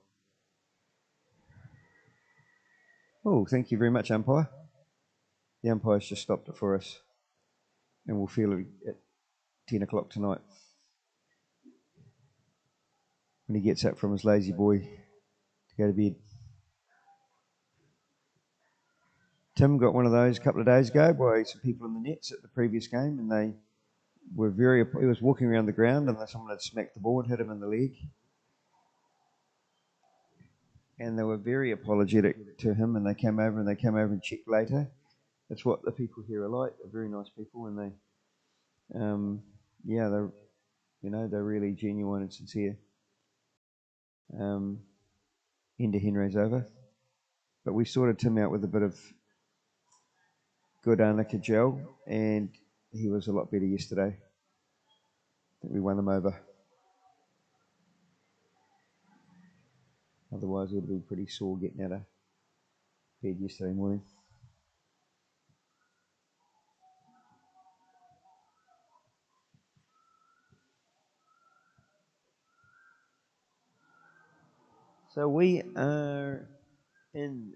[SPEAKER 2] Oh, thank you very much, umpire. The umpire's just stopped it for us, and we'll feel it at 10 o'clock tonight when he gets up from his lazy boy go to bed. Tim got one of those a couple of days ago by some people in the nets at the previous game, and they were he was walking around the ground, and someone had smacked the ball and hit him in the leg. And they were very apologetic to him, and they came over and checked later. That's what the people here are like. They're very nice people, and they're really genuine and sincere. End of Henry's over, but we sorted Tim out with a bit of good Lanka gel, and he was a lot better yesterday. I think we won him over. Otherwise, it would have been pretty sore getting out of bed yesterday morning. So we are in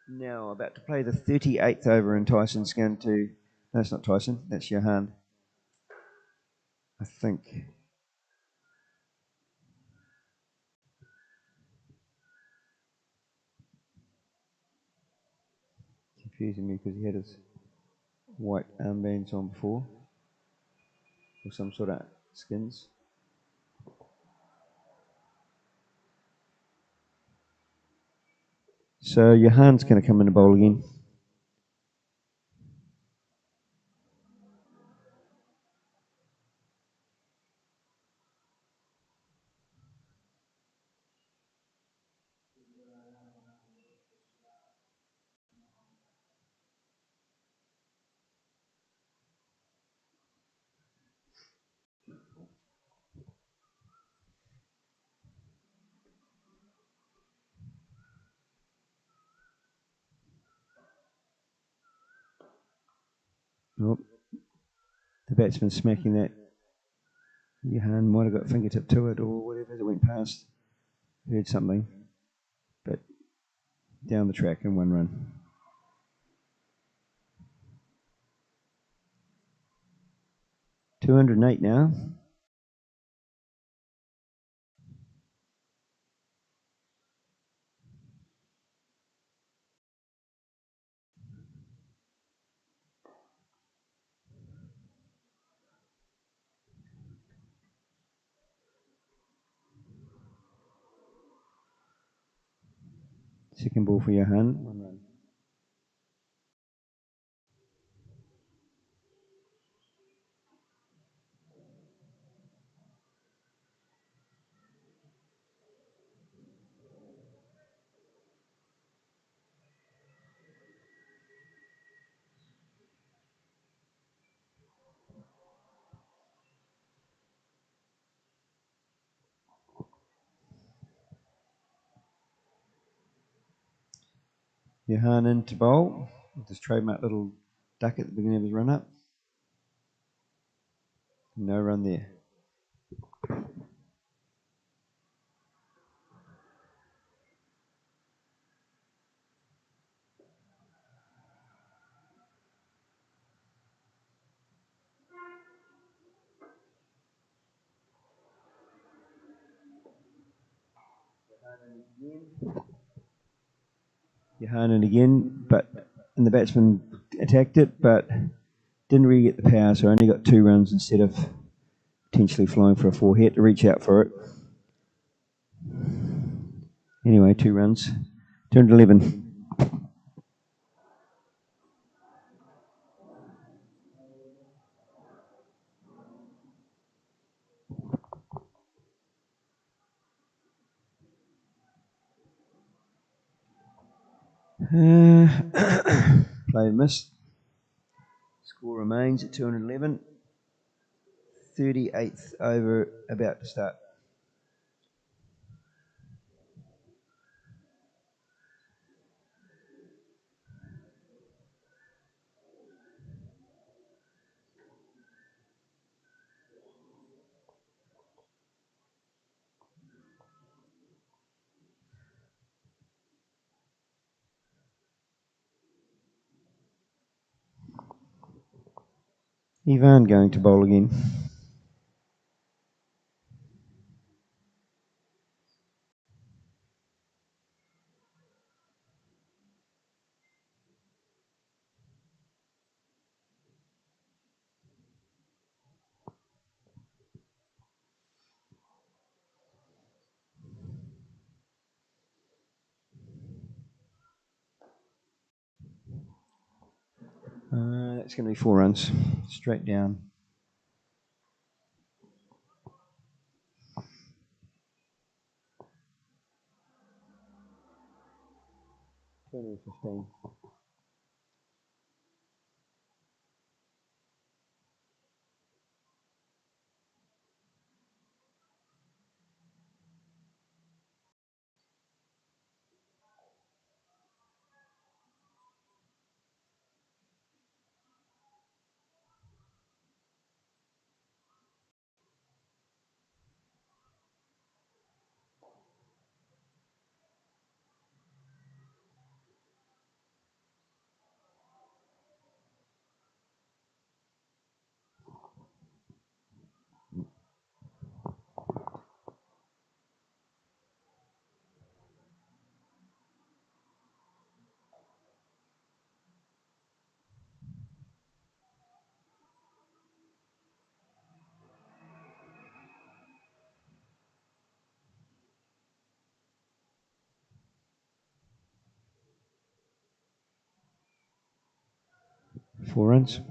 [SPEAKER 2] now about to play the 38th over, and Tyson's going to... No, it's not Tyson. That's Johan. I think. Confusing me because he had his white armbands on before. Or some sort of skins. So Johan's going to come in the bowl again. Oh, the batsman smacking that. Johan might have got fingertip to it or whatever that went past. Heard something. But down the track in one run. $208 now. Second ball for Johan. 1 run. Johan into bowl with his trademark little duck at the beginning of his run up. No run there. Johan in again, and the batsman attacked it, but didn't really get the power, so only got 2 runs instead of potentially flying for a 4. He had to reach out for it. Anyway, 2 runs. 211. Play and missed. Score remains at 211. 38th over, about to start. Ivan going to bowl again. That's going to be 4 runs, straight down. 15. Four runs.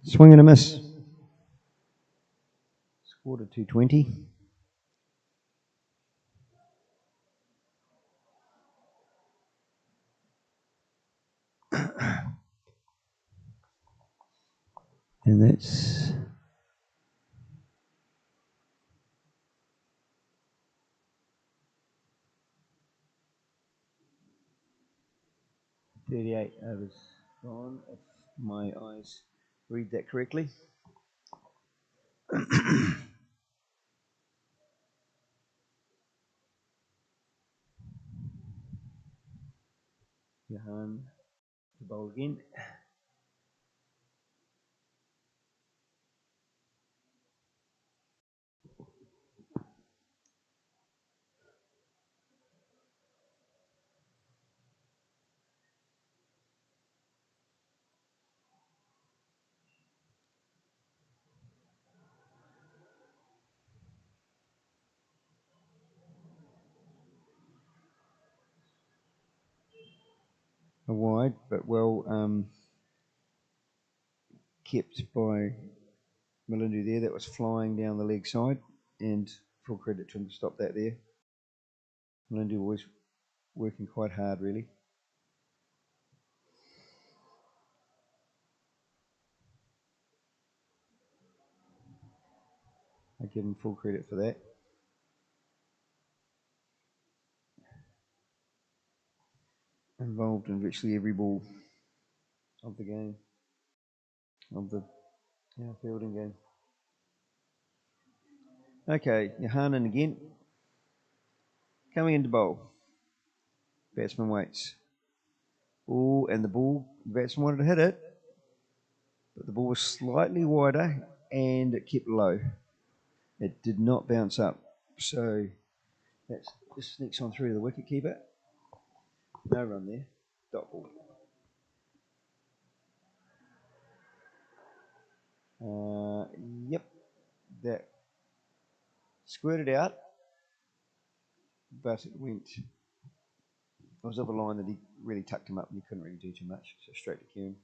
[SPEAKER 2] Swing and a miss. Scored at 220. And that's 38 overs gone, if my eyes read that correctly. Johan to bowl again. A wide, but well kept by Melindu there. That was flying down the leg side, and full credit to him to stop that there. Melindu was working quite hard, really. I give him full credit for that. Involved in virtually every ball of the game, of the fielding game. Okay, Johanan again. Coming into bowl. Batsman waits. Ball, and the batsman wanted to hit it, but the ball was slightly wider and it kept low. It did not bounce up. So that's just sneaks on through to the wicket keeper. No run there. Dot ball. Yep. That squirted out, but it went. It was of a line that he really tucked him up and he couldn't really do too much. So straight to Kieran.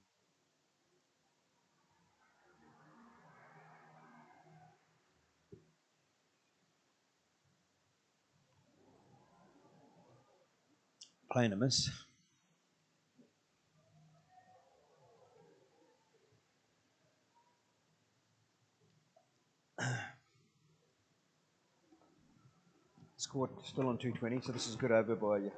[SPEAKER 2] Playing a miss. Scored still on 220, so this is good over by Johan.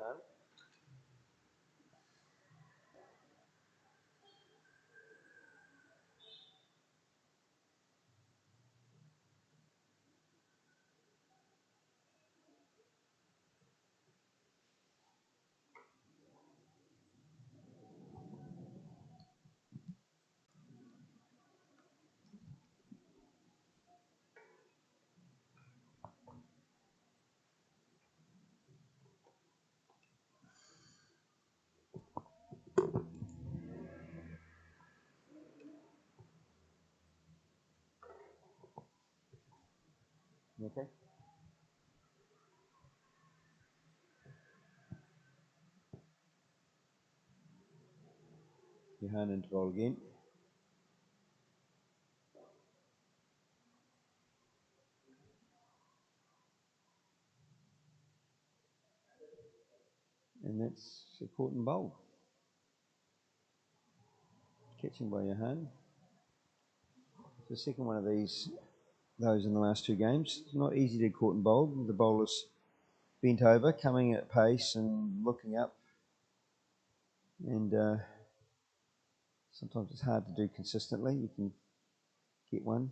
[SPEAKER 2] Okay. Your hand into bowl again. And that's a caught and bowl. Catching by your hand. It's the second one of those in the last two games. It's not easy to caught and bowl. The bowler's bent over, coming at pace and looking up. And sometimes it's hard to do consistently. You can get one,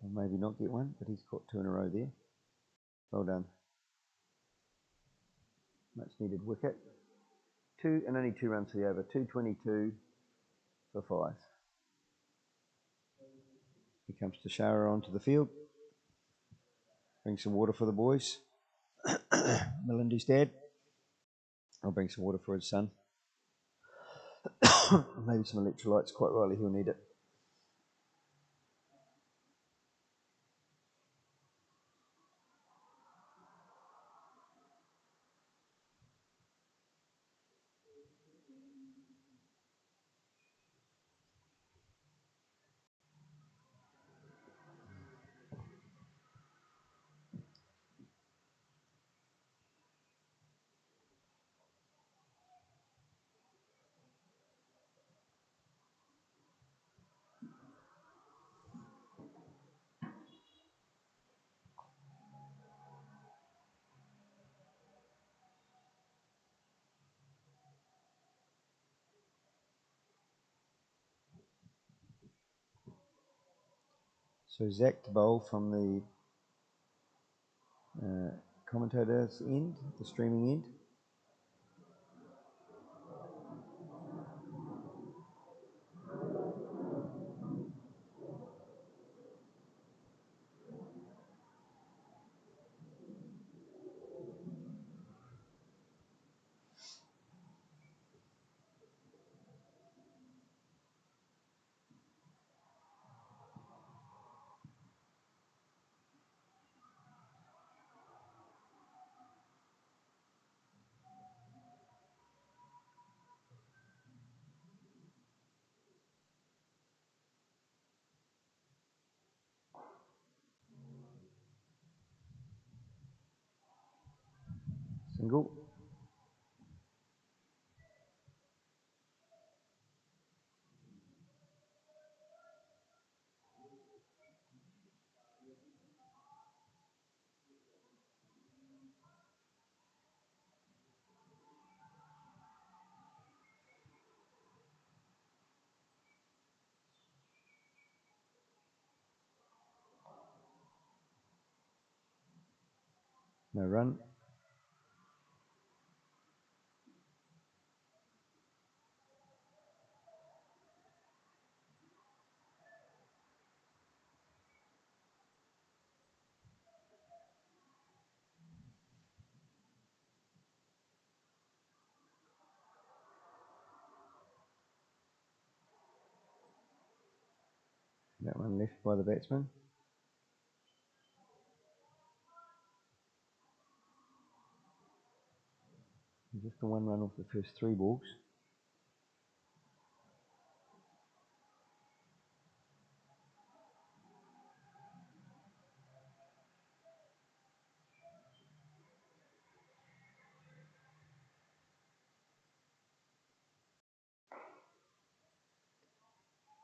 [SPEAKER 2] or maybe not get one, but he's caught two in a row there. Well done. Much needed wicket. Two and only 2 runs for the over. 222 for 5. Here comes Tashara onto the field. Bring some water for the boys. Melinda's dad. I'll bring some water for his son. Maybe some electrolytes. Quite rightly, he'll need it. So Zach to bowl from the commentator's end, the streaming end. Single. No run. That one left by the batsman. Just the 1 run off the first 3 balls.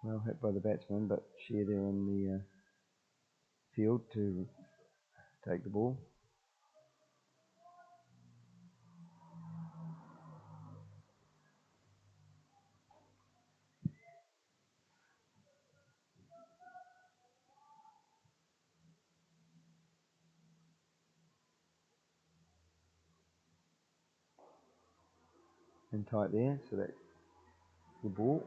[SPEAKER 2] Well hit by the batsman, but Shear there on the field to take the ball. And tight there, so that's the ball.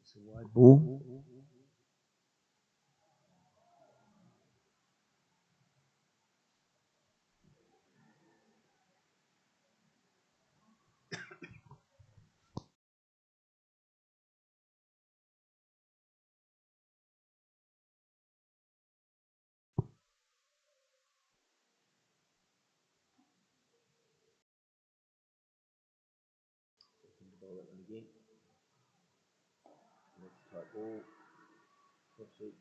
[SPEAKER 2] It's a wide ball. Ball that one again. That's a tight ball. Actually,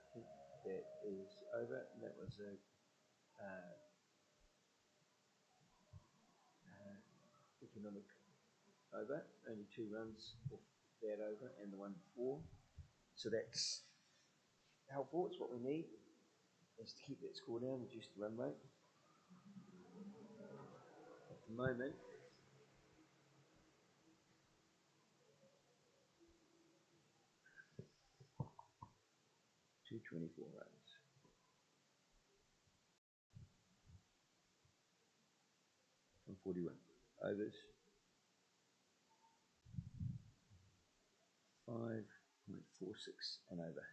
[SPEAKER 2] I think that is over. And that was a economic over. Only 2 runs off that over and the one before. So that's helpful. It's what we need, is to keep that score down, reduce the run rate. At the moment, 224 runs from 41 overs. 5.46 and over.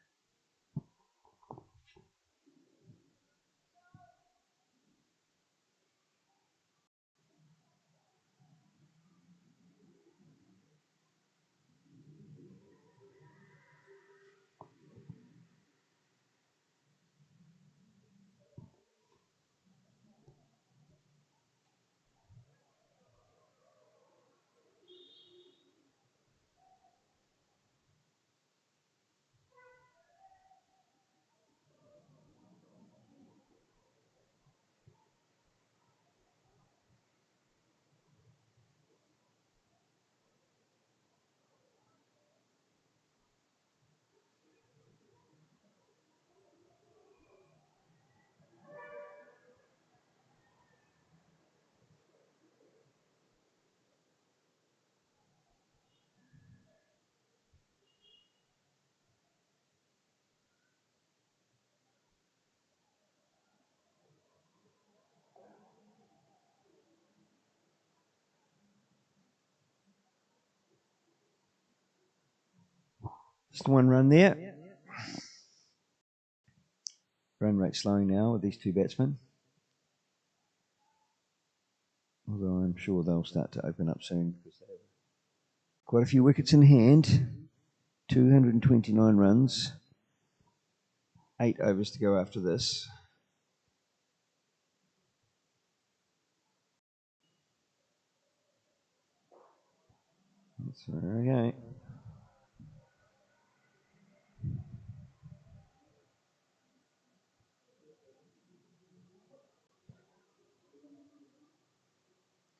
[SPEAKER 2] Just 1 run there. Run rate slowing now with these 2 batsmen. Although I'm sure they'll start to open up soon because they have quite a few wickets in hand. 229 runs. 8 overs to go after this. That's okay.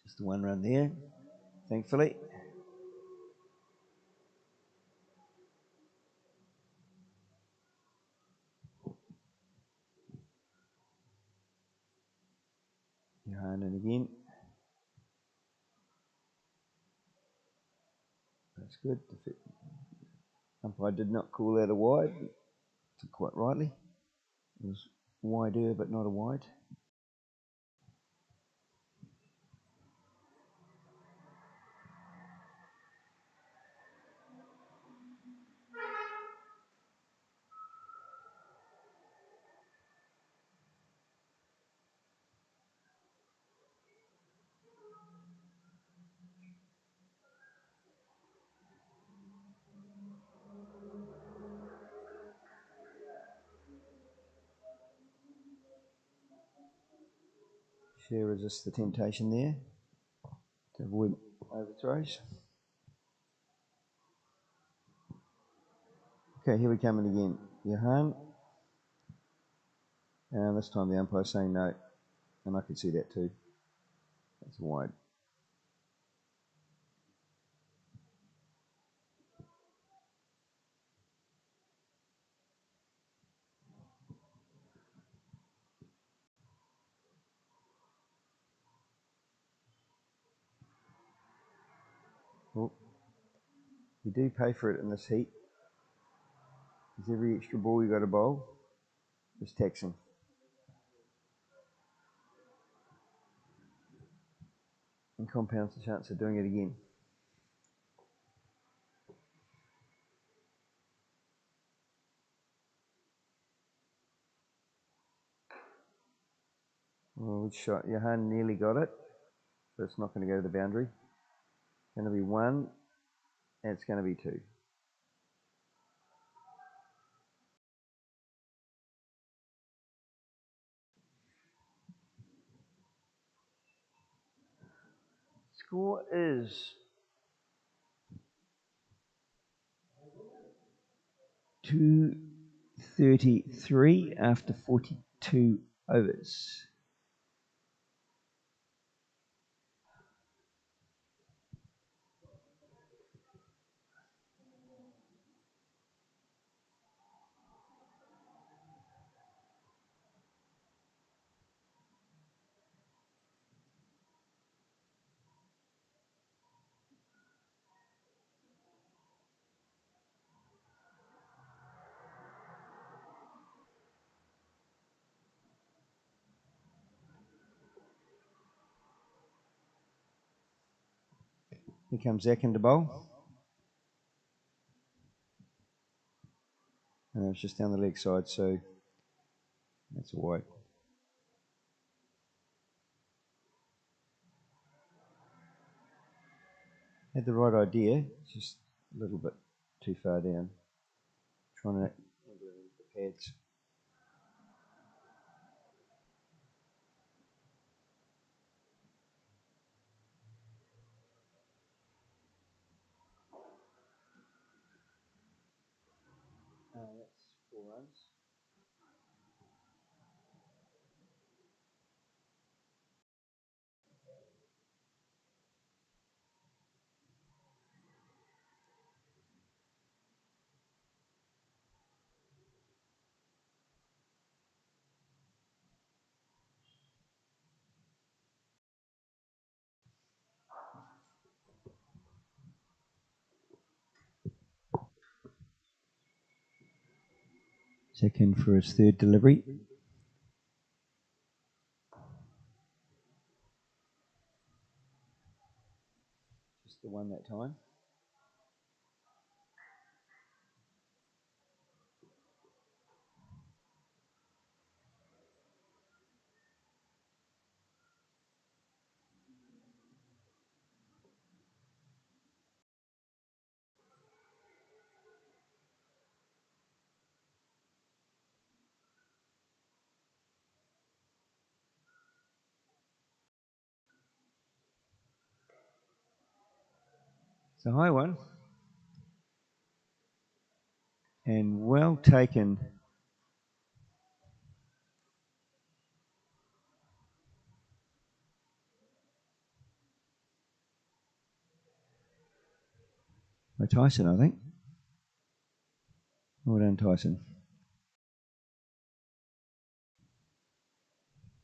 [SPEAKER 2] Just the 1 run there, thankfully. Johannan again. That's good. The umpire did not call that a wide, quite rightly. It was wider, but not a wide. Share resists the temptation there to avoid overthrows. Okay, here we come in again. Johan. And this time the umpire's saying no. And I could see that too. That's wide. Well, you do pay for it in this heat. Because every extra ball you got to bowl is taxing. And compounds the chance of doing it again. Well, shot. Johan nearly got it, but it's not going to go to the boundary. It's going to be 1, and it's going to be 2. Score is 233 after 42 overs. Here comes Zach into bowl. And it's just down the leg side, so that's a white. Had the right idea, just a little bit too far down. Trying to the pads. That's 4 runs. Second for his third delivery. Just the one that time. It's a high one. And well taken. By Tyson, I think. Well done, Tyson.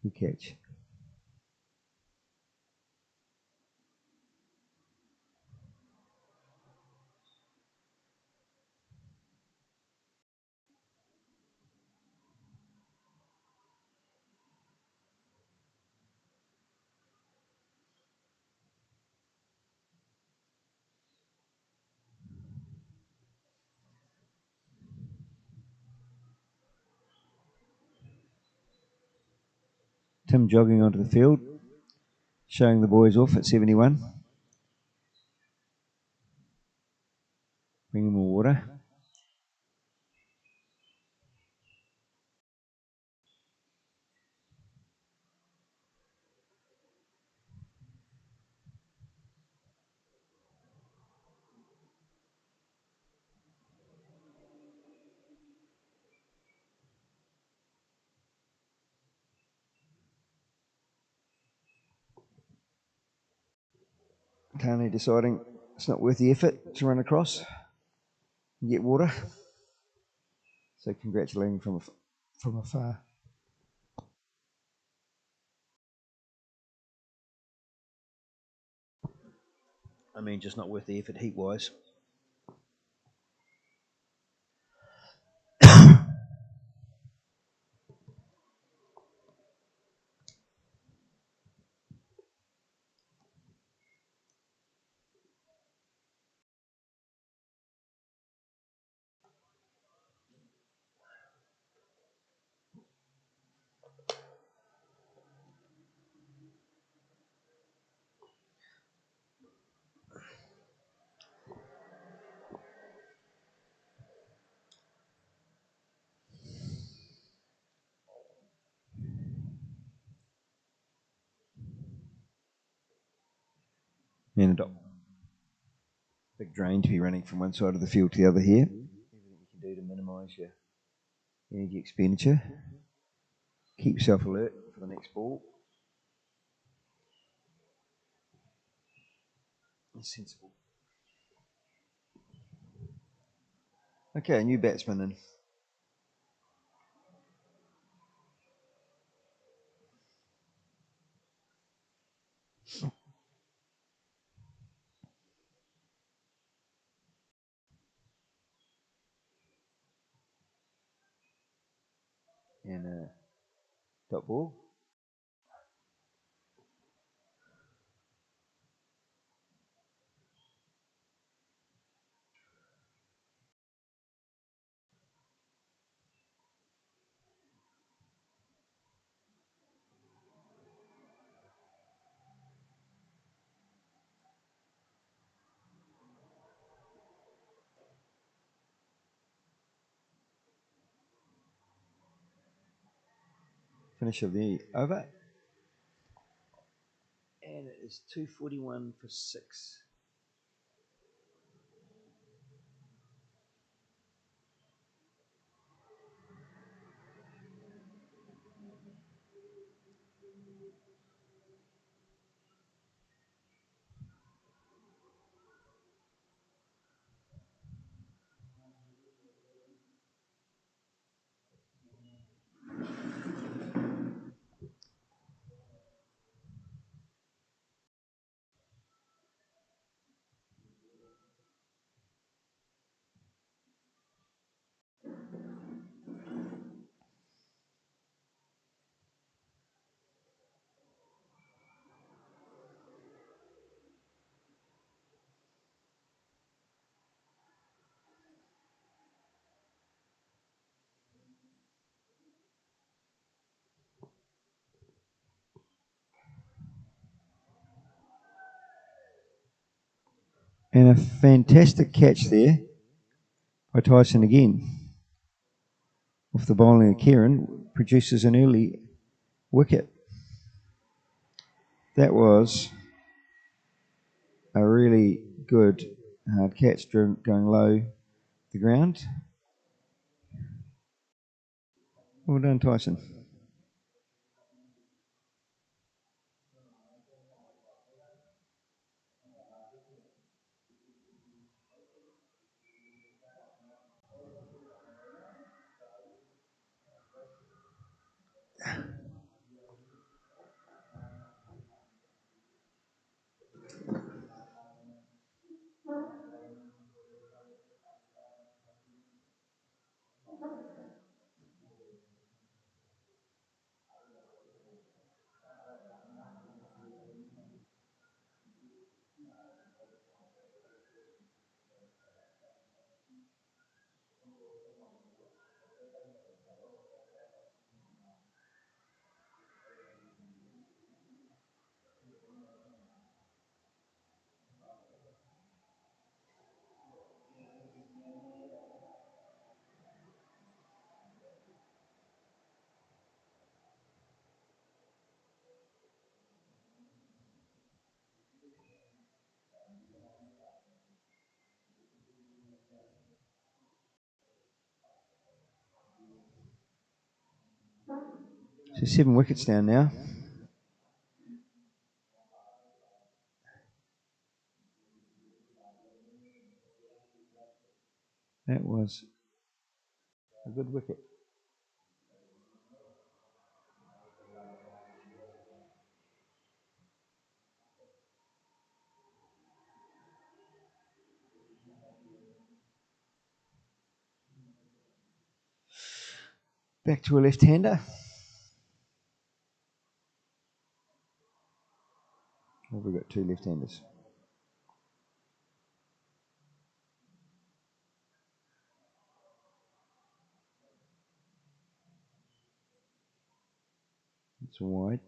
[SPEAKER 2] Good catch. Tim jogging onto the field, showing the boys off at 71. Bringing more water. Carney deciding it's not worth the effort to run across and get water. So congratulating from afar. I mean, just not worth the effort heat-wise. And a dot. Big drain to be running from one side of the field to the other here. Everything you can do to minimise your energy expenditure. Keep yourself alert for the next ball. That's sensible. Okay, new batsman in. And a dot ball. Finish of the over. And it is 2:41 for 6. And a fantastic catch there by Tyson again. Off the bowling of Kieran, produces an early wicket. That was a really good hard catch going low the ground. Well done, Tyson. So 7 wickets down now. That was a good wicket. Back to a left-hander. Oh, we've got 2 left-handers. It's wide.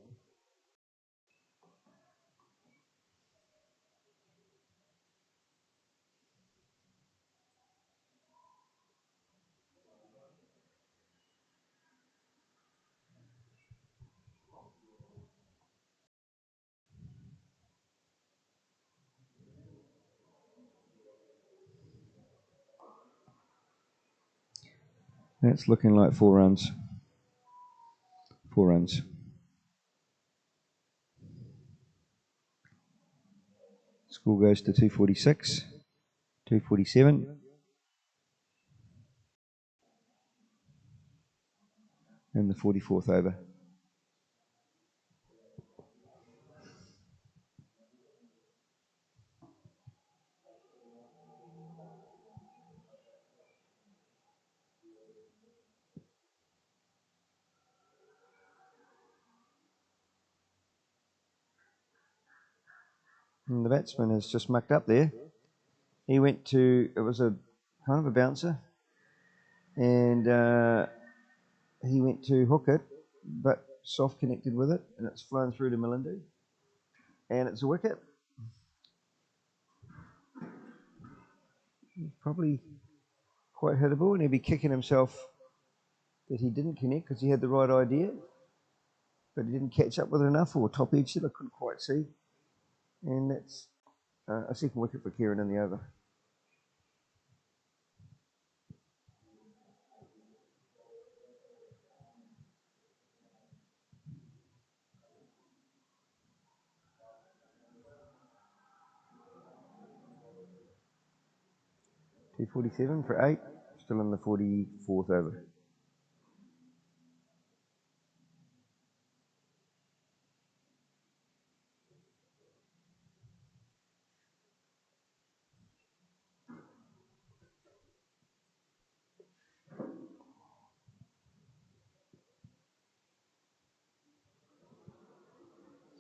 [SPEAKER 2] That's looking like 4 runs. 4 runs. Score goes to 246, 247. And the 44th over. And the batsman has just mucked up there. He went to, it was a kind of a bouncer, and he went to hook it, but soft connected with it, and it's flown through to Melindu, and it's a wicket. Probably quite hittable, and he'd be kicking himself that he didn't connect because he had the right idea, but he didn't catch up with it enough or top edged it. I couldn't quite see, and that's a second wicket for Kieran in the over. 247 for 8, still in the 44th over.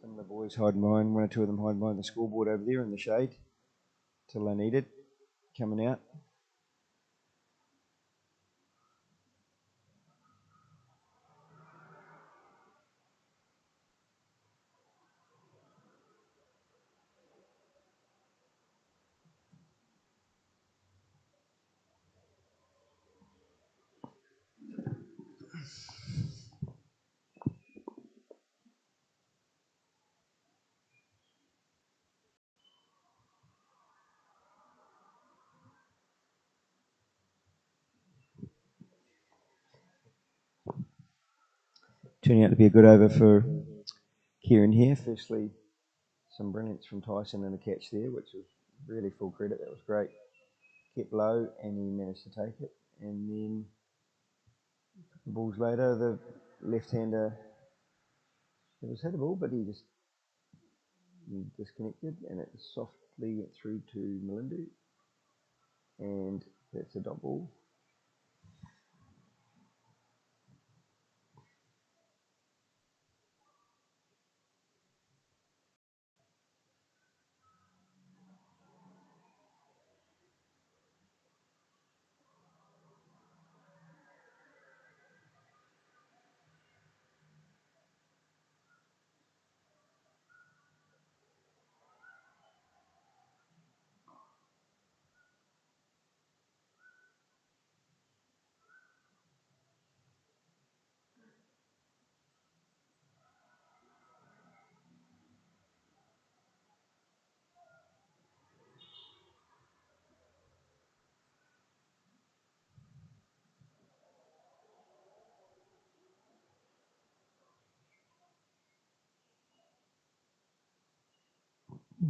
[SPEAKER 2] Some of the boys hide behind, 1 or 2 of them hide behind the scoreboard over there in the shade till they need it, coming out. Turning out to be a good over for Kieran here. Firstly, some brilliance from Tyson and a catch there, which was really full credit. That was great. Kept low and he managed to take it. And then a couple of balls later, the left-hander, it was hittable, but he disconnected and it softly went through to Melindu. And that's a dot ball.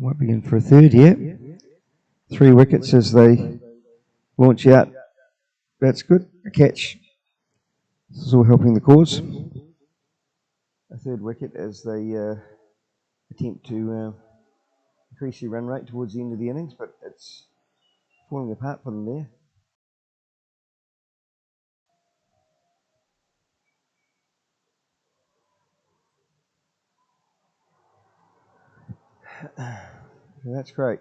[SPEAKER 2] Might be in for a third, yeah. 3 wickets as they launch out. That's good. A catch. This is all helping the cause. A third wicket as they attempt to increase their run rate towards the end of the innings, but it's falling apart for them there. That's great.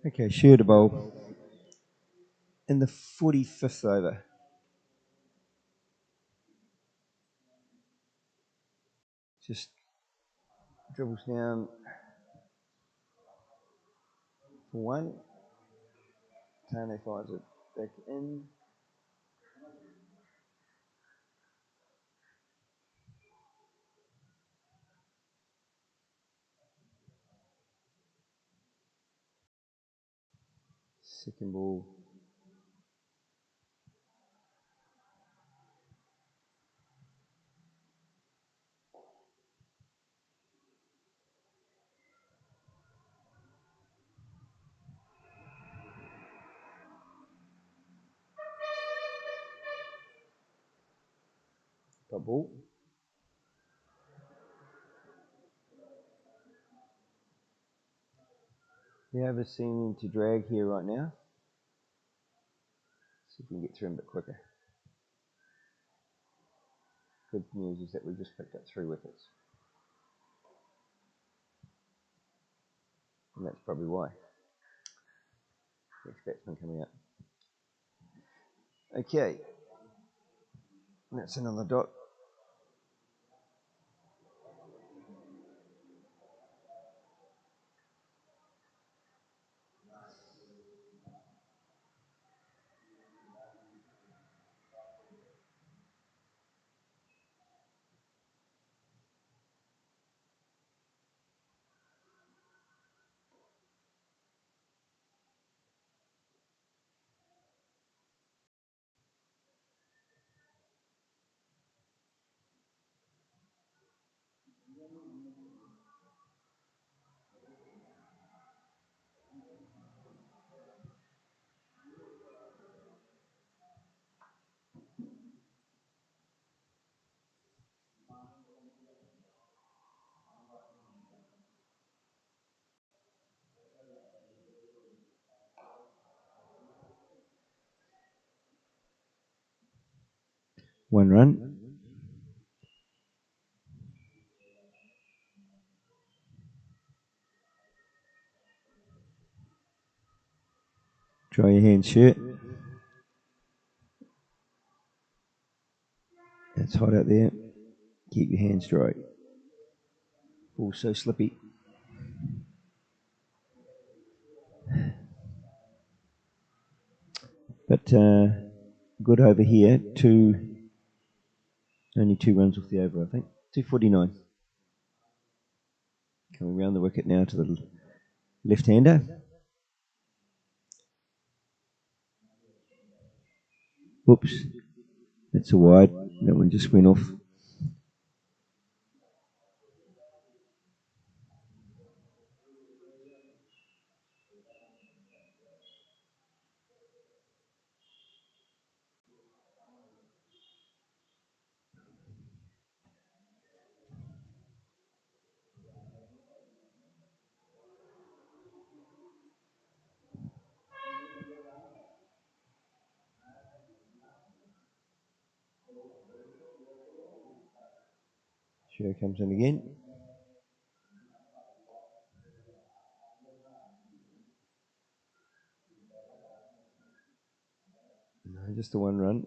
[SPEAKER 2] Okay, sure to bowl in the 45th over. Just dribbles down for one. Tane fires it back in. Second ball. Dot ball. The over's seeming to drag here right now. See if we can get through him a bit quicker. Good news is that we just picked up 3 wickets. And that's probably why. Next batsman coming up. Okay. That's another dot. One run. Dry your hands, shirt. It's hot out there. Keep your hands dry. Also slippy. But good over here. Only 2 runs off the over, I think. 249. Coming round the wicket now to the left-hander. Oops. That's a wide. That one just went off. Sure comes in again. No, just the 1 run.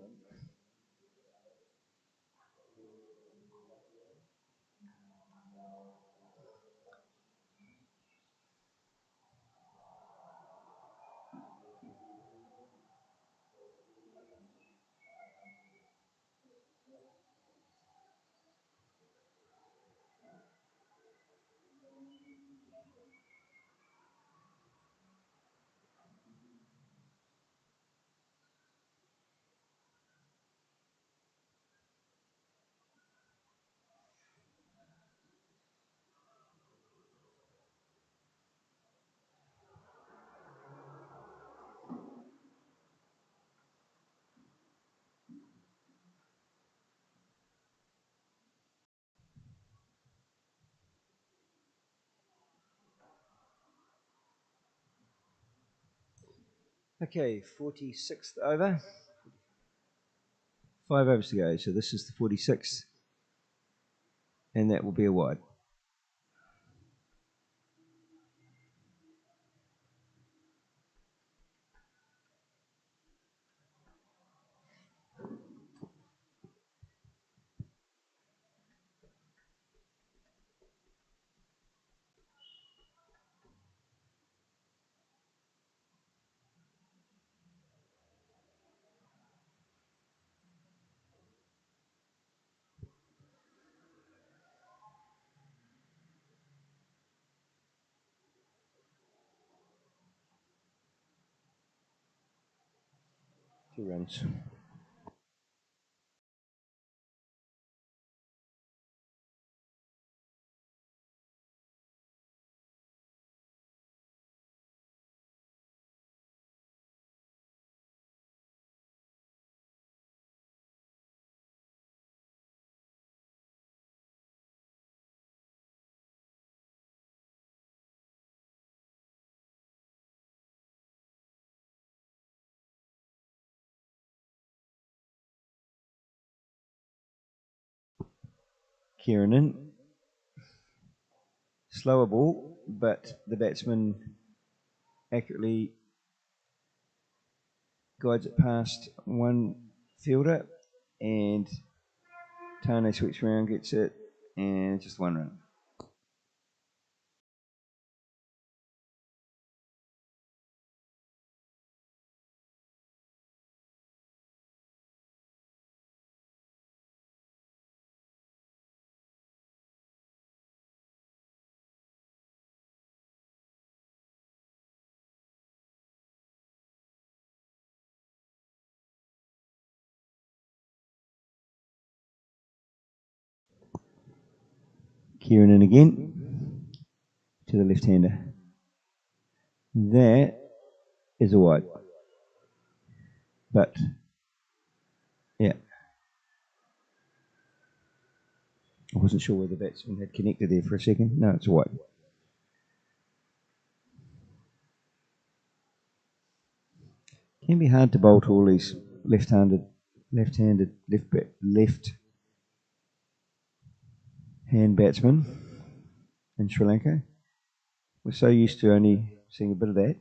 [SPEAKER 2] Okay, 46th over. 5 overs to go, so this is the 46th, and that will be a wide. Two runs. Kieran, slower ball, but the batsman accurately guides it past one fielder, and Tane switch round, gets it, and just one run. Kieran in again to the left-hander. That is a wide. But, yeah. I wasn't sure whether the batsman had connected there for a second. No, it's a wide. Can be hard to bowl to all these left-hand hand batsmen in Sri Lanka. We're so used to only seeing a bit of that.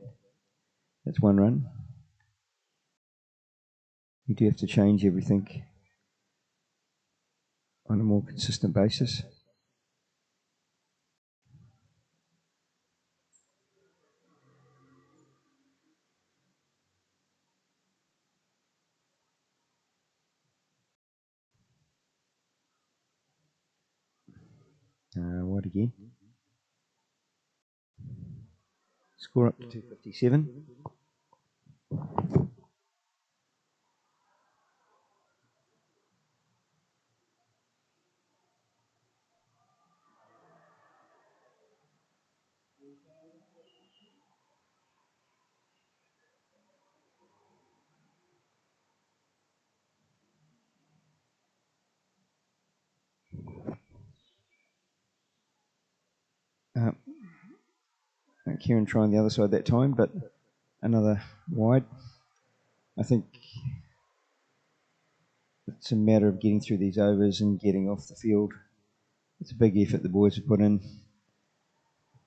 [SPEAKER 2] That's one run. You do have to change everything on a more consistent basis. Wide again. Score up to 257. Kieran trying the other side that time, but another wide. I think it's a matter of getting through these overs and getting off the field. It's a big effort the boys have put in.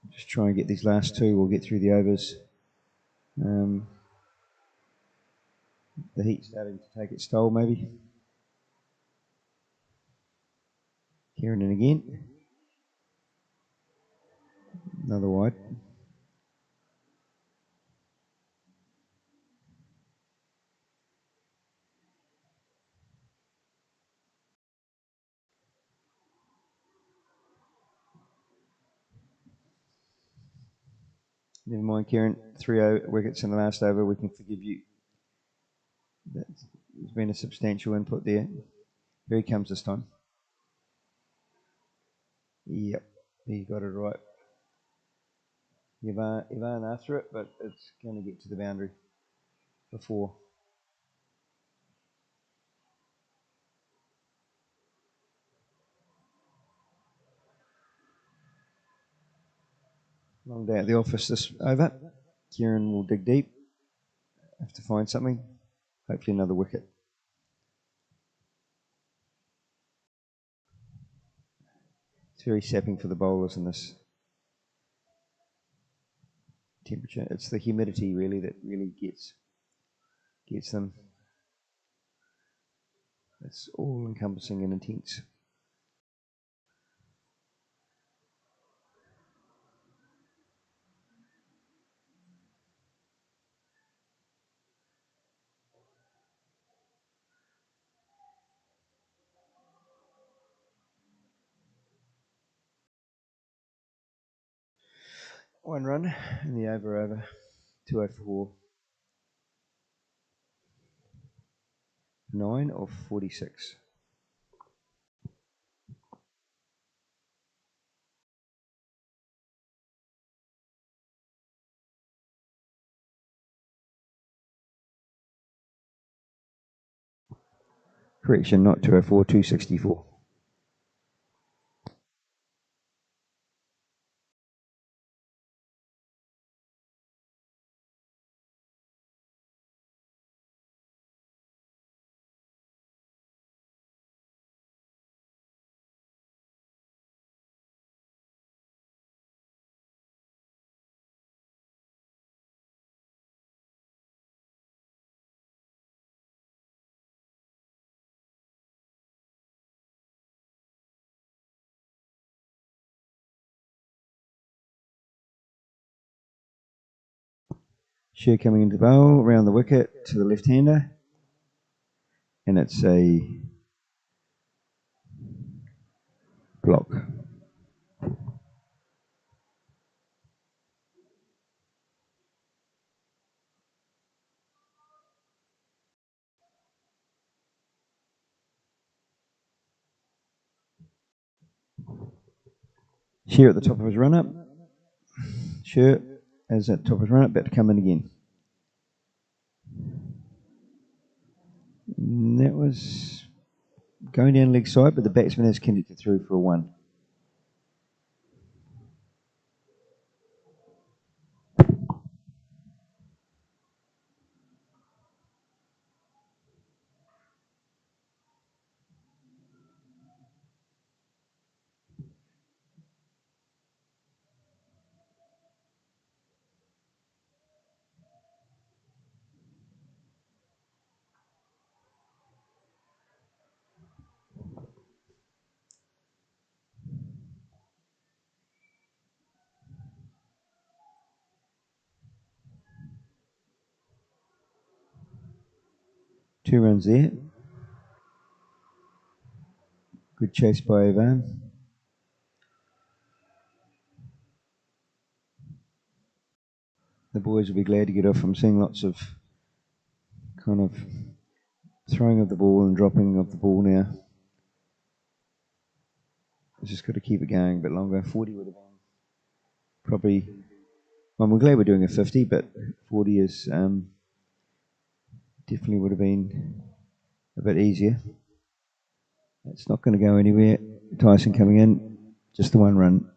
[SPEAKER 2] Just try and get these last two. We'll get through the overs. The heat's starting to take its toll, maybe. Kieran in again. Another wide. Never mind, Kieran. 3 wickets in the last over. We can forgive you. There's been a substantial input there. Here he comes this time. Yep, he got it right. Ivan after it, but it's going to get to the boundary for 4. Long day at the office this over. Kieran will dig deep. Have to find something. Hopefully another wicket. It's very sapping for the bowlers in this temperature. It's the humidity really that really gets them. It's all encompassing and intense. One run in the over 204. 9 of 46. Correction, not 204, 264. Shear coming into the bowl, around the wicket to the left-hander. And it's a block. Shear at the top of his run-up. Shear as at the top of his run-up, about to come in again. And that was going down leg side, but the batsman has connected through for a 1. Two runs there. Good chase by Ivan. The boys will be glad to get off. I'm seeing lots of kind of throwing of the ball and dropping of the ball now. Just got to keep it going a bit longer. 40 would have been probably. Well, we're glad we're doing a 50, but 40 is definitely would have been a bit easier. It's not going to go anywhere. Tyson coming in, just the 1 run.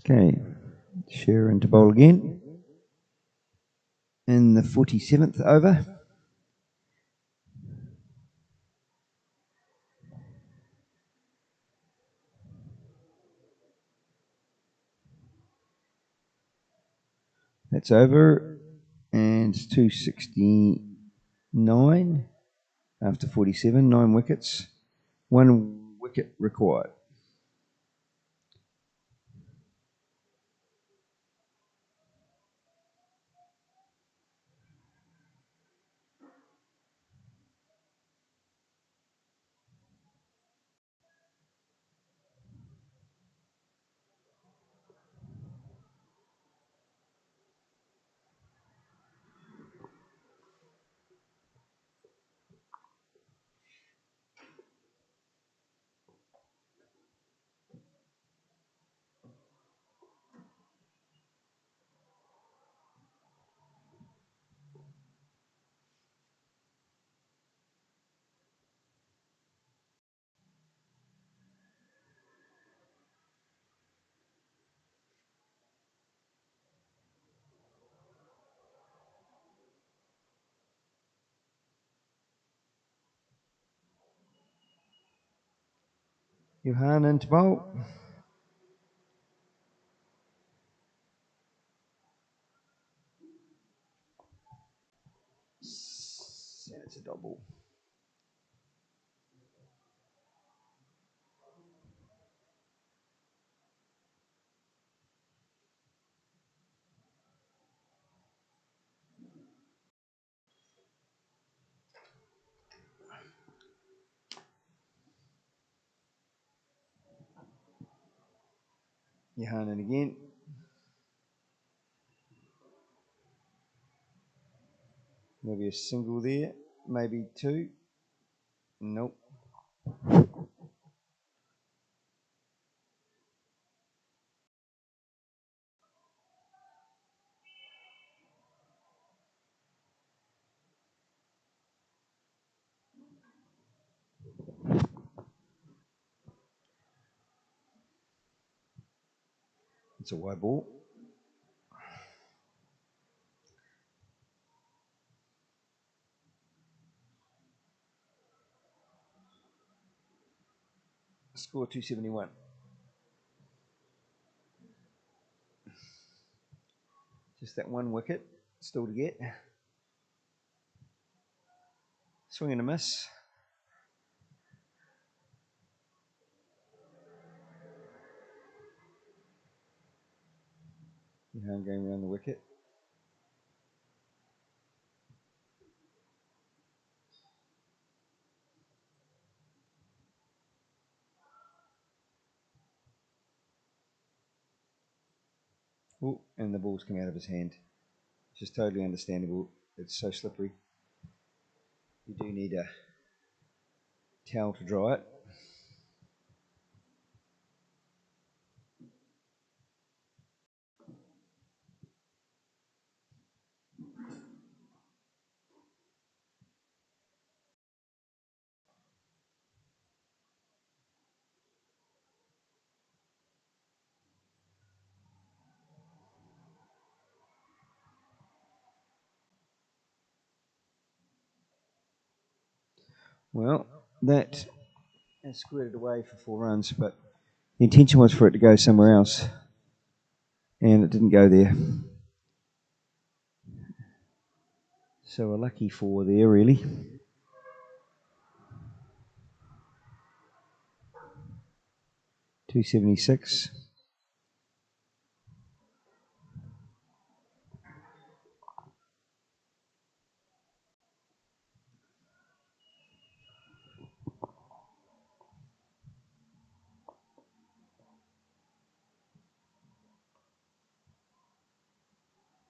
[SPEAKER 2] Okay, Shearer into bowl again. In the 47th over. That's over, and it's 269 after 47, 9 wickets, 1 wicket required. Johan into bowl. It's a double. Johan in again. Maybe a single there, maybe two. Nope. It's a wide ball. Score 271. Just that one wicket still to get. Swing and a miss. Johan going around the wicket. Oh, and the ball's come out of his hand. It's just totally understandable. It's so slippery. You do need a towel to dry it. Well, that has squared it away for 4 runs, but the intention was for it to go somewhere else, and it didn't go there. So a lucky 4 there, really. .276.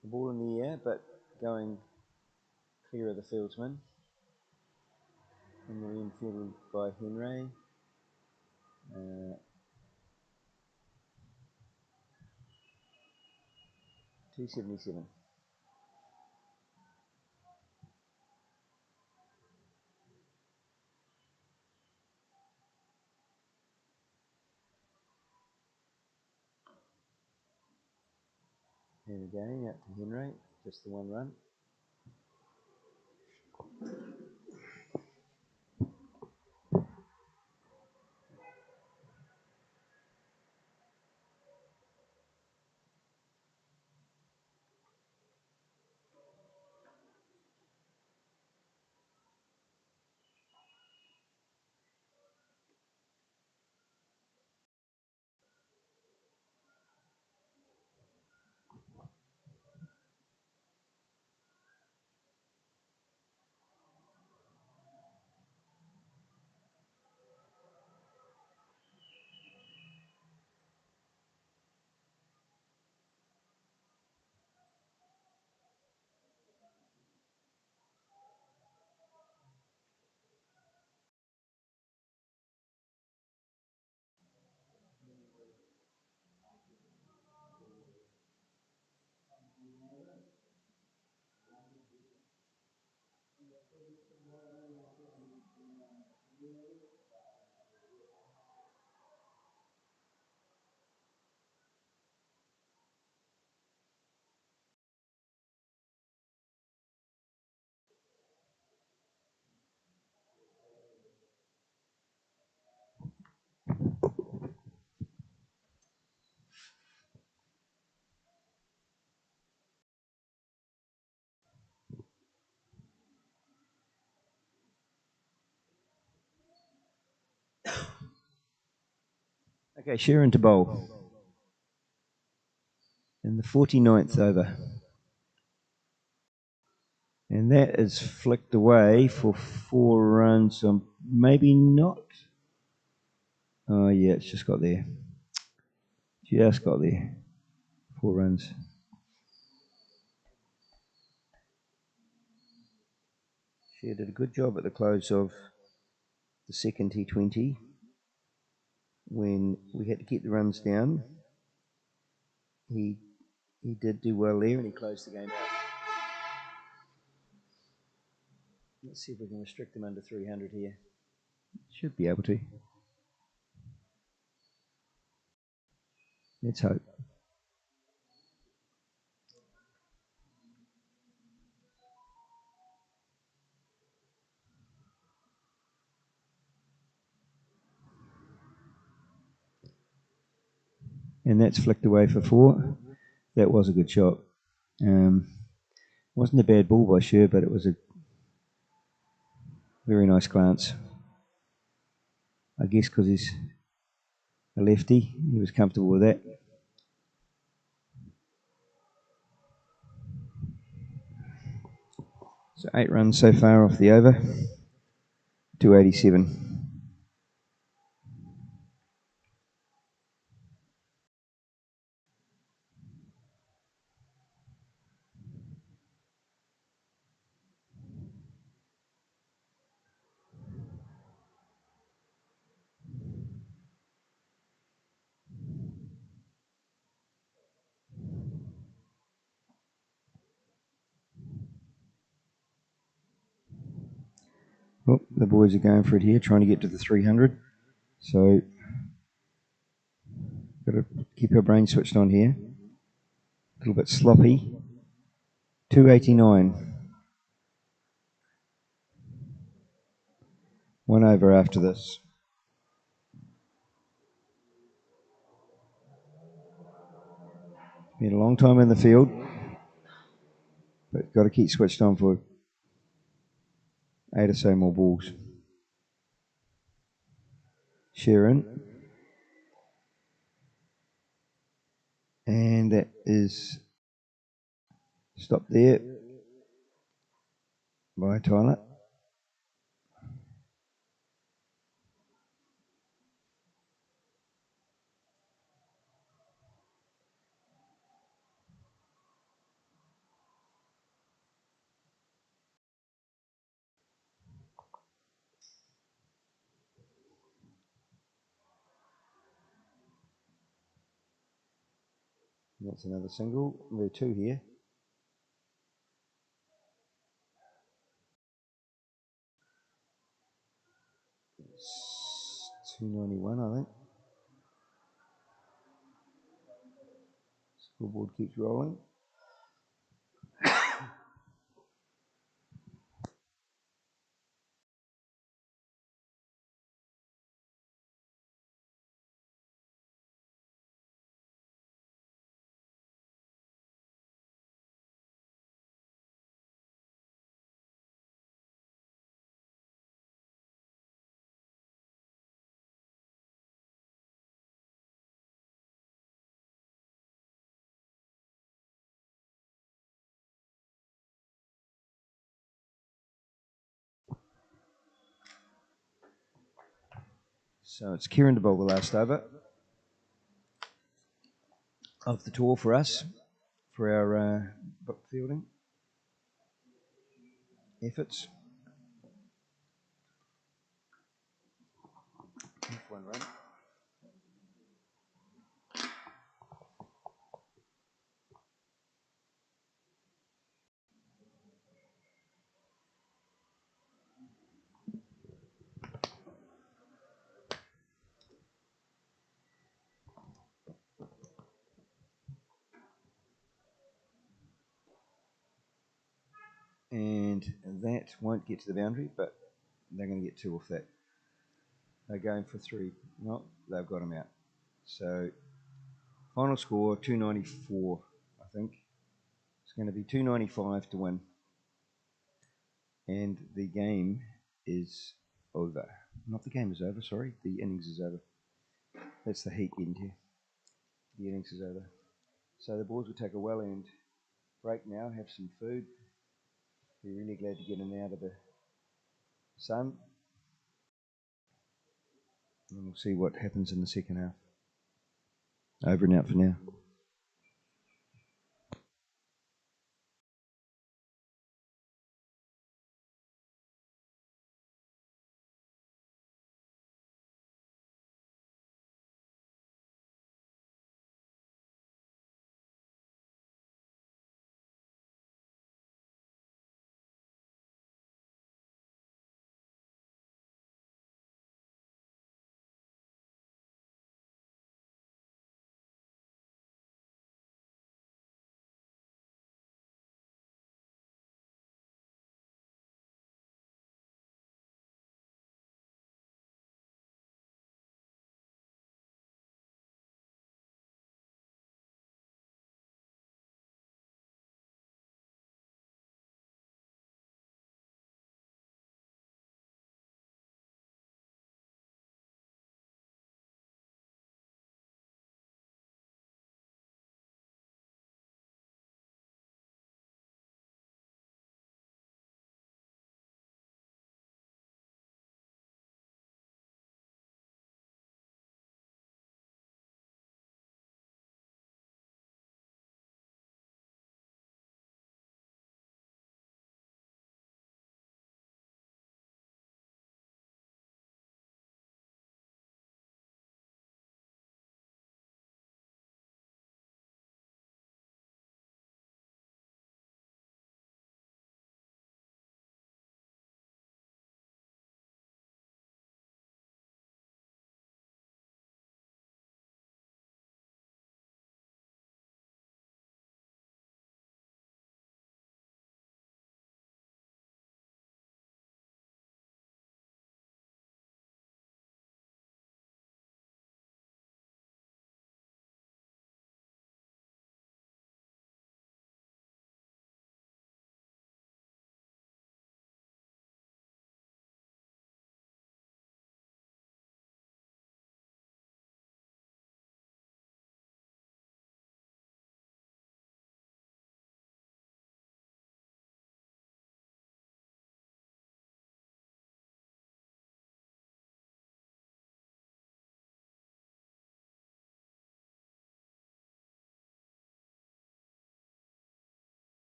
[SPEAKER 2] The ball in the air, but going clear of the fieldsman. And the infield by Henry. 277. And again, out to Henry, just the 1 run. Okay, Sheeran to bowl. In the 49th over. And that is flicked away for 4 runs. Maybe not. Oh, yeah, it's just got there. Just got there. 4 runs. She did a good job at the close of the second T20 when we had to keep the runs down. He did do well there and he closed the game out. Let's see if we can restrict them under 300 here. Should be able to. Let's hope. And that's flicked away for 4. That was a good shot. Wasn't a bad ball by Sher, but it was a very nice glance. I guess because he's a lefty, he was comfortable with that. So 8 runs so far off the over. 287. Well, the boys are going for it here, trying to get to the 300. So, got to keep our brain switched on here. A little bit sloppy. 289. 1 over after this. Been a long time in the field, but got to keep switched on for 8 or so more balls. Sheeran. And that is stopped there by Tyler. That's another single. There are 2 here. It's 291, I think. Scoreboard keeps rolling. So it's Kieran to bowl the last over of the tour for us, for our book fielding efforts. 1 run. And that won't get to the boundary, but they're going to get 2 off that. They're going for 3. No, they've got them out. So final score 294, I think. It's going to be 295 to win. And the game is over. Not the game is over, sorry. The innings is over. lets the heat get into you. The innings is over. So the boys will take a well-earned break now, have some food. Be really glad to get in and out of the sun. And we'll see what happens in the second half. Over and out for now.